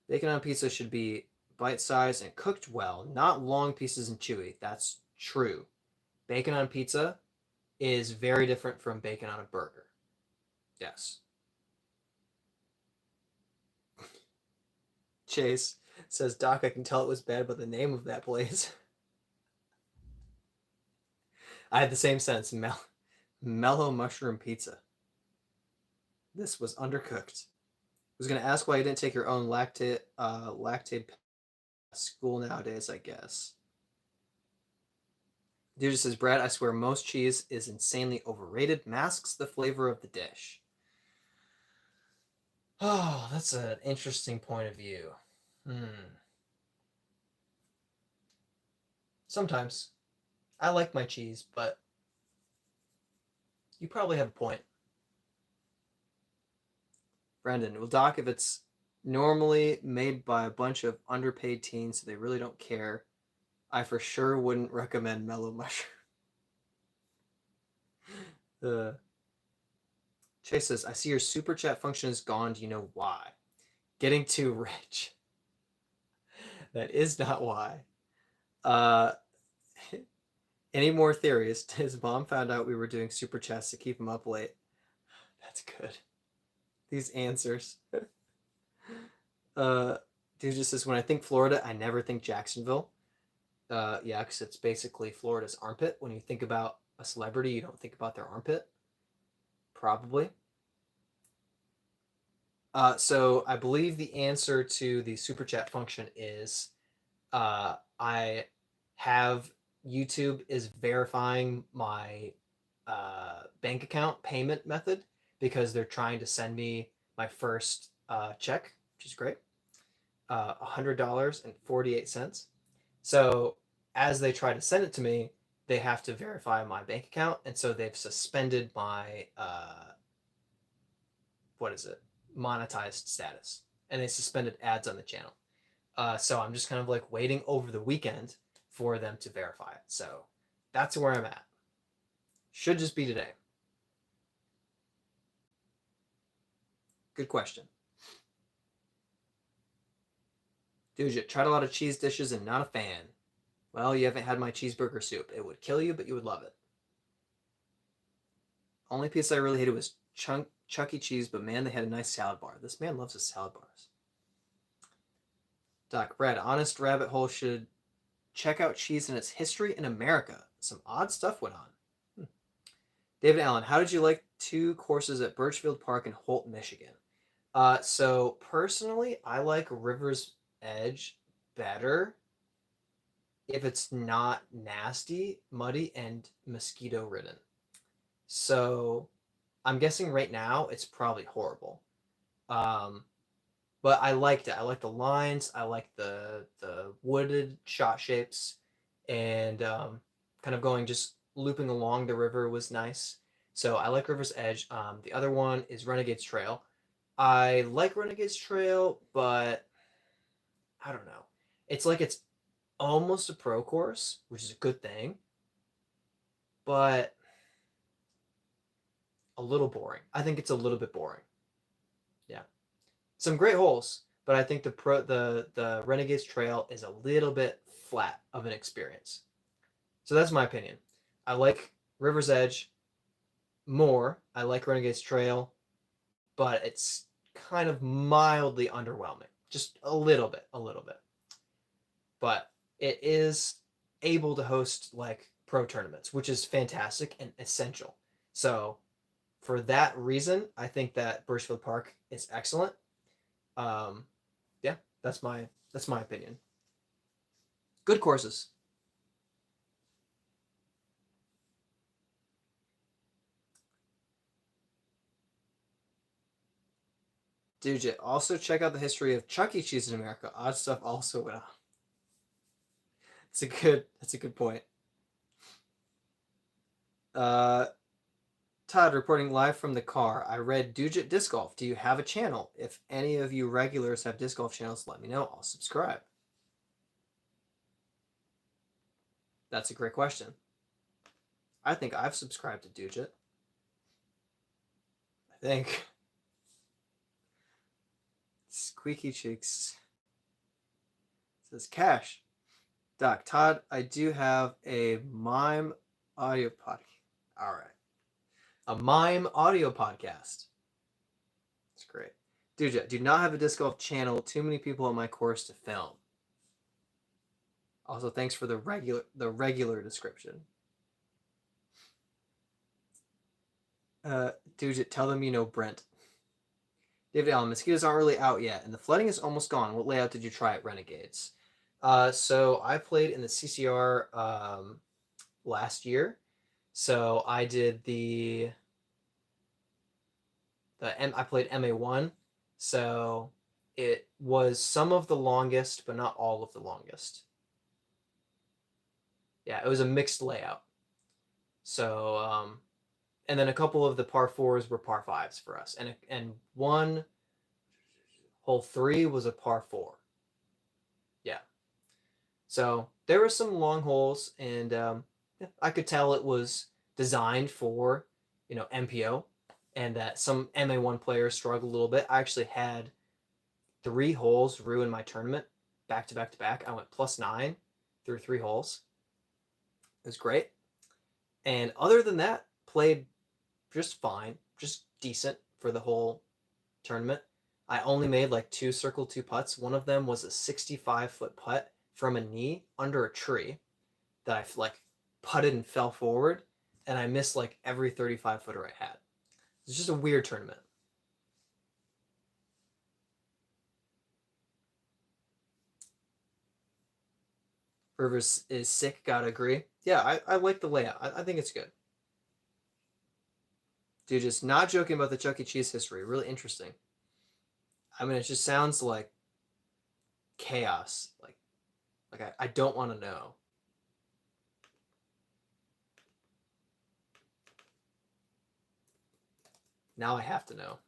Bacon on pizza should be bite-sized and cooked well, not long pieces and chewy. That's true. Bacon on pizza is very different from bacon on a burger. Yes. Chase says, Doc, I can tell it was bad by the name of that place. I had the same sense. Mellow mushroom pizza. This was undercooked. I was going to ask why you didn't take your own lactate school nowadays, I guess. Dude just says, Brad, I swear most cheese is insanely overrated, masks the flavor of the dish. Oh, that's an interesting point of view. Sometimes. I like my cheese, but you probably have a point. Brendan, well, Doc, if it's normally made by a bunch of underpaid teens so they really don't care, I for sure wouldn't recommend Mellow Mushroom. Chase says, I see your super chat function is gone. Do you know why? Getting too rich. That is not why. Any more theories? His mom found out we were doing super chats to keep him up late. That's good. These answers. Dude just says, when I think Florida, I never think Jacksonville. Yeah, because it's basically Florida's armpit. When you think about a celebrity, you don't think about their armpit. Probably. So I believe the answer to the super chat function is I have YouTube is verifying my bank account payment method because they're trying to send me my first check, which is great. $100.48. So as they try to send it to me, they have to verify my bank account, and so they've suspended my monetized status, and they suspended ads on the channel. So I'm just kind of like waiting over the weekend for them to verify it. So that's where I'm at. Should just be today. Good question. Dude, you tried a lot of cheese dishes and not a fan. Well, you haven't had my cheeseburger soup. It would kill you, but you would love it. Only piece I really hated was Chuck E. Cheese, but man, they had a nice salad bar. This man loves his salad bars. Doc, Brad, Honest Rabbit Hole should check out cheese and its history in America. Some odd stuff went on. David Allen, how did you like 2 courses at Birchfield Park in Holt, Michigan? So personally, I like River's Edge better if it's not nasty, muddy, and mosquito ridden. So I'm guessing right now it's probably horrible. But I liked it. I like the lines. I like the wooded shot shapes, and kind of going just looping along the river was nice. So I like River's Edge. The other one is Renegade's Trail. I like Renegade's Trail, but I don't know. It's like it's almost a pro course, which is a good thing, but a little boring. I think it's a little bit boring. Yeah. Some great holes, but I think the Renegades Trail is a little bit flat of an experience. So that's my opinion. I like River's Edge more. I like Renegades Trail, but it's kind of mildly underwhelming. Just a little bit, a little bit. But it is able to host like pro tournaments, which is fantastic and essential. So for that reason, I think that Birchfield Park is excellent. Yeah, that's my opinion. Good courses. Dude, also check out the history of Chuck E. Cheese in America. Odd stuff also went on. That's a good point. Todd reporting live from the car. I read Dujet Disc Golf. Do you have a channel? If any of you regulars have disc golf channels, let me know. I'll subscribe. That's a great question. I think I've subscribed to Dujet. I think. Squeaky Cheeks says Cash. Doc, Todd, I do have a mime audio podcast. All right. A mime audio podcast. That's great. Dude, do not have a disc golf channel. Too many people on my course to film. Also, thanks for the regular description. Dude, tell them you know Brent. David Allen, mosquitoes aren't really out yet, and the flooding is almost gone. What layout did you try at Renegades? So I played in the CCR last year. So I did I played MA1. So it was some of the longest, but not all of the longest. Yeah, it was a mixed layout. So and then a couple of the par 4s were par 5s for us, and one hole 3 was a par 4. Yeah. So there were some long holes, and I could tell it was designed for MPO, and that some MA1 players struggled a little bit. I actually had 3 holes ruin my tournament back to back to back. I went +9 through 3 holes. It was great. And other than that, played just fine, just decent for the whole tournament. I only made like 2 circle 2 putts. One of them was a 65-foot putt from a knee under a tree that I like putted and fell forward, and I missed like every 35-footer I had. It's just a weird tournament. Rivers is sick, gotta agree. Yeah, I like the layout. I think it's good. Dude, just not joking about the Chuck E. Cheese history. Really interesting. I mean, it just sounds like chaos. Like I don't want to know. Now I have to know.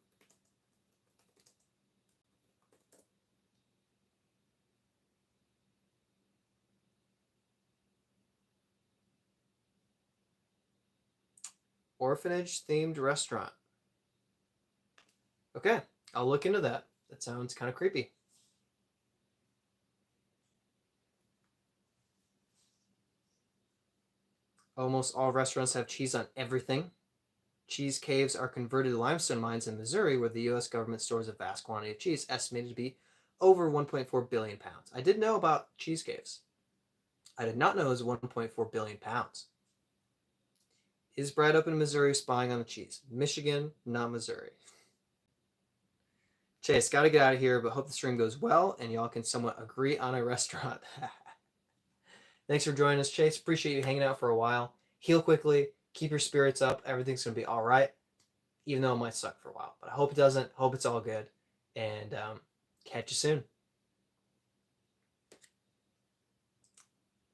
Orphanage themed restaurant. Okay, I'll look into that. That sounds kind of creepy. Almost all restaurants have cheese on everything. cheese caves are converted limestone mines in Missouri, where the U.S. government stores a vast quantity of cheese, estimated to be over 1.4 billion pounds. I did know about cheese caves. I did not know it was 1.4 billion pounds. Is Brad up in Missouri spying on the cheese? Michigan, not Missouri. Chase, got to get out of here, but hope the stream goes well and y'all can somewhat agree on a restaurant. Thanks for joining us, Chase. Appreciate you hanging out for a while. Heal quickly. Keep your spirits up. Everything's going to be all right, even though it might suck for a while. But I hope it doesn't. Hope it's all good. And catch you soon.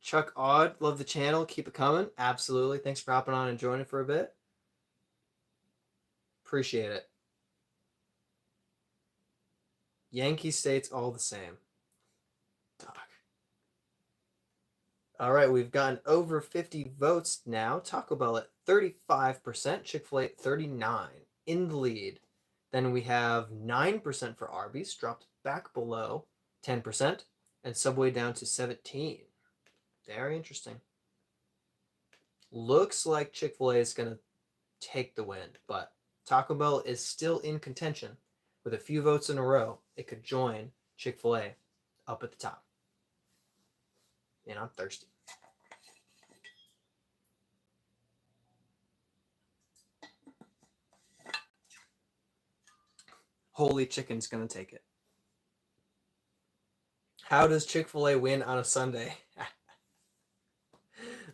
Chuck Odd, love the channel. Keep it coming. Absolutely. Thanks for hopping on and joining for a bit. Appreciate it. Yankee State's all the same. Talk. All right, we've gotten over 50 votes now. Taco Bell at 35%, Chick-fil-A at 39%, in the lead. Then we have 9% for Arby's, dropped back below 10%, and Subway down to 17%. Very interesting. Looks like Chick-fil-A is going to take the win, but Taco Bell is still in contention. With a few votes in a row, it could join Chick-fil-A up at the top. And I'm thirsty. Holy Chicken's going to take it. How does Chick-fil-A win on a Sunday?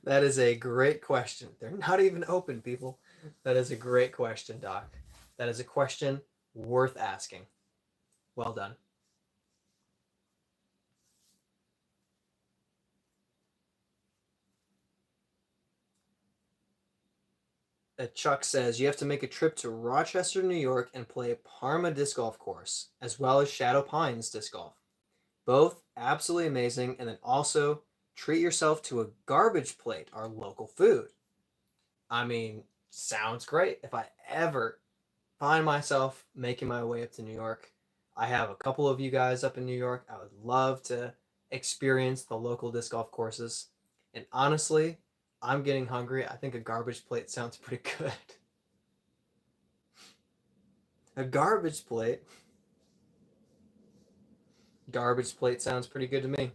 That is a great question. They're not even open, people. That is a great question, Doc. That is a question worth asking. Well done. Chuck says, you have to make a trip to Rochester, New York and play Parma Disc Golf Course, as well as Shadow Pines Disc Golf. Both absolutely amazing. And then also treat yourself to a Garbage Plate, our local food. I mean, sounds great. If I ever find myself making my way up to New York, I have a couple of you guys up in New York. I would love to experience the local disc golf courses. And honestly, I'm getting hungry. I think a Garbage Plate sounds pretty good. A Garbage Plate. Garbage Plate sounds pretty good to me.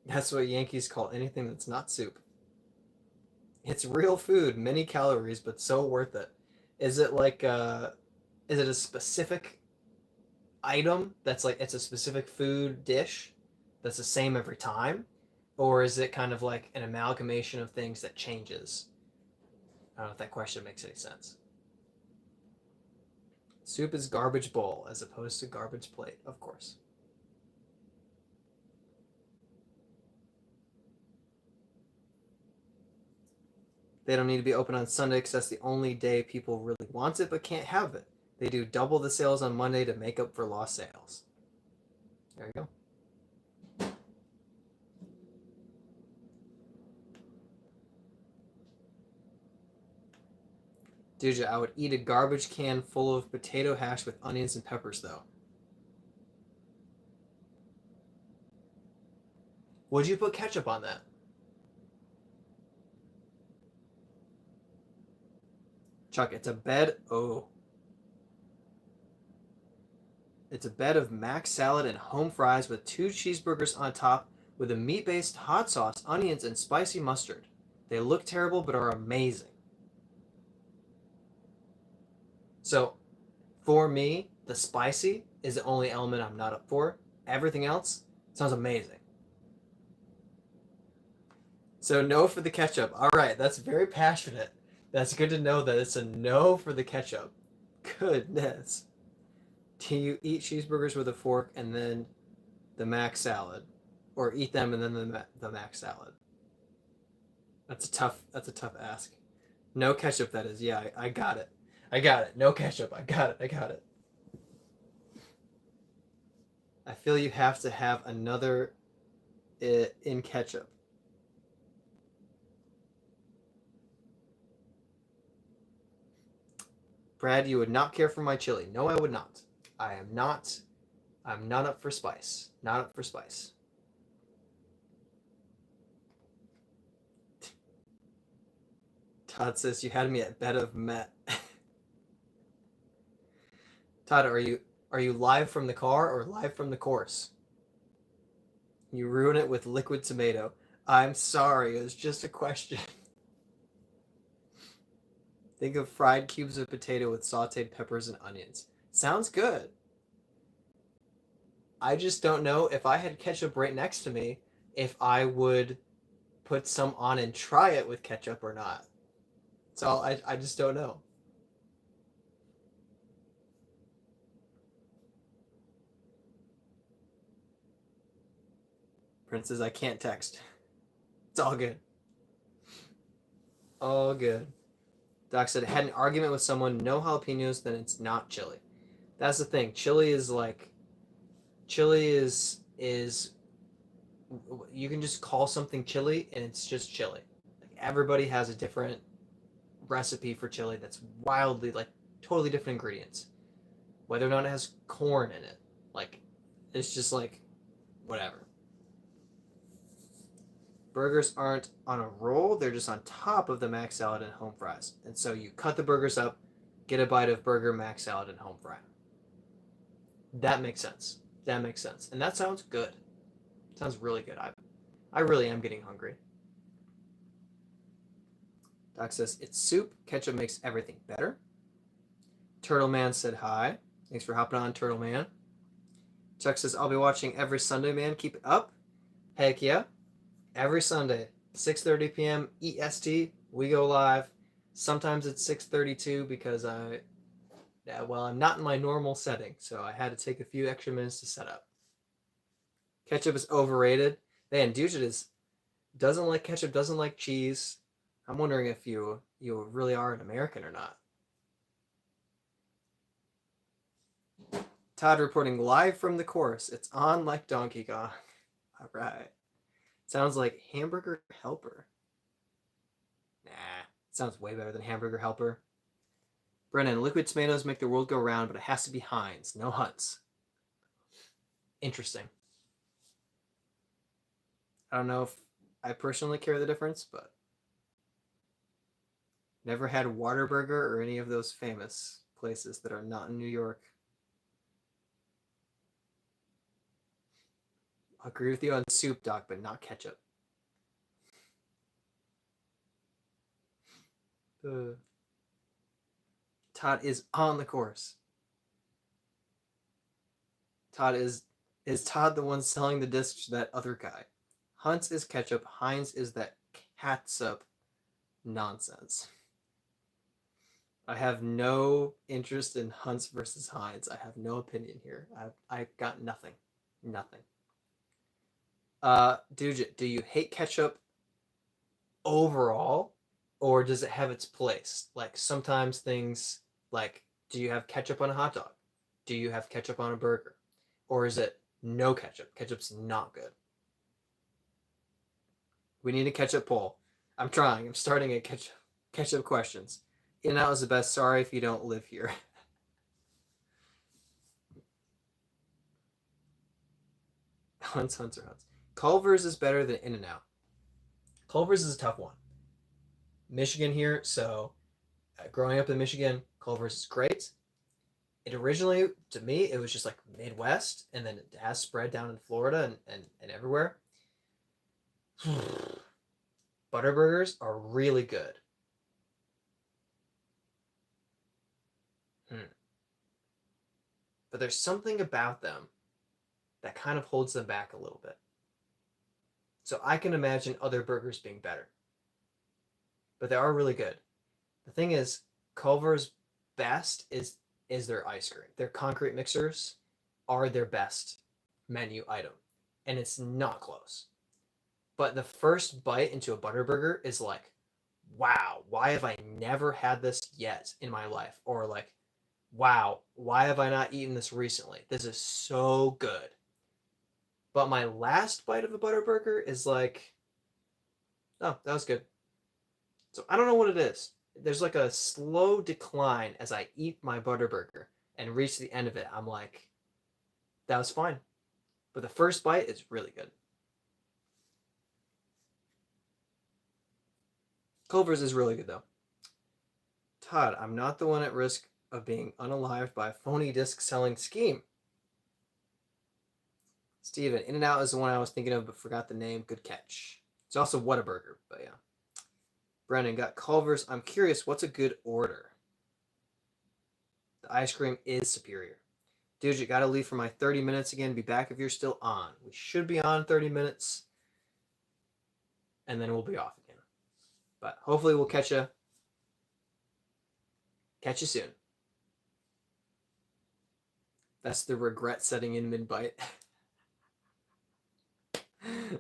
That's what Yankees call anything that's not soup. It's real food, many calories, but so worth it. Is it like is it a specific item that's like it's a specific food dish that's the same every time? Or is it kind of like an amalgamation of things that changes? I don't know if that question makes any sense. Soup is garbage bowl as opposed to garbage plate, of course. They don't need to be open on Sunday because that's the only day people really want it but can't have it. They do double the sales on Monday to make up for lost sales. There you go. Dude, I would eat a garbage can full of potato hash with onions and peppers, though. Would you put ketchup on that? Chuck, it's a bed. Oh. It's a bed of mac salad and home fries with 2 cheeseburgers on top with a meat-based hot sauce, onions, and spicy mustard. They look terrible but are amazing. So, for me, the spicy is the only element I'm not up for. Everything else sounds amazing. So, no for the ketchup. All right, that's very passionate. That's good to know that it's a no for the ketchup. Goodness. Do you eat cheeseburgers with a fork and then the mac salad, or eat them and then the mac salad? That's a tough ask. No ketchup, that is. Yeah, I got it. I got it. No ketchup. I got it. I feel you have to have another in ketchup. Brad, you would not care for my chili. No, I would not. I'm not up for spice. Not up for spice. Todd says you had me at bed of Met. Todd, are you live from the car or live from the course? You ruin it with liquid tomato. I'm sorry, it was just a question. Think of fried cubes of potato with sauteed peppers and onions. Sounds good. I just don't know if I had ketchup right next to me, if I would put some on and try it with ketchup or not. So I just don't know. Prince says I can't text. It's all good. All good. Doc said, had an argument with someone, no jalapenos, then it's not chili. That's the thing. Chili is you can just call something chili and it's just chili. Like everybody has a different recipe for chili that's wildly totally different ingredients. Whether or not it has corn in it. Like it's just whatever. Burgers aren't on a roll, they're just on top of the mac salad and home fries. And so you cut the burgers up, get a bite of burger, mac salad, and home fry. That makes sense. And that sounds good. Sounds really good. I really am getting hungry. Doc says, it's soup. Ketchup makes everything better. Turtle Man said hi. Thanks for hopping on, Turtle Man. Chuck says, I'll be watching every Sunday, man. Keep it up. Heck yeah. Every Sunday, 6:30 p.m. EST, we go live. Sometimes it's 6:32 because I'm not in my normal setting, so I had to take a few extra minutes to set up. Ketchup is overrated. Man, Dude doesn't like ketchup, doesn't like cheese. I'm wondering if you really are an American or not. Todd reporting live from the course. It's on like Donkey Kong. All right. Sounds like Hamburger Helper. Nah, sounds way better than Hamburger Helper. Brennan, liquid tomatoes make the world go round, but it has to be Heinz, no Hunt's. Interesting. I don't know if I personally care the difference, but never had Whataburger or any of those famous places that are not in New York. I agree with you on soup, Doc, but not ketchup. Todd is on the course. Todd is Todd the one selling the discs to that other guy? Hunt's is ketchup. Heinz is that catsup nonsense. I have no interest in Hunt's versus Heinz. I have no opinion here. I've got nothing. Nothing. Dude, do you hate ketchup overall, or does it have its place? Like sometimes things do you have ketchup on a hot dog? Do you have ketchup on a burger? Or is it no ketchup? Ketchup's not good. We need a ketchup poll. I'm trying. I'm starting a ketchup questions. In-N-Out is the best. Sorry if you don't live here. Hunts. Culver's is better than In-N-Out. Culver's is a tough one. Michigan here, so growing up in Michigan, Culver's is great. It originally, to me, it was just like Midwest, and then it has spread down in Florida and everywhere. Butterburgers are really good. But there's something about them that kind of holds them back a little bit. So I can imagine other burgers being better. But they are really good. The thing is, Culver's best is their ice cream. Their concrete mixers are their best menu item. And it's not close. But the first bite into a Butterburger is like, wow, why have I never had this yet in my life? Or like, wow, why have I not eaten this recently? This is so good. But my last bite of a Butterburger is like, oh, that was good. So I don't know what it is. There's like a slow decline as I eat my Butterburger and reach the end of it. I'm like, that was fine. But the first bite is really good. Culver's is really good though. Todd, I'm not the one at risk of being unalived by a phony disc selling scheme. Steven, In-N-Out is the one I was thinking of but forgot the name. Good catch. It's also Whataburger, but yeah. Brennan got Culver's. I'm curious, what's a good order? The ice cream is superior. Dude, you gotta leave for my 30 minutes again. Be back if you're still on. We should be on 30 minutes. And then we'll be off again. But hopefully we'll catch you soon. That's the regret setting in mid-bite.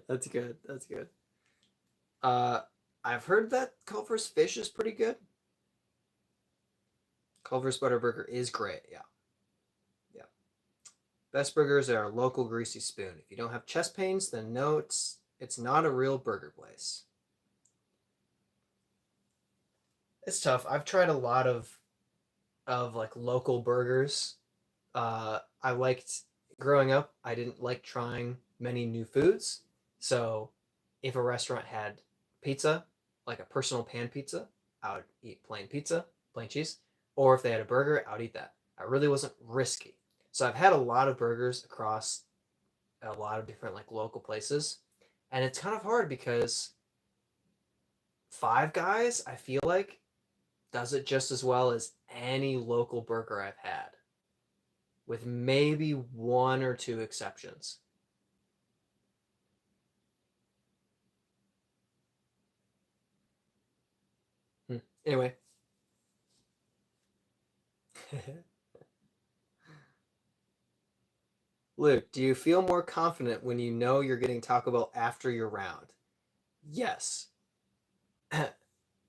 That's good. That's good. I've heard that Culver's fish is pretty good. Culver's Butterburger is great, yeah. Yeah. Best burgers are local greasy spoon. If you don't have chest pains, then no, it's not a real burger place. It's tough. I've tried a lot of like local burgers. I liked growing up, I didn't like trying many new foods. So if a restaurant had pizza, like a personal pan pizza, I would eat plain pizza, plain cheese. Or if they had a burger, I would eat that. I really wasn't risky. So I've had a lot of burgers across a lot of different like local places. And it's kind of hard because Five Guys, I feel like, does it just as well as any local burger I've had, with maybe one or two exceptions. Anyway. Luke, do you feel more confident when you know you're getting Taco Bell after your round? Yes.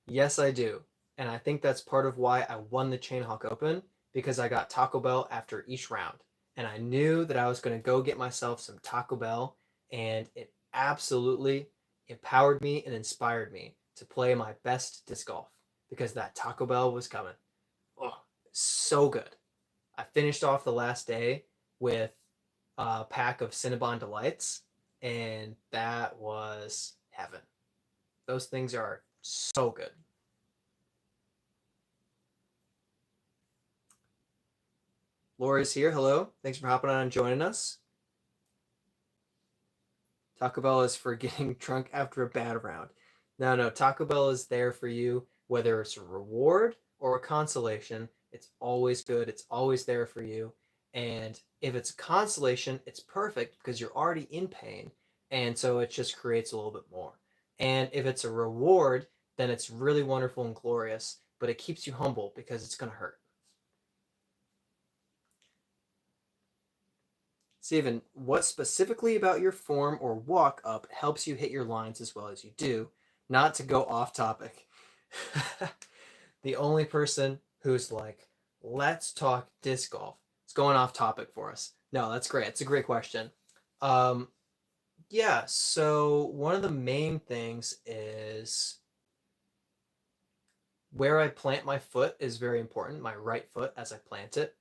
Yes, I do. And I think that's part of why I won the Chain Hawk Open, because I got Taco Bell after each round. And I knew that I was going to go get myself some Taco Bell, and it absolutely empowered me and inspired me to play my best disc golf because that Taco Bell was coming. Oh, so good. I finished off the last day with a pack of Cinnabon Delights, and that was heaven. Those things are so good. Lori's here. Hello. Thanks for hopping on and joining us. Taco Bell is for getting drunk after a bad round. No. Taco Bell is there for you, whether it's a reward or a consolation. It's always good. It's always there for you. And if it's a consolation, it's perfect because you're already in pain. And so it just creates a little bit more. And if it's a reward, then it's really wonderful and glorious, but it keeps you humble because it's going to hurt. Steven, what specifically about your form or walk up helps you hit your lines as well as you do? Not to go off topic. The only person who's like, let's talk disc golf. It's going off topic for us. No, that's great. It's a great question. Yeah, so one of the main things is where I plant my foot is very important, my right foot as I plant it.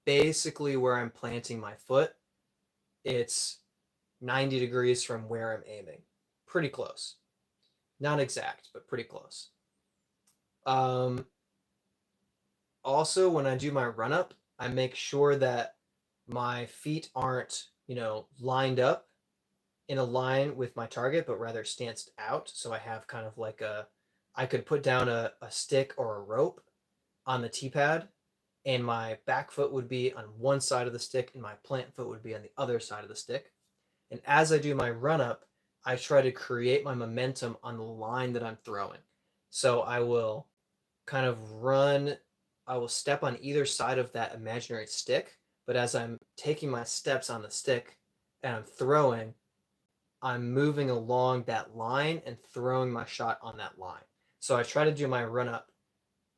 Basically where I'm planting my foot, it's 90 degrees from where I'm aiming. Pretty close. Not exact, but pretty close. Also, when I do my run up, I make sure that my feet aren't, lined up in a line with my target, but rather stanced out. So I have kind of like I could put down a stick or a rope on the tee pad, and my back foot would be on one side of the stick and my plant foot would be on the other side of the stick. And as I do my run up, I try to create my momentum on the line that I'm throwing. So I will kind of I will step on either side of that imaginary stick, but as I'm taking my steps on the stick and I'm throwing, I'm moving along that line and throwing my shot on that line. So I try to do my run up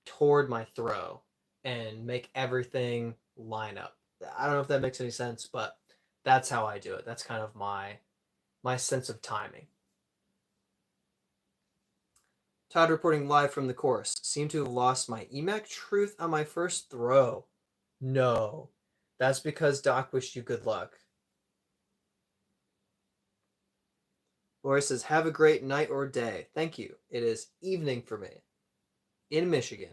toward my throw and make everything line up. I don't know if that makes any sense, but that's how I do it. That's kind of my sense of timing. Todd reporting live from the course. Seem to have lost my EMAC truth on my first throw. No. That's because Doc wished you good luck. Laura says, have a great night or day. Thank you. It is evening for me. in Michigan.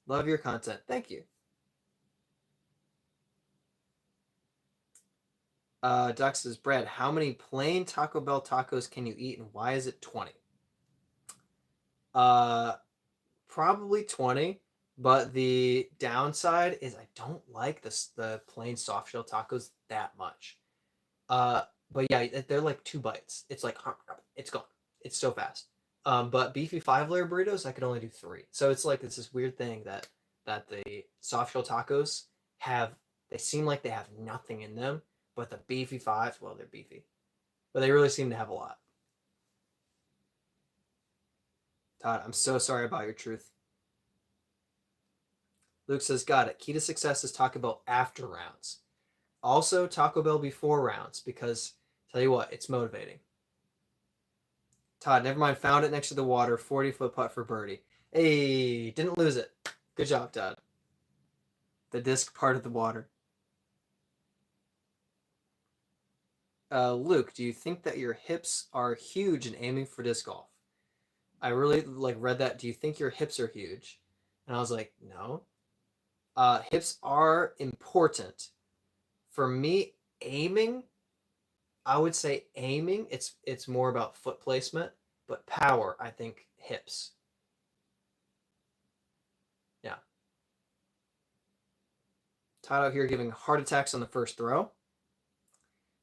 Love your content. Thank you. Doc says, Brad, how many plain Taco Bell tacos can you eat and why is it 20? Probably 20, but the downside is I don't like the plain soft shell tacos that much. But yeah, they're like 2 bites. It's like it's gone. It's so fast. But beefy 5-layer burritos, I could only do 3. So it's like it's this weird thing that the soft shell tacos have. They seem like they have nothing in them, but the beefy 5, well, they're beefy, but they really seem to have a lot. Todd, I'm so sorry about your truth. Luke says, got it. Key to success is Taco Bell after rounds. Also, Taco Bell before rounds, because tell you what, it's motivating. Todd, never mind. Found it next to the water. 40-foot putt for birdie. Hey, didn't lose it. Good job, Todd. The disc part of the water. Luke, do you think that your hips are huge in aiming for disc golf? I really read that. Do you think your hips are huge? And I was like, no. Hips are important. For me, aiming, I would say aiming, it's more about foot placement, but power, I think hips. Yeah. Todd out here giving heart attacks on the first throw.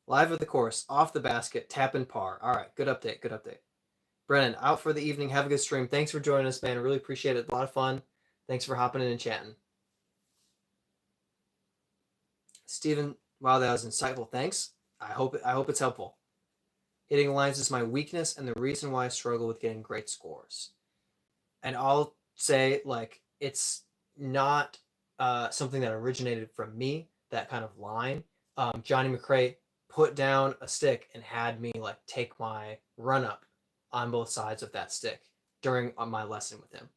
Live at the course, off the basket, tap and par. All right, good update, good update. Brennan, out for the evening. Have a good stream. Thanks for joining us, man. I really appreciate it. A lot of fun. Thanks for hopping in and chatting. Steven, wow, that was insightful. Thanks. I hope it's helpful. Hitting lines is my weakness and the reason why I struggle with getting great scores. And I'll say, it's not something that originated from me, that kind of line. Johnny McRae put down a stick and had me take my run up on both sides of that stick during my lesson with him.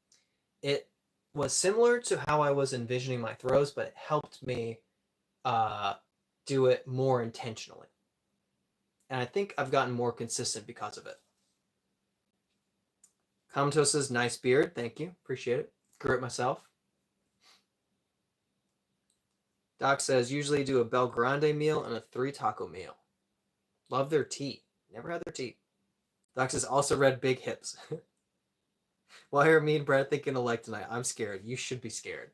It was similar to how I was envisioning my throws, but it helped me do it more intentionally. And I think I've gotten more consistent because of it. Kamto says, nice beard. Thank you. Appreciate it. Grew it myself. Doc says, usually do a Bel Grande meal and a 3 taco meal. Love their tea. Never had their tea. Doc says, also read big hips. Well, here, me and Brad thinking alike tonight. I'm scared. You should be scared.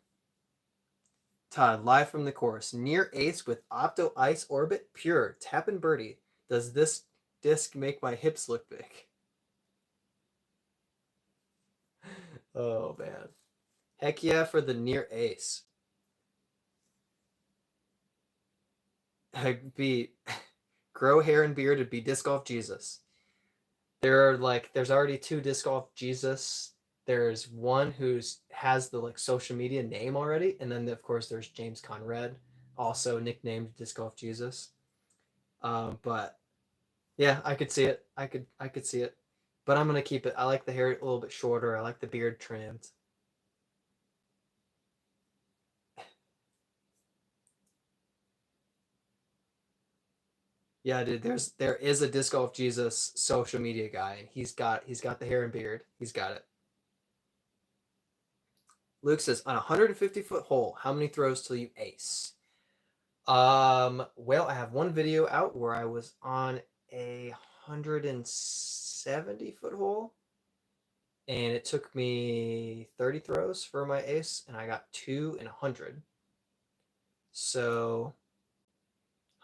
Todd, live from the course. Near ace with Opto Ice Orbit Pure. Tap and birdie. Does this disc make my hips look big? Oh, man. Heck yeah for the near ace. I'd be grow hair and beard. It'd be Disc Golf Jesus. There's already 2 Disc Golf Jesus. There's one has the social media name already, and then of course there's James Conrad, also nicknamed Disc Golf Jesus. But yeah, I could see it. I could see it, but I'm gonna keep it. I like the hair a little bit shorter. I like the beard trimmed. Yeah, dude. There is a Disc Golf Jesus social media guy, and he's got the hair and beard. He's got it. Luke says, on a 150-foot hole, how many throws till you ace? Well, I have one video out where I was on a 170-foot hole, and it took me 30 throws for my ace, and I got 2 in 100. So,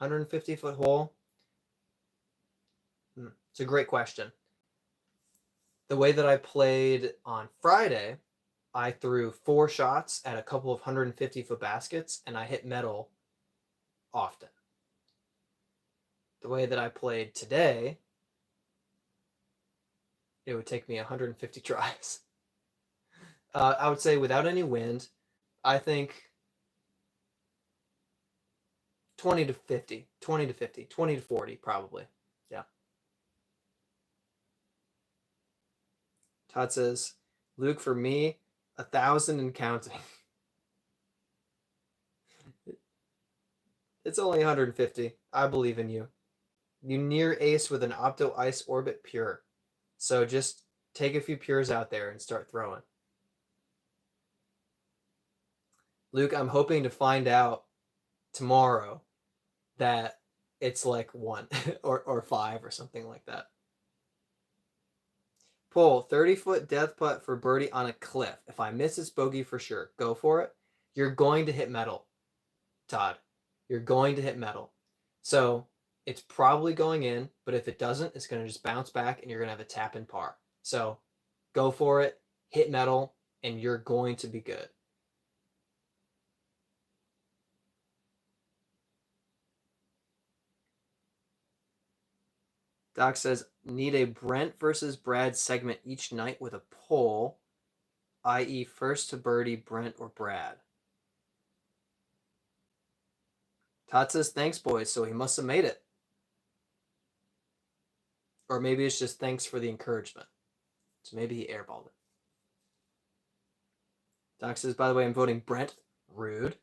150-foot hole. It's a great question. The way that I played on Friday, I threw 4 shots at a couple of 150-foot baskets, and I hit metal often. The way that I played today, it would take me 150 tries. I would say without any wind, I think 20 to 50, 20 to 50, 20 to 40 probably. Yeah. Todd says, Luke, for me, 1,000 and counting. It's only 150. I believe in you. You near ace with an Opto Ice Orbit Pure. So just take a few pures out there and start throwing. Luke, I'm hoping to find out tomorrow that it's like 1 or 5 or something like that. Pull 30-foot death putt for birdie on a cliff. If I miss, it's bogey for sure. Go for it. You're going to hit metal, Todd. You're going to hit metal. So it's probably going in, but if it doesn't, it's going to just bounce back and you're going to have a tap in par. So go for it, hit metal, and you're going to be good. Doc says, need a Brent versus Brad segment each night with a poll, i.e. first to birdie, Brent or Brad. Todd says, thanks, boys. So he must have made it. Or maybe it's just thanks for the encouragement. So maybe he airballed it. Doc says, by the way, I'm voting Brent. Rude.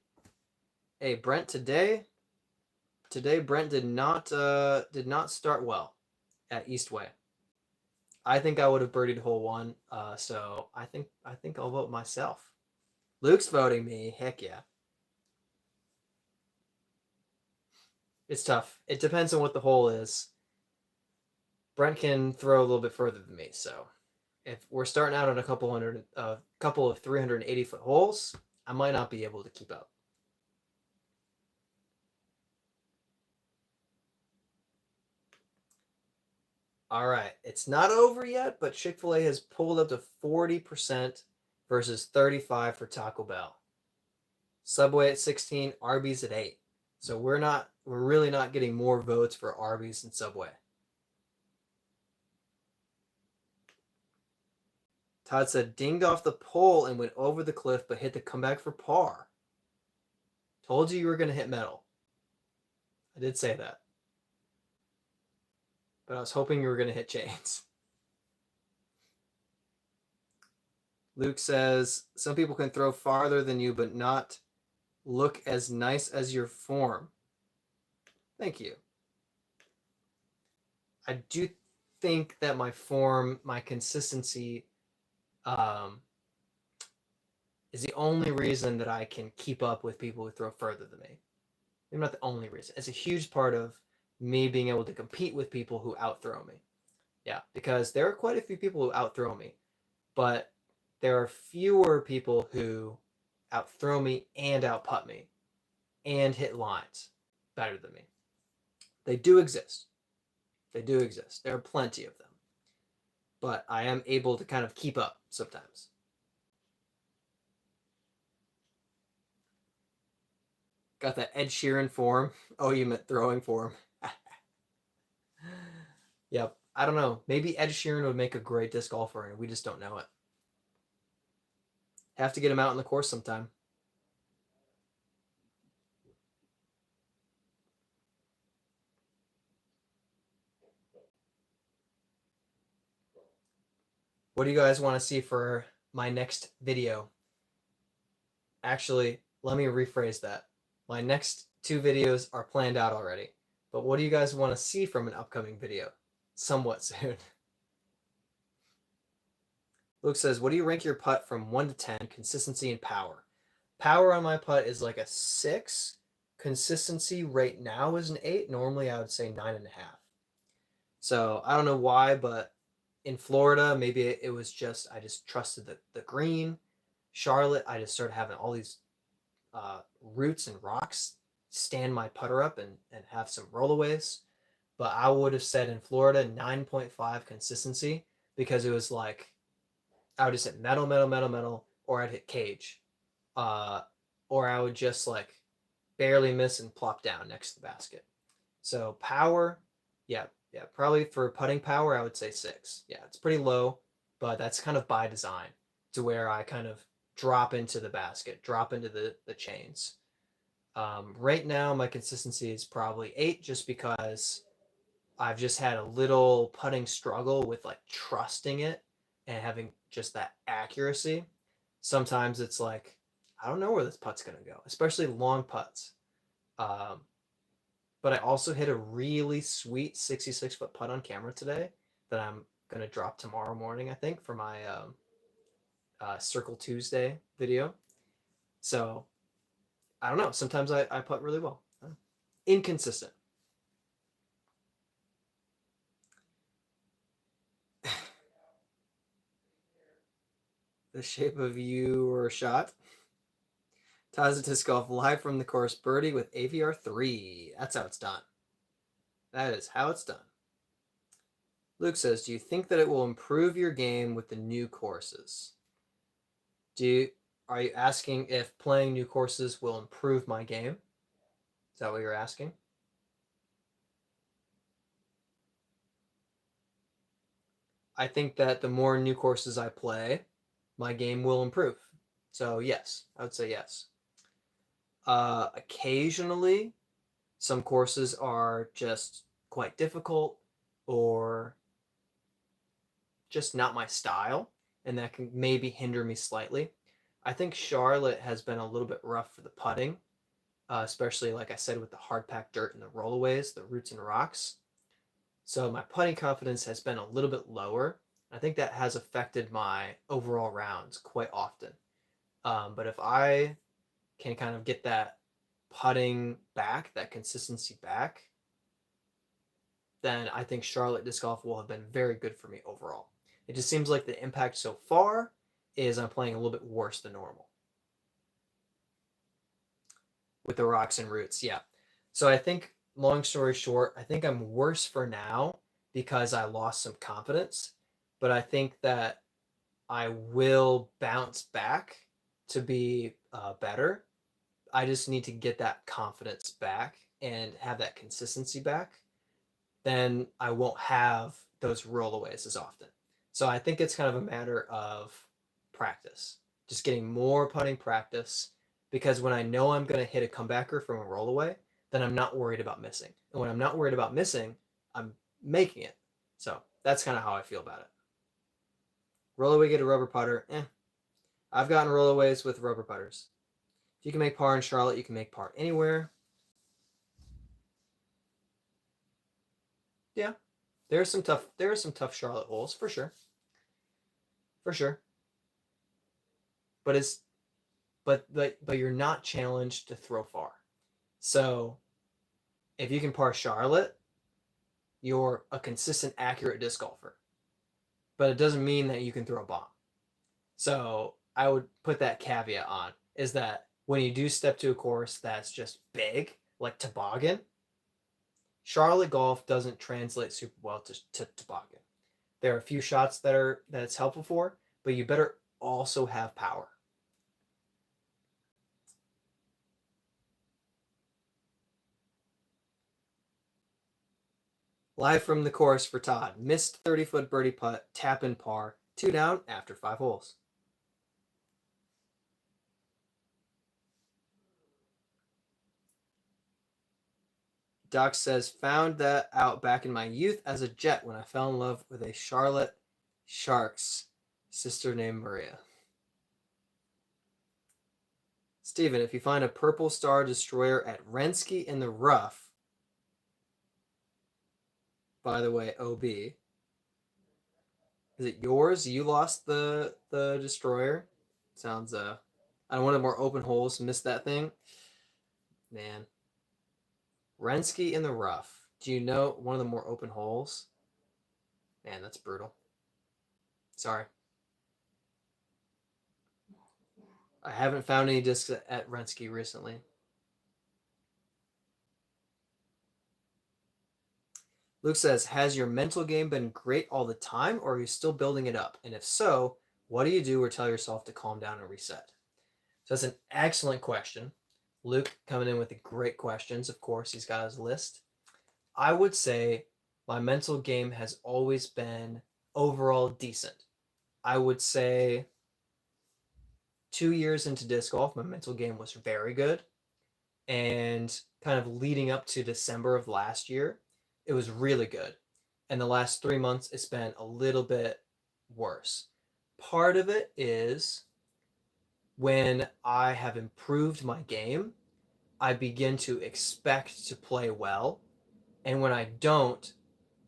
Hey, Brent, today Brent did not start well at Eastway. I think I would have birdied hole 1, so I think I'll vote myself. Luke's voting me. Heck yeah. It's tough. It depends on what the hole is. Brent can throw a little bit further than me, so if we're starting out on a couple of 380-foot holes, I might not be able to keep up. All right, it's not over yet, but Chick-fil-A has pulled up to 40% versus 35% for Taco Bell. Subway at 16, Arby's at 8. So we're really not getting more votes for Arby's and Subway. Todd said, dinged off the pole and went over the cliff, but hit the comeback for par. Told you were going to hit metal. I did say that. But I was hoping you were going to hit chains. Luke says, some people can throw farther than you, but not look as nice as your form. Thank you. I do think that my form, my consistency, is the only reason that I can keep up with people who throw further than me. Maybe not the only reason. It's a huge part of me being able to compete with people who outthrow me. Yeah, because there are quite a few people who outthrow me, but there are fewer people who outthrow me and outputt me and hit lines better than me. They do exist. They do exist. There are plenty of them. But I am able to kind of keep up sometimes. Got that Ed Sheeran form. Oh, you meant throwing form. Yep. I don't know. Maybe Ed Sheeran would make a great disc golfer, and we just don't know it. Have to get him out on the course sometime. What do you guys want to see for my next video? Actually, let me rephrase that. My next 2 videos are planned out already. But what do you guys want to see from an upcoming video? Somewhat soon. Luke says, what do you rank your putt from 1 to 10, consistency and power? Power on my putt is like a 6. Consistency right now is an 8. Normally I would say 9.5. So I don't know why, but in Florida, maybe it was just, I just trusted the green. Charlotte, I just started having all these roots and rocks stand my putter up and have some rollaways. But I would have said in Florida 9.5 consistency, because it was like I would just hit metal, metal, metal, metal, or I'd hit cage, or I would just like barely miss and plop down next to the basket. So power, yeah, probably for putting power, I would say 6. Yeah, it's pretty low, but that's kind of by design, to where I kind of drop into the basket, drop into the chains. Right now, my consistency is probably 8, just because I've just had a little putting struggle with like trusting it and having just that accuracy. Sometimes it's like, I don't know where this putt's going to go, especially long putts. But I also hit a really sweet 66-foot putt on camera today that I'm gonna drop tomorrow morning, I think, for my Circle Tuesday video. So I don't know. Sometimes I putt really well. Inconsistent. The shape of you or a shot. Taza Disc Golf live from the course birdie with AVR 3. That's how it's done. That is how it's done. Luke says, do you think that it will improve your game with the new courses? Are you asking if playing new courses will improve my game? Is that what you're asking? I think that the more new courses I play, my game will improve. So yes, I would say yes. Occasionally, some courses are just quite difficult or just not my style, and that can maybe hinder me slightly. I think Charlotte has been a little bit rough for the putting, especially like I said with the hard packed dirt and the rollaways, the roots and rocks. So my putting confidence has been a little bit lower. I think that has affected my overall rounds quite often. But if I can kind of get that putting back, that consistency back, then I think Charlotte Disc Golf will have been very good for me overall. It just seems like the impact so far is I'm playing a little bit worse than normal with the rocks and roots. Yeah. So I think, long story short, I think I'm worse for now because I lost some confidence, but I think that I will bounce back to be better. I just need to get that confidence back and have that consistency back. Then I won't have those rollaways as often. So I think it's kind of a matter of practice, just getting more putting practice, because when I know I'm going to hit a comebacker from a rollaway, then I'm not worried about missing. And when I'm not worried about missing, I'm making it. So that's kind of how I feel about it. Rollaway, get a rubber putter. I've gotten rollaways with rubber putters. If you can make par in Charlotte, you can make par anywhere. Yeah, there are some tough Charlotte holes for sure. For sure. But you're not challenged to throw far. So if you can par Charlotte, you're a consistent, accurate disc golfer. But it doesn't mean that you can throw a bomb. So I would put that caveat on, is that when you do step to a course that's just big, like toboggan, Charlotte golf doesn't translate super well to toboggan. There are a few shots that it's helpful for, but you better also have power. Live from the course for Todd. Missed 30-foot birdie putt, tap in par, 2 down after 5 holes. Doc says, found that out back in my youth as a Jet when I fell in love with a Charlotte Sharks sister named Maria. Steven, if you find a Purple Star Destroyer at Rensky in the rough, by the way, OB, is it yours? You lost the Destroyer? Sounds, I don't want more open holes. Missed that thing. Man. Rensky in the rough. Do you know one of the more open holes? Man, that's brutal. Sorry. I haven't found any discs at Rensky recently. Luke says, has your mental game been great all the time, or are you still building it up? And if so, what do you do or tell yourself to calm down and reset? So that's an excellent question. Luke coming in with the great questions. Of course, he's got his list. I would say my mental game has always been overall decent. I would say 2 years into disc golf, my mental game was very good. And kind of leading up to December of last year, it was really good. And the last 3 months, it's been a little bit worse. Part of it is when I have improved my game, I begin to expect to play well. And when I don't,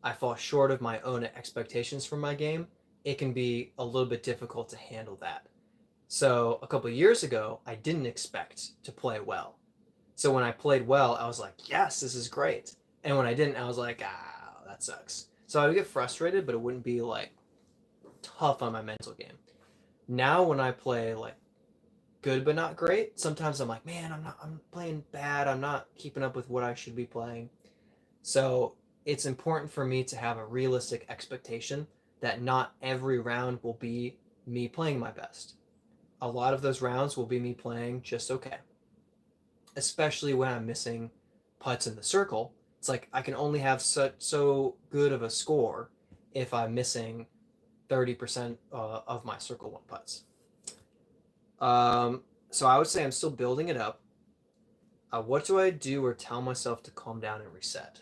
I fall short of my own expectations for my game, it can be a little bit difficult to handle that. So a couple of years ago, I didn't expect to play well. So when I played well, I was like, yes, this is great. And when I didn't, I was like, ah, that sucks. So I would get frustrated, but it wouldn't be like tough on my mental game. Now when I play like good but not great, sometimes I'm like, man, I'm playing bad. I'm not keeping up with what I should be playing. So it's important for me to have a realistic expectation that not every round will be me playing my best. A lot of those rounds will be me playing just okay, especially when I'm missing putts in the circle. It's like I can only have so good of a score if I'm missing 30% of my circle one putts. So I would say I'm still building it up. What do I do or tell myself to calm down and reset?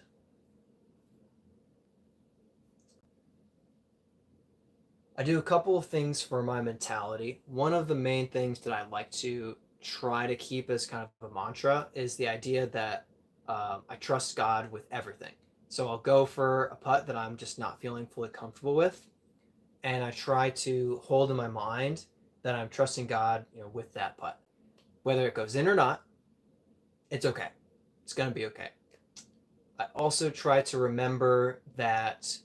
I do a couple of things for my mentality. One of the main things that I like to try to keep as kind of a mantra is the idea that I trust God with everything. So I'll go for a putt that I'm just not feeling fully comfortable with, and I try to hold in my mind that I'm trusting God, with that putt. Whether it goes in or not, it's okay. It's gonna be okay. I also try to remember that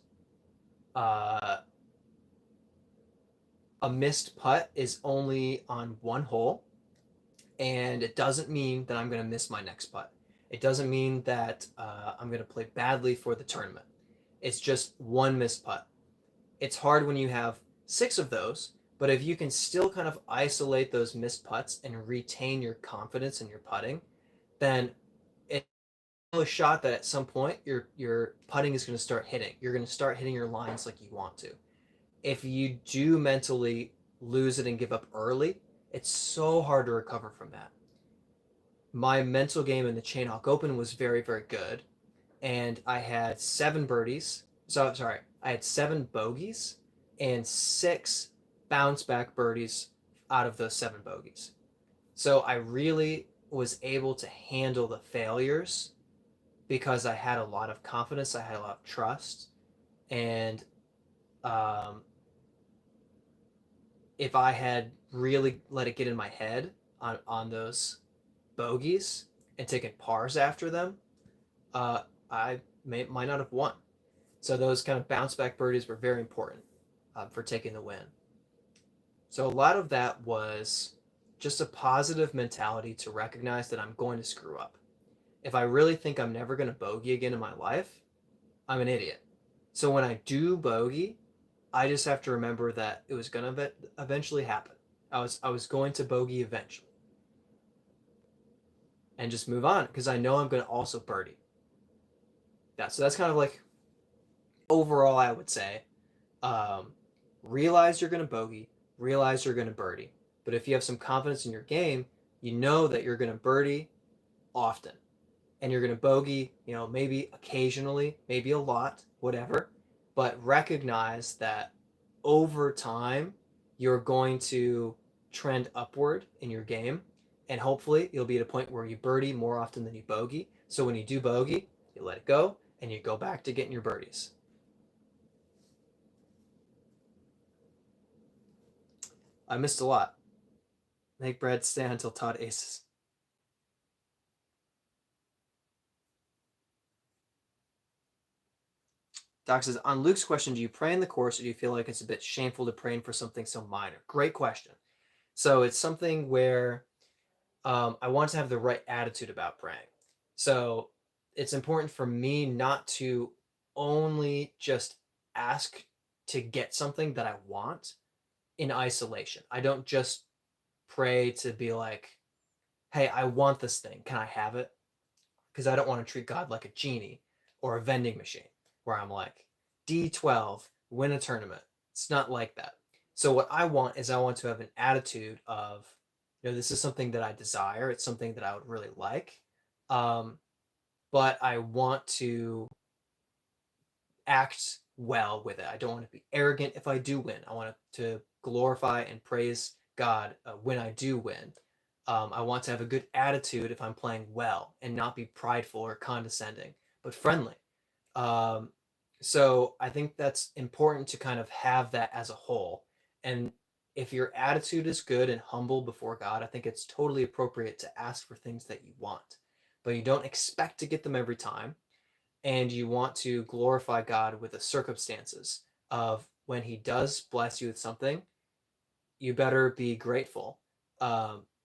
uh, a missed putt is only on one hole, and it doesn't mean that I'm going to miss my next putt. It doesn't mean that I'm going to play badly for the tournament. It's just one missed putt. It's hard when you have six of those, but if you can still kind of isolate those missed putts and retain your confidence in your putting, then it's a shot that at some point your putting is going to start hitting. You're going to start hitting your lines like you want to. If you do mentally lose it and give up early, it's so hard to recover from that. My mental game in the Chain Hawk Open was very, very good. And I had 7 birdies. So, sorry, I had 7 bogeys and 6 bounce back birdies out of those 7 bogeys. So I really was able to handle the failures because I had a lot of confidence, I had a lot of trust. And um, if I had really let it get in my head on those bogeys and taken pars after them, I might not have won. So those kind of bounce back birdies were very important for taking the win. So a lot of that was just a positive mentality to recognize that I'm going to screw up. If I really think I'm never going to bogey again in my life, I'm an idiot. So when I do bogey, I just have to remember that it was going to eventually happen. I was going to bogey eventually, and just move on because I know I'm going to also birdie. Yeah, so that's kind of like overall, I would say, um, realize you're going to bogey, realize you're going to birdie. But if you have some confidence in your game, you know that you're going to birdie often, and you're going to bogey, maybe occasionally, maybe a lot, whatever. But recognize that over time, you're going to trend upward in your game, and hopefully you'll be at a point where you birdie more often than you bogey. So when you do bogey, you let it go and you go back to getting your birdies. I missed a lot. Make bread, stand until Todd aces. Doc says, on Luke's question, do you pray in the course or do you feel like it's a bit shameful to pray for something so minor? Great question. So it's something where I want to have the right attitude about praying. So it's important for me not to only just ask to get something that I want in isolation. I don't just pray to be like, hey, I want this thing. Can I have it? Because I don't want to treat God like a genie or a vending machine where I'm like, D12, win a tournament. It's not like that. So what I want is I want to have an attitude of, this is something that I desire. It's something that I would really like. Um, but I want to act well with it. I don't want to be arrogant if I do win. I want to glorify and praise God when I do win. I want to have a good attitude if I'm playing well and not be prideful or condescending, but friendly. Um, So I think that's important to kind of have that as a whole. And if your attitude is good and humble before God, I think it's totally appropriate to ask for things that you want, but you don't expect to get them every time. And you want to glorify God with the circumstances of when He does bless you with something, you better be grateful,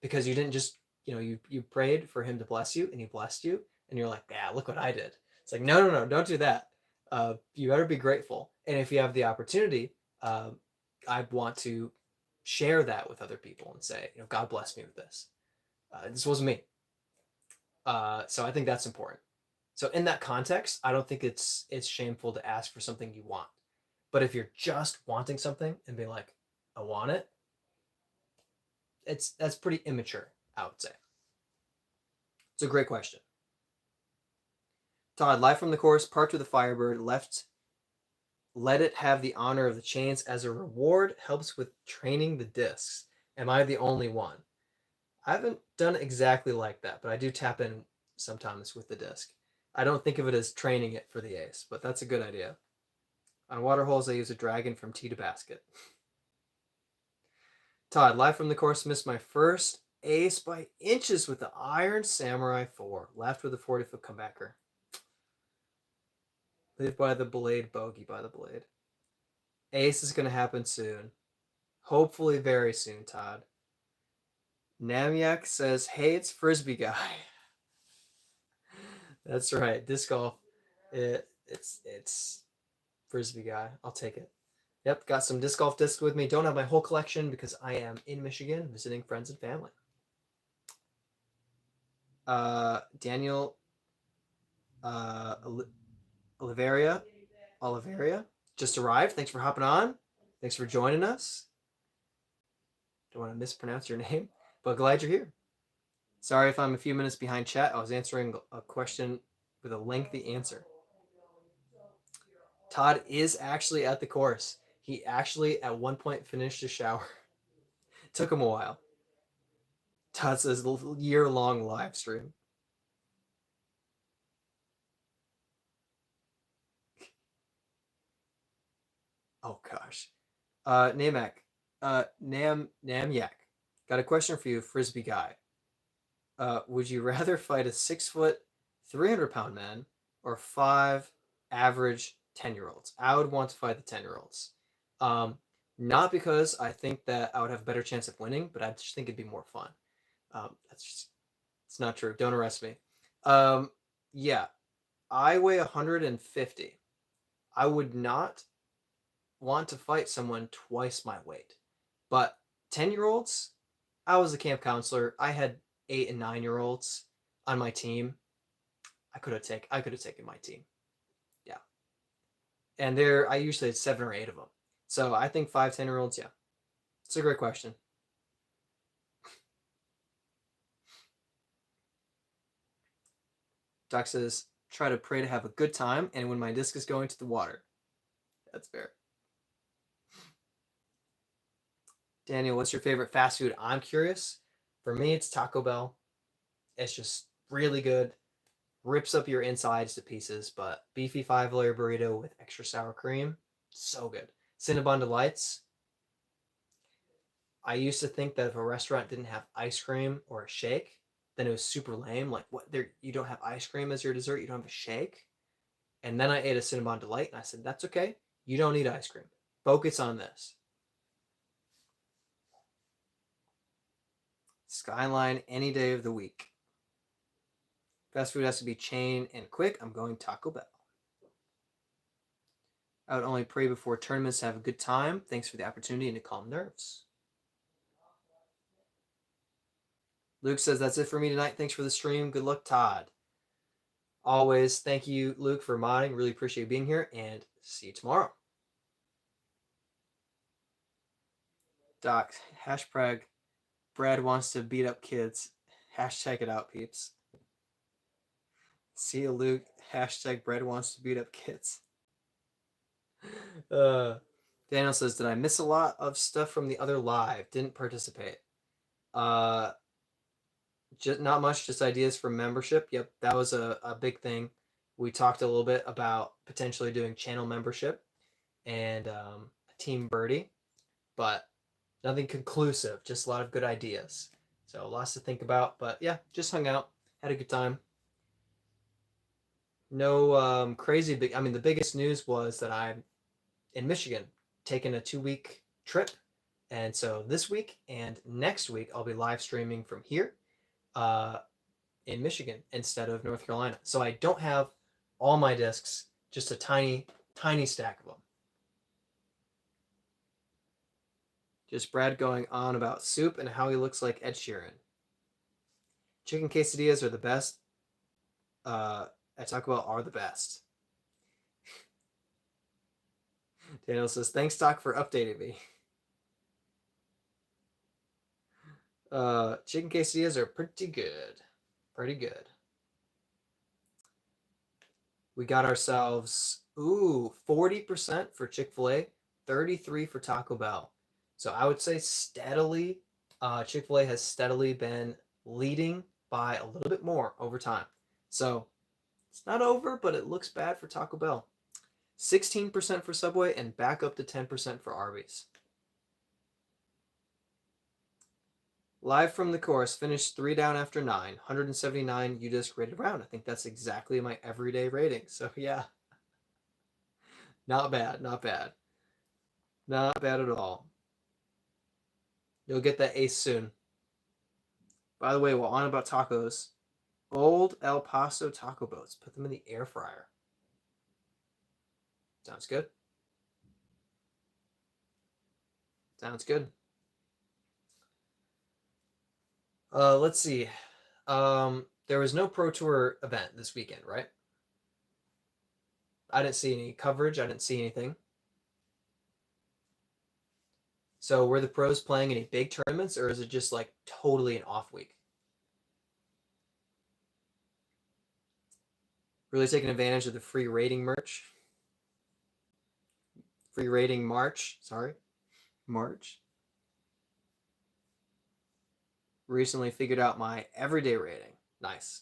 because you didn't just, you prayed for Him to bless you and He blessed you, and you're like, yeah, look what I did. It's like, no, no, no, don't do that. You better be grateful, and if you have the opportunity, uh, I want to share that with other people and say, God blessed me with this. This wasn't me. So I think that's important. So in that context, I don't think it's shameful to ask for something you want. But if you're just wanting something and be like, I want it, that's pretty immature, I would say. It's a great question. Todd, live from the course, parked with a Firebird, let it have the honor of the chains as a reward, helps with training the discs. Am I the only one? I haven't done exactly like that, but I do tap in sometimes with the disc. I don't think of it as training it for the ace, but that's a good idea. On water holes, I use a dragon from tee to basket. Todd, live from the course, missed my first ace by inches with the Iron Samurai 4. Left with a 40-foot comebacker. Live by the blade, bogey by the blade. Ace is going to happen soon. Hopefully very soon, Todd. Namiak says, hey, it's Frisbee guy. That's right. Disc golf. It's Frisbee guy. I'll take it. Yep, got some disc golf discs with me. Don't have my whole collection because I am in Michigan visiting friends and family. Daniel Oliveria just arrived. Thanks for hopping on. Thanks for joining us. Don't want to mispronounce your name, but glad you're here. Sorry if I'm a few minutes behind chat. I was answering a question with a lengthy answer. Todd is actually at the course. He actually at one point finished his shower. Took him a while. Todd says year-long live stream. Oh gosh. Namak. Namyak. Got a question for you, Frisbee guy. Would you rather fight a 6-foot, 300-pound man or 5 average 10-year-olds? I would want to fight the 10-year-olds. Not because I think that I would have a better chance of winning, but I just think it'd be more fun. It's not true. Don't arrest me. Yeah, I weigh 150. I would not want to fight someone twice my weight. But 10-year-olds, I was a camp counselor. I had 8 and 9-year-olds on my team. I could have taken my team. Yeah. And I usually had 7 or 8 of them. So I think 5, 10-year-olds, yeah. It's a great question. Doc says, try to pray to have a good time and when my disc is going to the water. That's fair. Daniel, what's your favorite fast food? I'm curious. For me, it's Taco Bell. It's just really good. Rips up your insides to pieces, but beefy 5-layer burrito with extra sour cream, so good. Cinnabon Delights. I used to think that if a restaurant didn't have ice cream or a shake, then it was super lame. Like, what? You don't have ice cream as your dessert? You don't have a shake? And then I ate a Cinnabon Delight, and I said, that's okay. You don't need ice cream. Focus on this. Skyline any day of the week. Fast food has to be chain and quick. I'm going Taco Bell. I would only pray before tournaments to have a good time. Thanks for the opportunity and to calm nerves. Luke says, that's it for me tonight. Thanks for the stream. Good luck, Todd. Always, thank you, Luke, for modding. Really appreciate being here, and see you tomorrow. Doc, #, Brad wants to beat up kids. Hashtag it out, peeps. See you, Luke. # Brad wants to beat up kids. Daniel says, did I miss a lot of stuff from the other live? Didn't participate. Just not much, just ideas for membership. Yep, that was a big thing. We talked a little bit about potentially doing channel membership and a team birdie, but nothing conclusive, just a lot of good ideas. So lots to think about, but yeah, just hung out, had a good time. No crazy big. I mean, the biggest news was that I'm in Michigan taking a 2 week trip, and so this week and next week I'll be live streaming from here uh, in Michigan instead of North Carolina. So I don't have all my discs, just a tiny stack of them. Just Brad going on about soup and how he looks like Ed Sheeran. Chicken quesadillas are the best. At Taco Bell are the best. Daniel says, thanks, Doc, for updating me. Chicken quesadillas are pretty good. Pretty good. We got ourselves, 40% for Chick-fil-A, 33 for Taco Bell. So I would say steadily, Chick-fil-A has steadily been leading by a little bit more over time. So it's not over, but it looks bad for Taco Bell. 16% for Subway and back up to 10% for Arby's. Live from the course, finished 3 down after 9, 179 UDisc rated round. I think that's exactly my everyday rating. So yeah, not bad, not bad. Not bad at all. You'll get that ace soon. By the way, while on about tacos, old El Paso taco boats. Put them in the air fryer. Sounds good. Sounds good. Let's see. There was no Pro Tour event this weekend, right? I didn't see any coverage. I didn't see anything. So were the pros playing any big tournaments, or is it just like totally an off week? Really taking advantage of the free rating merch. Free rating March. Sorry. March. Recently figured out my everyday rating. Nice.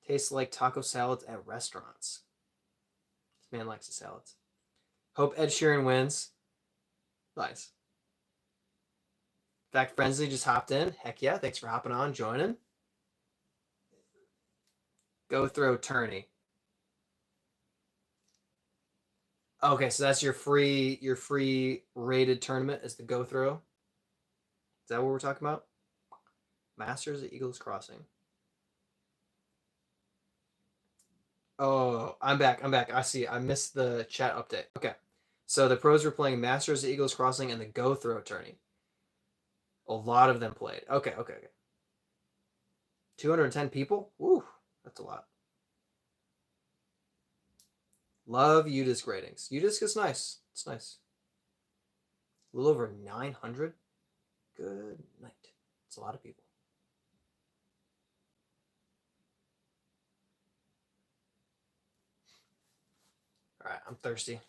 Tastes like taco salads at restaurants. This man likes the salads. Hope Ed Sheeran wins. Nice. In fact, Frenzy just hopped in. Heck yeah, thanks for hopping on, joining. Go throw tourney. Okay, so that's your free rated tournament is the go throw. Is that what we're talking about? Masters at Eagles Crossing. Oh, I'm back. I see. I missed the chat update. Okay. So the pros were playing Masters at Eagles Crossing and the go throw tourney. A lot of them played. Okay. 210 people? Woo, that's a lot. Love UDisc ratings. UDisc is nice. It's nice. A little over 900. Good night. It's a lot of people. All right, I'm thirsty.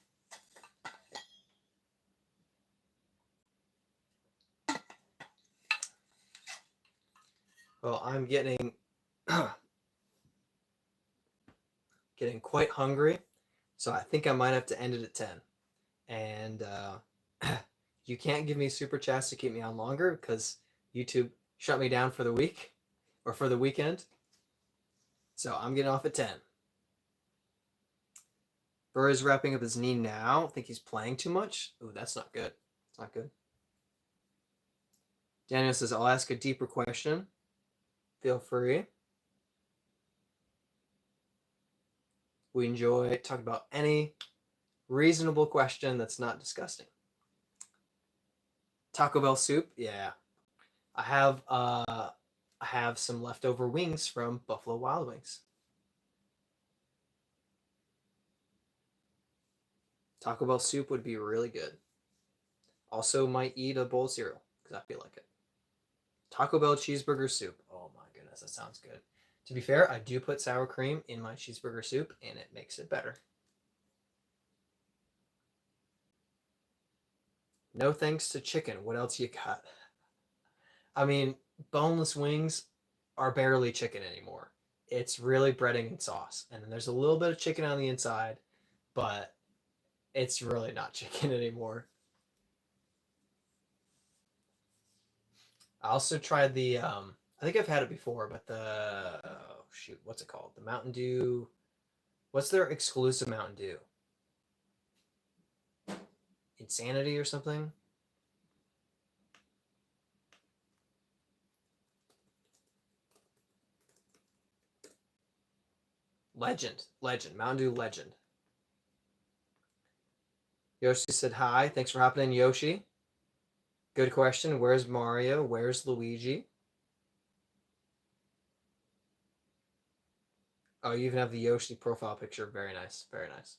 Well, I'm getting quite hungry, so I think I might have to end it at 10. And you can't give me super chats to keep me on longer because YouTube shut me down for the week or for the weekend. So I'm getting off at 10. Burr is wrapping up his knee now. I think he's playing too much. Ooh, that's not good. It's not good. Daniel says, I'll ask a deeper question. Feel free. We enjoy talking about any reasonable question that's not disgusting. Taco Bell soup, yeah. I have some leftover wings from Buffalo Wild Wings. Taco Bell soup would be really good. Also, might eat a bowl of cereal because I feel like it. Taco Bell cheeseburger soup. Oh my goodness, that sounds good. To be fair, I do put sour cream in my cheeseburger soup, and it makes it better. No thanks to chicken. What else you got? I mean, boneless wings are barely chicken anymore. it's really breading and sauce. And then there's a little bit of chicken on the inside, but it's really not chicken anymore. I also tried the I think I've had it before, but the oh, shoot, what's it called? The Mountain Dew. What's their exclusive Mountain Dew? Insanity or something? Legend. Mountain Dew Legend. Yoshi said hi. Thanks for hopping in, Yoshi. Good question. Where's Mario? Where's Luigi? Oh, you even have the Yoshi profile picture. Very nice. Very nice.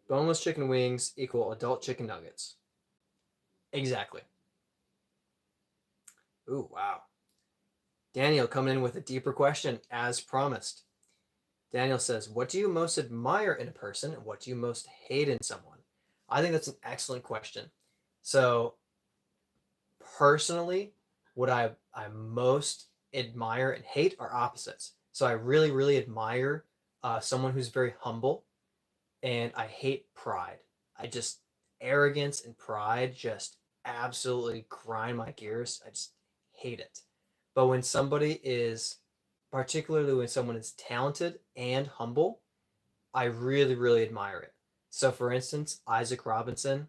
Boneless chicken wings equal adult chicken nuggets. Exactly. Ooh, wow. Daniel coming in with a deeper question as promised. Daniel says, what do you most admire in a person and what do you most hate in someone? I think that's an excellent question. So, personally, what I most admire and hate are opposites. So, I really, really admire someone who's very humble, and I hate pride. I just, arrogance and pride just absolutely grind my gears. I just hate it. But when somebody is, particularly when someone is talented and humble, I really, really admire it. So, for instance, Isaac Robinson,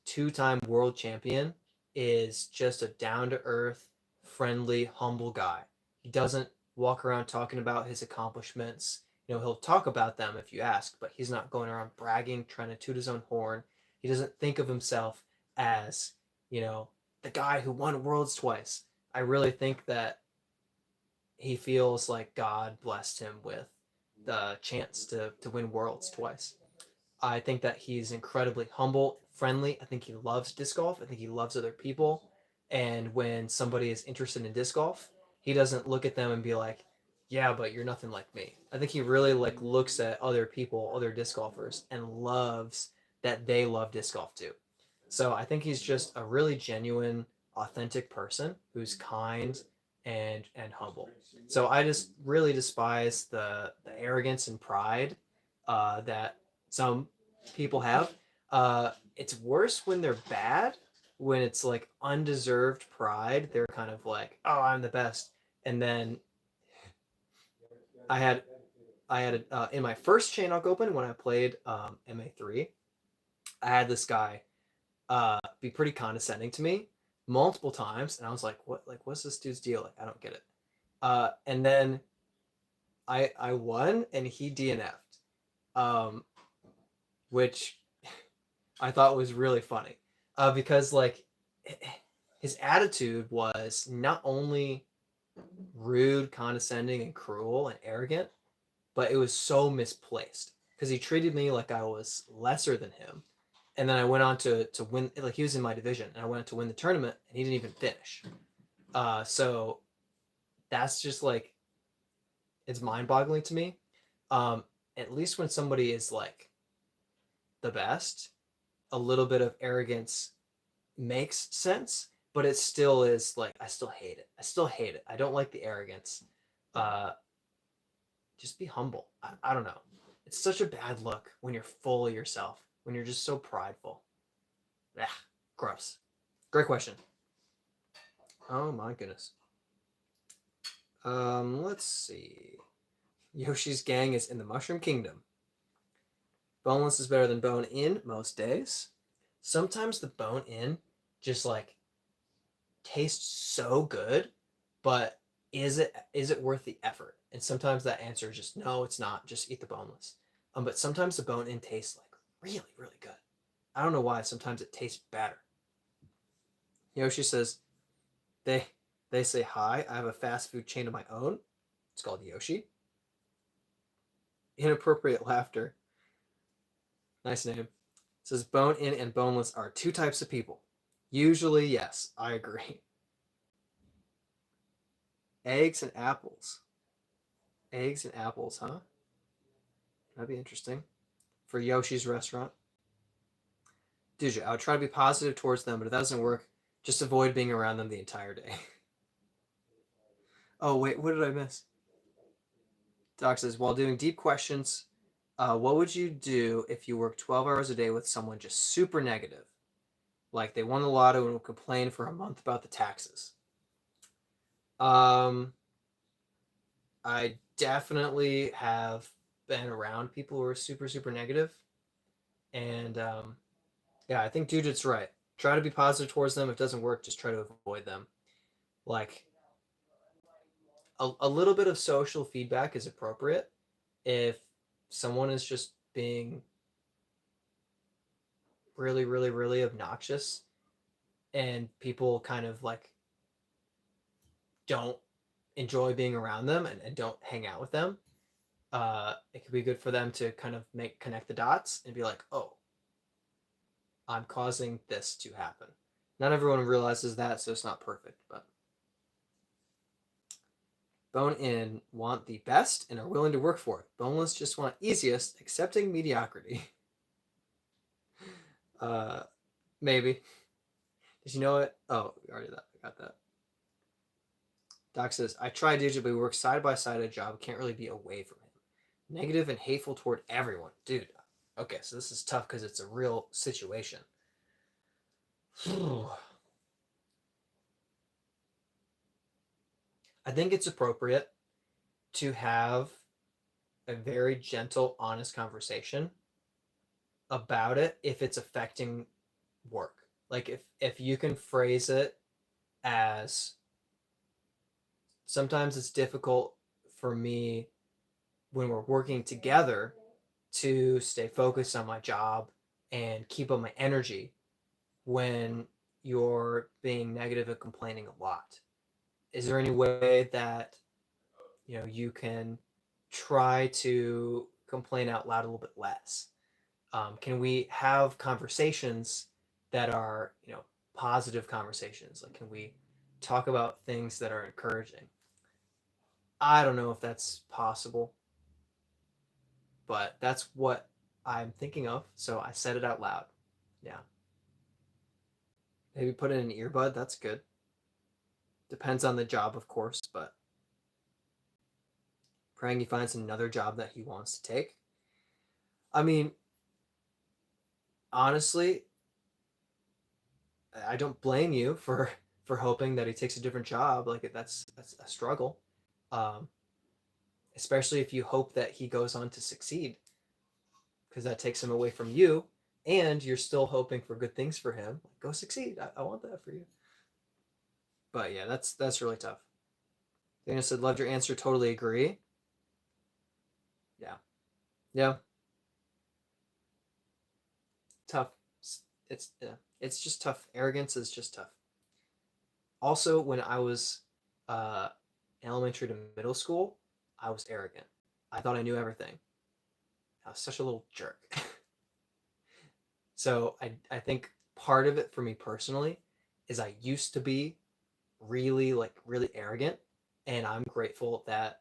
two-time world champion, is just a down-to-earth, friendly, humble guy. He doesn't walk around talking about his accomplishments. He'll talk about them if you ask, but he's not going around bragging, trying to toot his own horn. He doesn't think of himself as, the guy who won worlds twice. I really think that he feels like God blessed him with the chance to win worlds twice. I think that he's incredibly humble, friendly. I think he loves disc golf. I think he loves other people. And when somebody is interested in disc golf, he doesn't look at them and be like, "Yeah, but you're nothing like me." I think he really looks at other people, other disc golfers, and loves that they love disc golf too. So I think he's just a really genuine, authentic person who's kind and humble. So I just really despise the arrogance and pride that some people have. It's worse when they're bad, when it's like undeserved pride. They're kind of like, "Oh, I'm the best," and then I had in my first Chain Hawk Open when I played MA3, I had this guy be pretty condescending to me multiple times, and I was like, what's this dude's deal? Like, I don't get it. And then I won, and he DNF'd, which I thought was really funny, because his attitude was not only rude, condescending, and cruel and arrogant, but it was so misplaced because he treated me like I was lesser than him. And then I went on to win. Like, he was in my division, and I went on to win the tournament, and he didn't even finish. So that's just like, it's mind-boggling to me. At least when somebody is like the best, a little bit of arrogance makes sense, but it still is like, I still hate it. I don't like the arrogance. Just be humble. I don't know. It's such a bad look when you're full of yourself, when you're just so prideful. Ugh, gross. Great question. Oh my goodness. Let's see. Yoshi's gang is in the Mushroom Kingdom. Boneless is better than bone in most days. Sometimes the bone in just like tastes so good, but is it worth the effort? And sometimes that answer is just no, it's not. Just eat the boneless. But sometimes the bone in tastes like really, really good. I don't know why. Sometimes it tastes better. Yoshi says, they say hi. I have a fast food chain of my own. It's called Yoshi. Inappropriate laughter. Nice name. It says bone in and boneless are two types of people. Usually, yes, I agree. Eggs and apples. Eggs and apples, huh? That'd be interesting. For Yoshi's restaurant. Dude, I would try to be positive towards them, but if that doesn't work, just avoid being around them the entire day. Oh, wait, what did I miss? Doc says, while doing deep questions, what would you do if you worked 12 hours a day with someone just super negative? Like they won the lotto and would complain for a month about the taxes. I definitely have been around people who are super, super negative. And yeah, I think Judith's right. Try to be positive towards them. If it doesn't work, just try to avoid them. Like a little bit of social feedback is appropriate if someone is just being really, really, really obnoxious and people kind of like don't enjoy being around them and don't hang out with them. It could be good for them to kind of connect the dots and be like, oh, I'm causing this to happen. Not everyone realizes that, so it's not perfect, but Bone In want the best and are willing to work for it. Boneless just want easiest, accepting mediocrity. uh, maybe. Did you know it? Oh, we already got that. Doc says, I tried digitally, we work side by side at a job, can't really be away from him. Negative and hateful toward everyone. Dude, okay, so this is tough because it's a real situation. I think it's appropriate to have a very gentle, honest conversation about it if it's affecting work. Like if you can phrase it as sometimes it's difficult for me when we're working together to stay focused on my job and keep up my energy when you're being negative and complaining a lot. Is there any way that you can try to complain out loud a little bit less? Can we have conversations that are positive conversations? Like, can we talk about things that are encouraging? I don't know if that's possible, but that's what I'm thinking of. So I said it out loud. Yeah. Maybe put in an earbud. That's good. Depends on the job, of course, but praying he finds another job that he wants to take. I mean, honestly, I don't blame you for hoping that he takes a different job. Like that's a struggle, um, especially if you hope that he goes on to succeed, because that takes him away from you, and you're still hoping for good things for him. Go succeed. I want that for you. But yeah, that's really tough. Dana said, "Loved your answer. Totally agree." Yeah, yeah, tough. It's just tough. Arrogance is just tough. Also, when I was uh, elementary to middle school, I was arrogant. I thought I knew everything. I was such a little jerk. So I think part of it for me personally is I used to be really arrogant, and I'm grateful that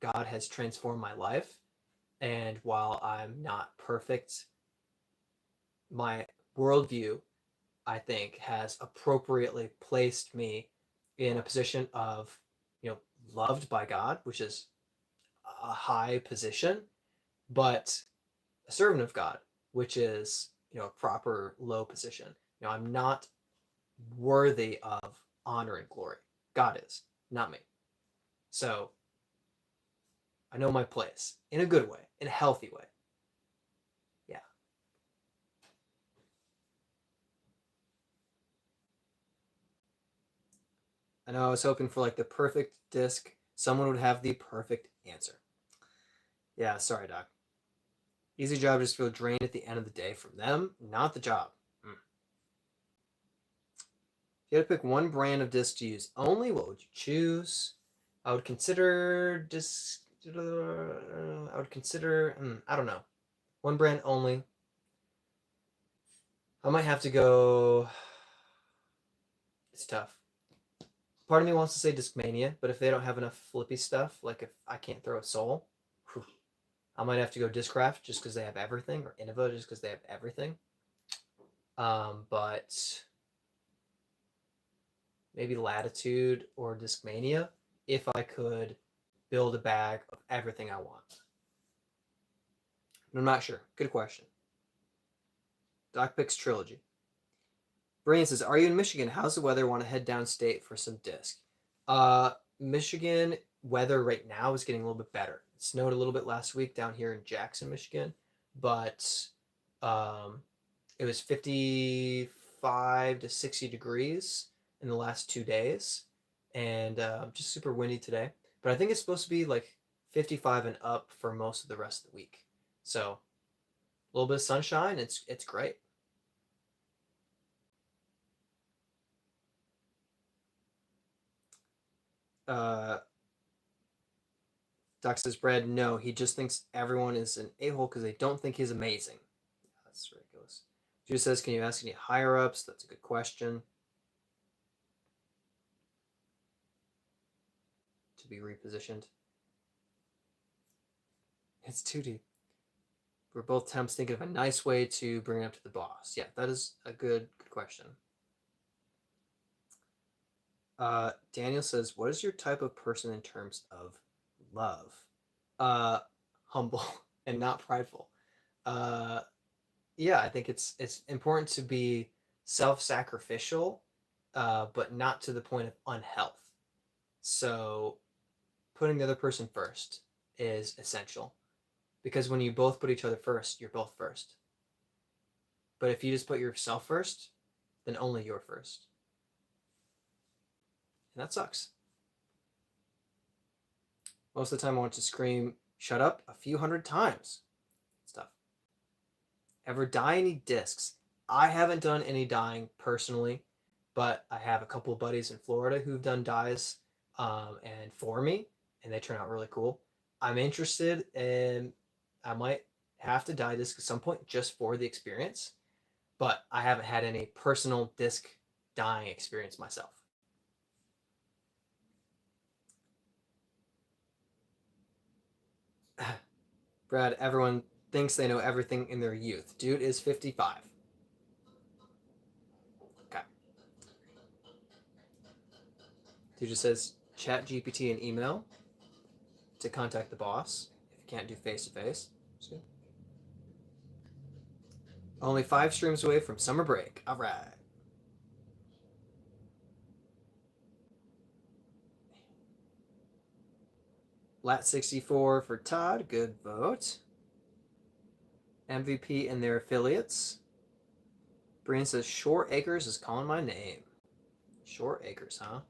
God has transformed my life. And while I'm not perfect, my worldview, I think, has appropriately placed me in a position of, loved by God, which is a high position, but a servant of God, which is, a proper low position. I'm not worthy of honor and glory. God is, not me. So I know my place in a good way, in a healthy way. Yeah. I know I was hoping for like the perfect disc. Someone would have the perfect answer. Yeah, sorry, Doc. Easy job, just feel drained at the end of the day from them, not the job. If you had to pick one brand of disc to use only, what would you choose? I would consider disc. I would consider. I don't know. One brand only. I might have to go. It's tough. Part of me wants to say Discmania, but if they don't have enough flippy stuff, like if I can't throw a soul, I might have to go Discraft just because they have everything, or Innova just because they have everything. But maybe Latitude or Discmania if I could build a bag of everything I want? I'm not sure. Good question. Doc picks trilogy. Brian says, "Are you in Michigan? How's the weather? Want to head downstate for some disc?" Michigan weather right now is getting a little bit better. It snowed a little bit last week down here in Jackson, Michigan, but it was 55 to 60 degrees in the last 2 days, and just super windy today. But I think it's supposed to be like 55 and up for most of the rest of the week. So a little bit of sunshine. It's great. Doc says, Brad, no, he just thinks everyone is an a-hole because they don't think he's amazing. That's ridiculous. Jude says, can you ask any higher ups? That's a good question. To be repositioned. It's too deep. We're both temps thinking of a nice way to bring it up to the boss. Yeah, that is a good question. Daniel says, what is your type of person in terms of love? Humble and not prideful. Yeah, I think it's important to be self-sacrificial, but not to the point of unhealth. So putting the other person first is essential, because when you both put each other first, you're both first. But if you just put yourself first, then only you're first. And that sucks. Most of the time I want to scream, shut up, a few hundred times. Stuff. Ever dye any discs? I haven't done any dyeing personally, but I have a couple of buddies in Florida who've done dyes and for me, and they turn out really cool. I'm interested, and I might have to dye disc at some point just for the experience, but I haven't had any personal disc dyeing experience myself. Brad, everyone thinks they know everything in their youth. Dude is 55. Okay. Dude just says chat GPT and email to contact the boss if you can't do face to face. Only 5 streams away from summer break. All right. Lat 64 for Todd. Good vote. MVP and their affiliates. Brian says Shore Acres is calling my name. Shore Acres, huh?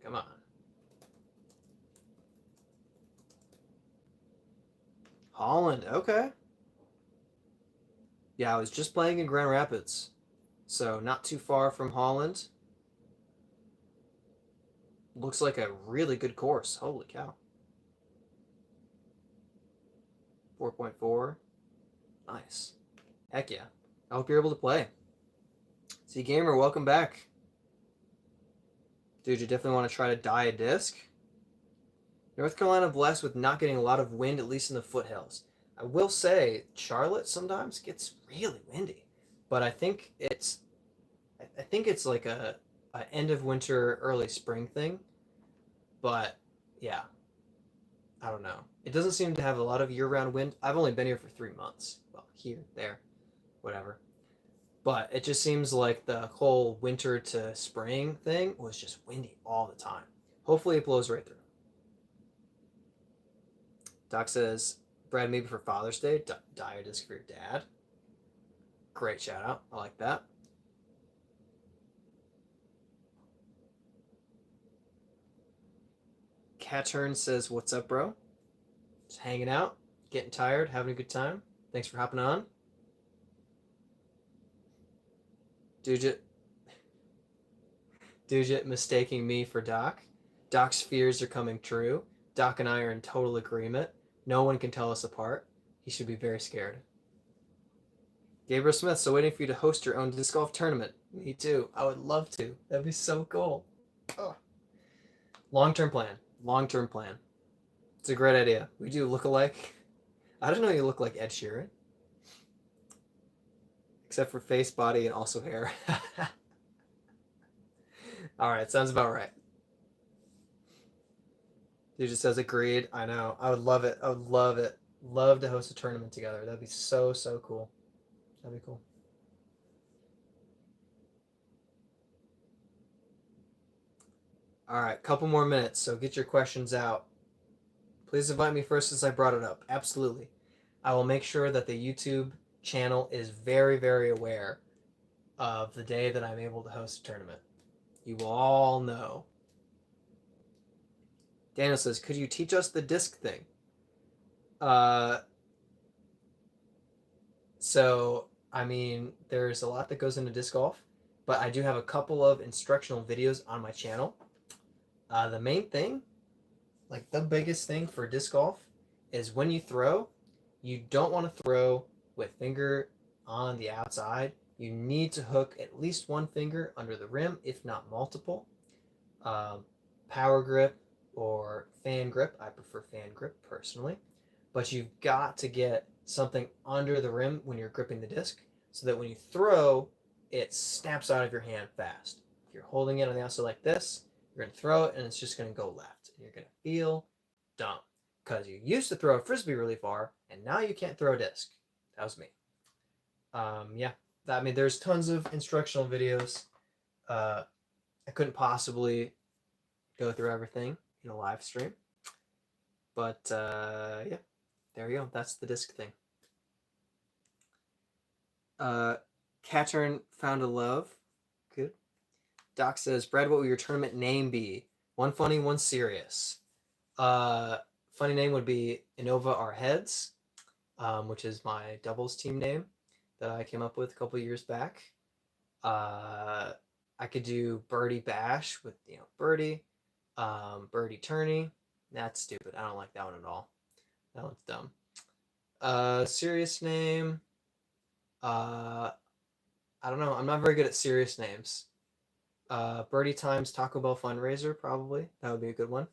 Come on. Holland, okay. Yeah, I was just playing in Grand Rapids, so not too far from Holland. Looks like a really good course. Holy cow. 4.4. Nice. Heck yeah. I hope you're able to play. See, Gamer, welcome back. Dude, you definitely want to try to dye a disc. North Carolina blessed with not getting a lot of wind, at least in the foothills. I will say, Charlotte sometimes gets really windy, but I think it's like a end of winter, early spring thing. But yeah, I don't know. It doesn't seem to have a lot of year-round wind. I've only been here for 3 months. Well, here, there, whatever. But it just seems like the whole winter to spring thing was just windy all the time. Hopefully it blows right through. Doc says, Brad, maybe for Father's Day, dye a disc for your dad. Great shout out. I like that. Catturn says, what's up, bro? Just hanging out, getting tired, having a good time. Thanks for hopping on. Dujit mistaking me for Doc. Doc's fears are coming true. Doc and I are in total agreement. No one can tell us apart. He should be very scared. Gabriel Smith, so waiting for you to host your own disc golf tournament. Me too. I would love to. That'd be so cool. Oh. Long-term plan. Long-term plan. It's a great idea. We do look alike. I didn't know you look like Ed Sheeran. Except for face, body, and also hair. All right, sounds about right. Dude just says agreed. I know. I would love it. I would love it. Love to host a tournament together. That'd be so, so cool. That'd be cool. All right, couple more minutes, so get your questions out. Please invite me first since I brought it up. Absolutely. I will make sure that the YouTube channel is very, very aware of the day that I'm able to host a tournament. You will all know. Daniel says, could you teach us the disc thing? So, I mean, there's a lot that goes into disc golf, but I do have a couple of instructional videos on my channel. The main thing, like the biggest thing for disc golf, is when you throw, you don't want to throw with finger on the outside. You need to hook at least one finger under the rim, if not multiple. Power grip or fan grip. I prefer fan grip personally. But you've got to get something under the rim when you're gripping the disc so that when you throw, it snaps out of your hand fast. If you're holding it on the outside like this, you're going to throw it and it's just going to go left. And you're going to feel dumb because you used to throw a frisbee really far and now you can't throw a disc. That was me. Yeah, I mean, there's tons of instructional videos. I couldn't possibly go through everything in a live stream. But yeah, there you go. That's the disc thing. Catturn found a love. Good. Doc says, Brad, what will your tournament name be? One funny, one serious. Funny name would be Innova Our Heads, which is my doubles team name that I came up with a couple years back. I could do Birdie Bash with, Birdie, Birdie Tourney. That's stupid. I don't like that one at all. That one's dumb. Serious name. I don't know. I'm not very good at serious names. Birdie Times Taco Bell fundraiser, probably. That would be a good one.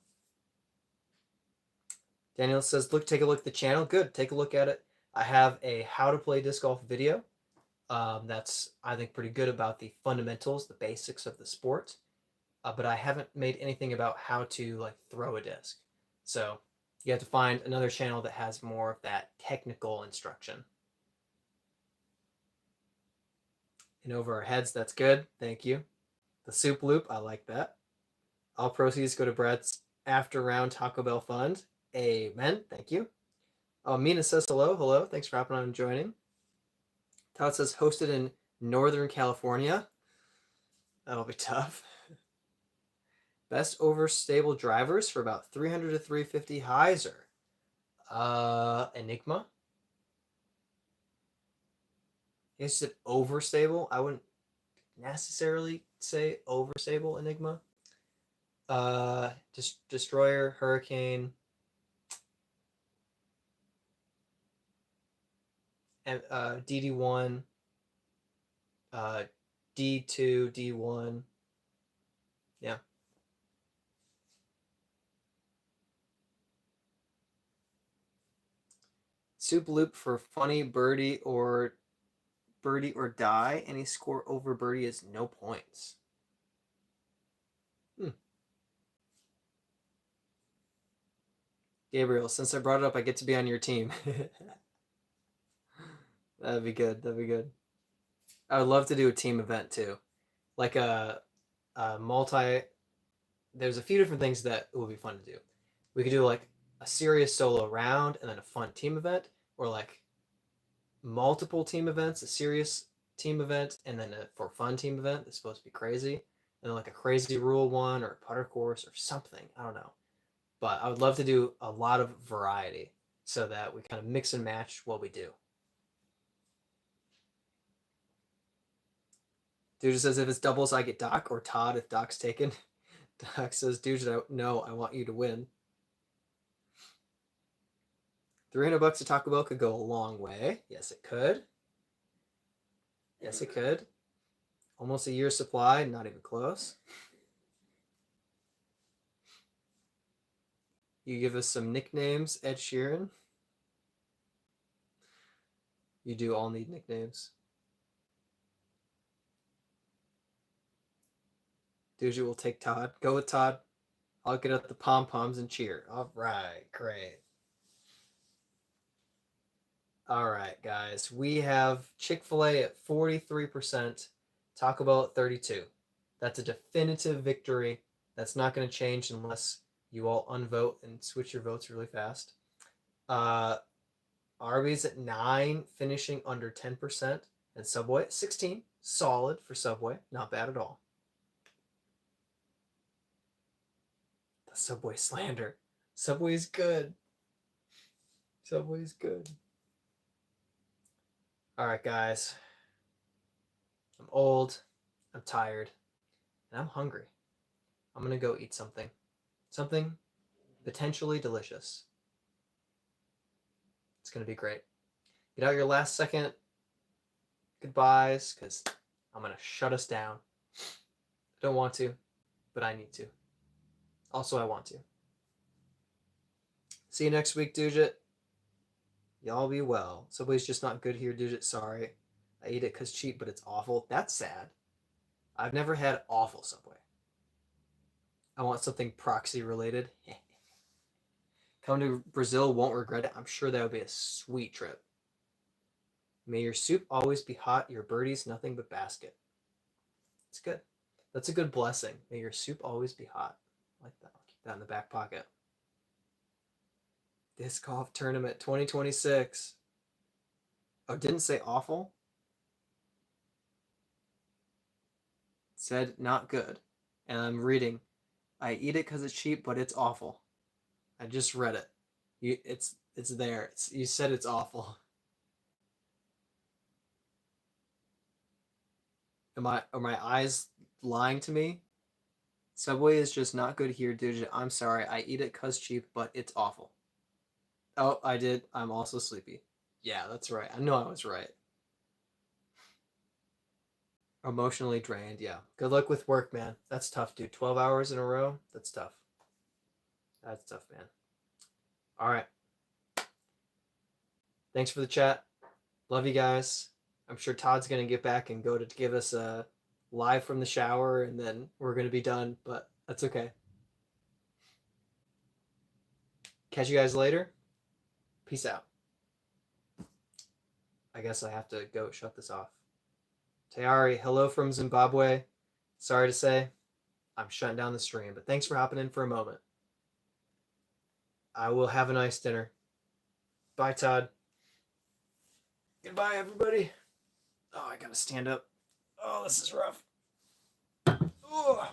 Daniel says, take a look at the channel. Good. Take a look at it. I have a how to play disc golf video. That's, I think, pretty good about the fundamentals, the basics of the sport. But I haven't made anything about how to throw a disc. So you have to find another channel that has more of that technical instruction. And over our heads, that's good. Thank you. The soup loop, I like that. All proceeds go to Brett's after round Taco Bell fund. Amen. Thank you. Oh, Mina says hello. Hello. Thanks for hopping on and joining. Todd says hosted in Northern California. That'll be tough. Best overstable drivers for about 300 to 350 hyzer. Enigma. You said overstable. I wouldn't necessarily say overstable Enigma. Destroyer, Hurricane, and DD1, D2, D1. Yeah. Soup loop for funny birdie or die. Any score over birdie is no points. Gabriel, since I brought it up, I get to be on your team. That'd be good. That'd be good. I would love to do a team event too, like a multi. There's a few different things that would be fun to do. We could do like a serious solo round and then a fun team event, or like multiple team events, a serious team event, and then a for fun team event that's supposed to be crazy, and then like a crazy rule one or a putter course or something. I don't know. But I would love to do a lot of variety so that we kind of mix and match what we do. Dude says if it's doubles, I get Doc, or Todd if Doc's taken. Doc says, dude, no, I want you to win. $300 at Taco Bell could go a long way. Yes, it could. Yes, it could. Almost a year's supply, not even close. You give us some nicknames, Ed Sheeran. You do all need nicknames. Dude, will take Todd. Go with Todd. I'll get up the pom-poms and cheer. All right, great. All right, guys. We have Chick-fil-A at 43%, Taco Bell at 32. That's a definitive victory. That's not going to change unless you all unvote and switch your votes really fast. Arby's at 9, finishing under 10%, and Subway at 16. Solid for Subway. Not bad at all. The Subway slander. Subway's good. Subway's good. All right, guys. I'm old. I'm tired. And I'm hungry. I'm going to go eat something. Something potentially delicious. It's going to be great. Get out your last second goodbyes because I'm going to shut us down. I don't want to, but I need to. Also, I want to. See you next week, Dujit. Y'all be well. Subway's just not good here, Dujit. Sorry. I eat it because cheap, but it's awful. That's sad. I've never had awful Subway. I want something proxy related. Come to Brazil, won't regret it. I'm sure that would be a sweet trip. May your soup always be hot, your birdies nothing but basket. It's good. That's a good blessing. May your soup always be hot. I like that. I'll keep that in the back pocket. Disc golf tournament 2026. Oh, didn't say awful. It said not good. And I'm reading. I eat it because it's cheap, but it's awful. I just read it. It's there. You said it's awful. Are my eyes lying to me? Subway is just not good here, dude. I'm sorry. I eat it because cheap, but it's awful. Oh, I did. I'm also sleepy. Yeah, that's right. I know I was right. Emotionally drained. Yeah. Good luck with work, man. That's tough, dude. 12 hours in a row. That's tough. That's tough, man. All right. Thanks for the chat. Love you guys. I'm sure Todd's going to get back and go to give us a live from the shower, and then we're going to be done, but that's okay. Catch you guys later. Peace out. I guess I have to go shut this off. Tayari, hello from Zimbabwe. Sorry to say, I'm shutting down the stream, but thanks for hopping in for a moment. I will have a nice dinner. Bye, Todd. Goodbye, everybody. Oh, I gotta stand up. Oh, this is rough. Ugh.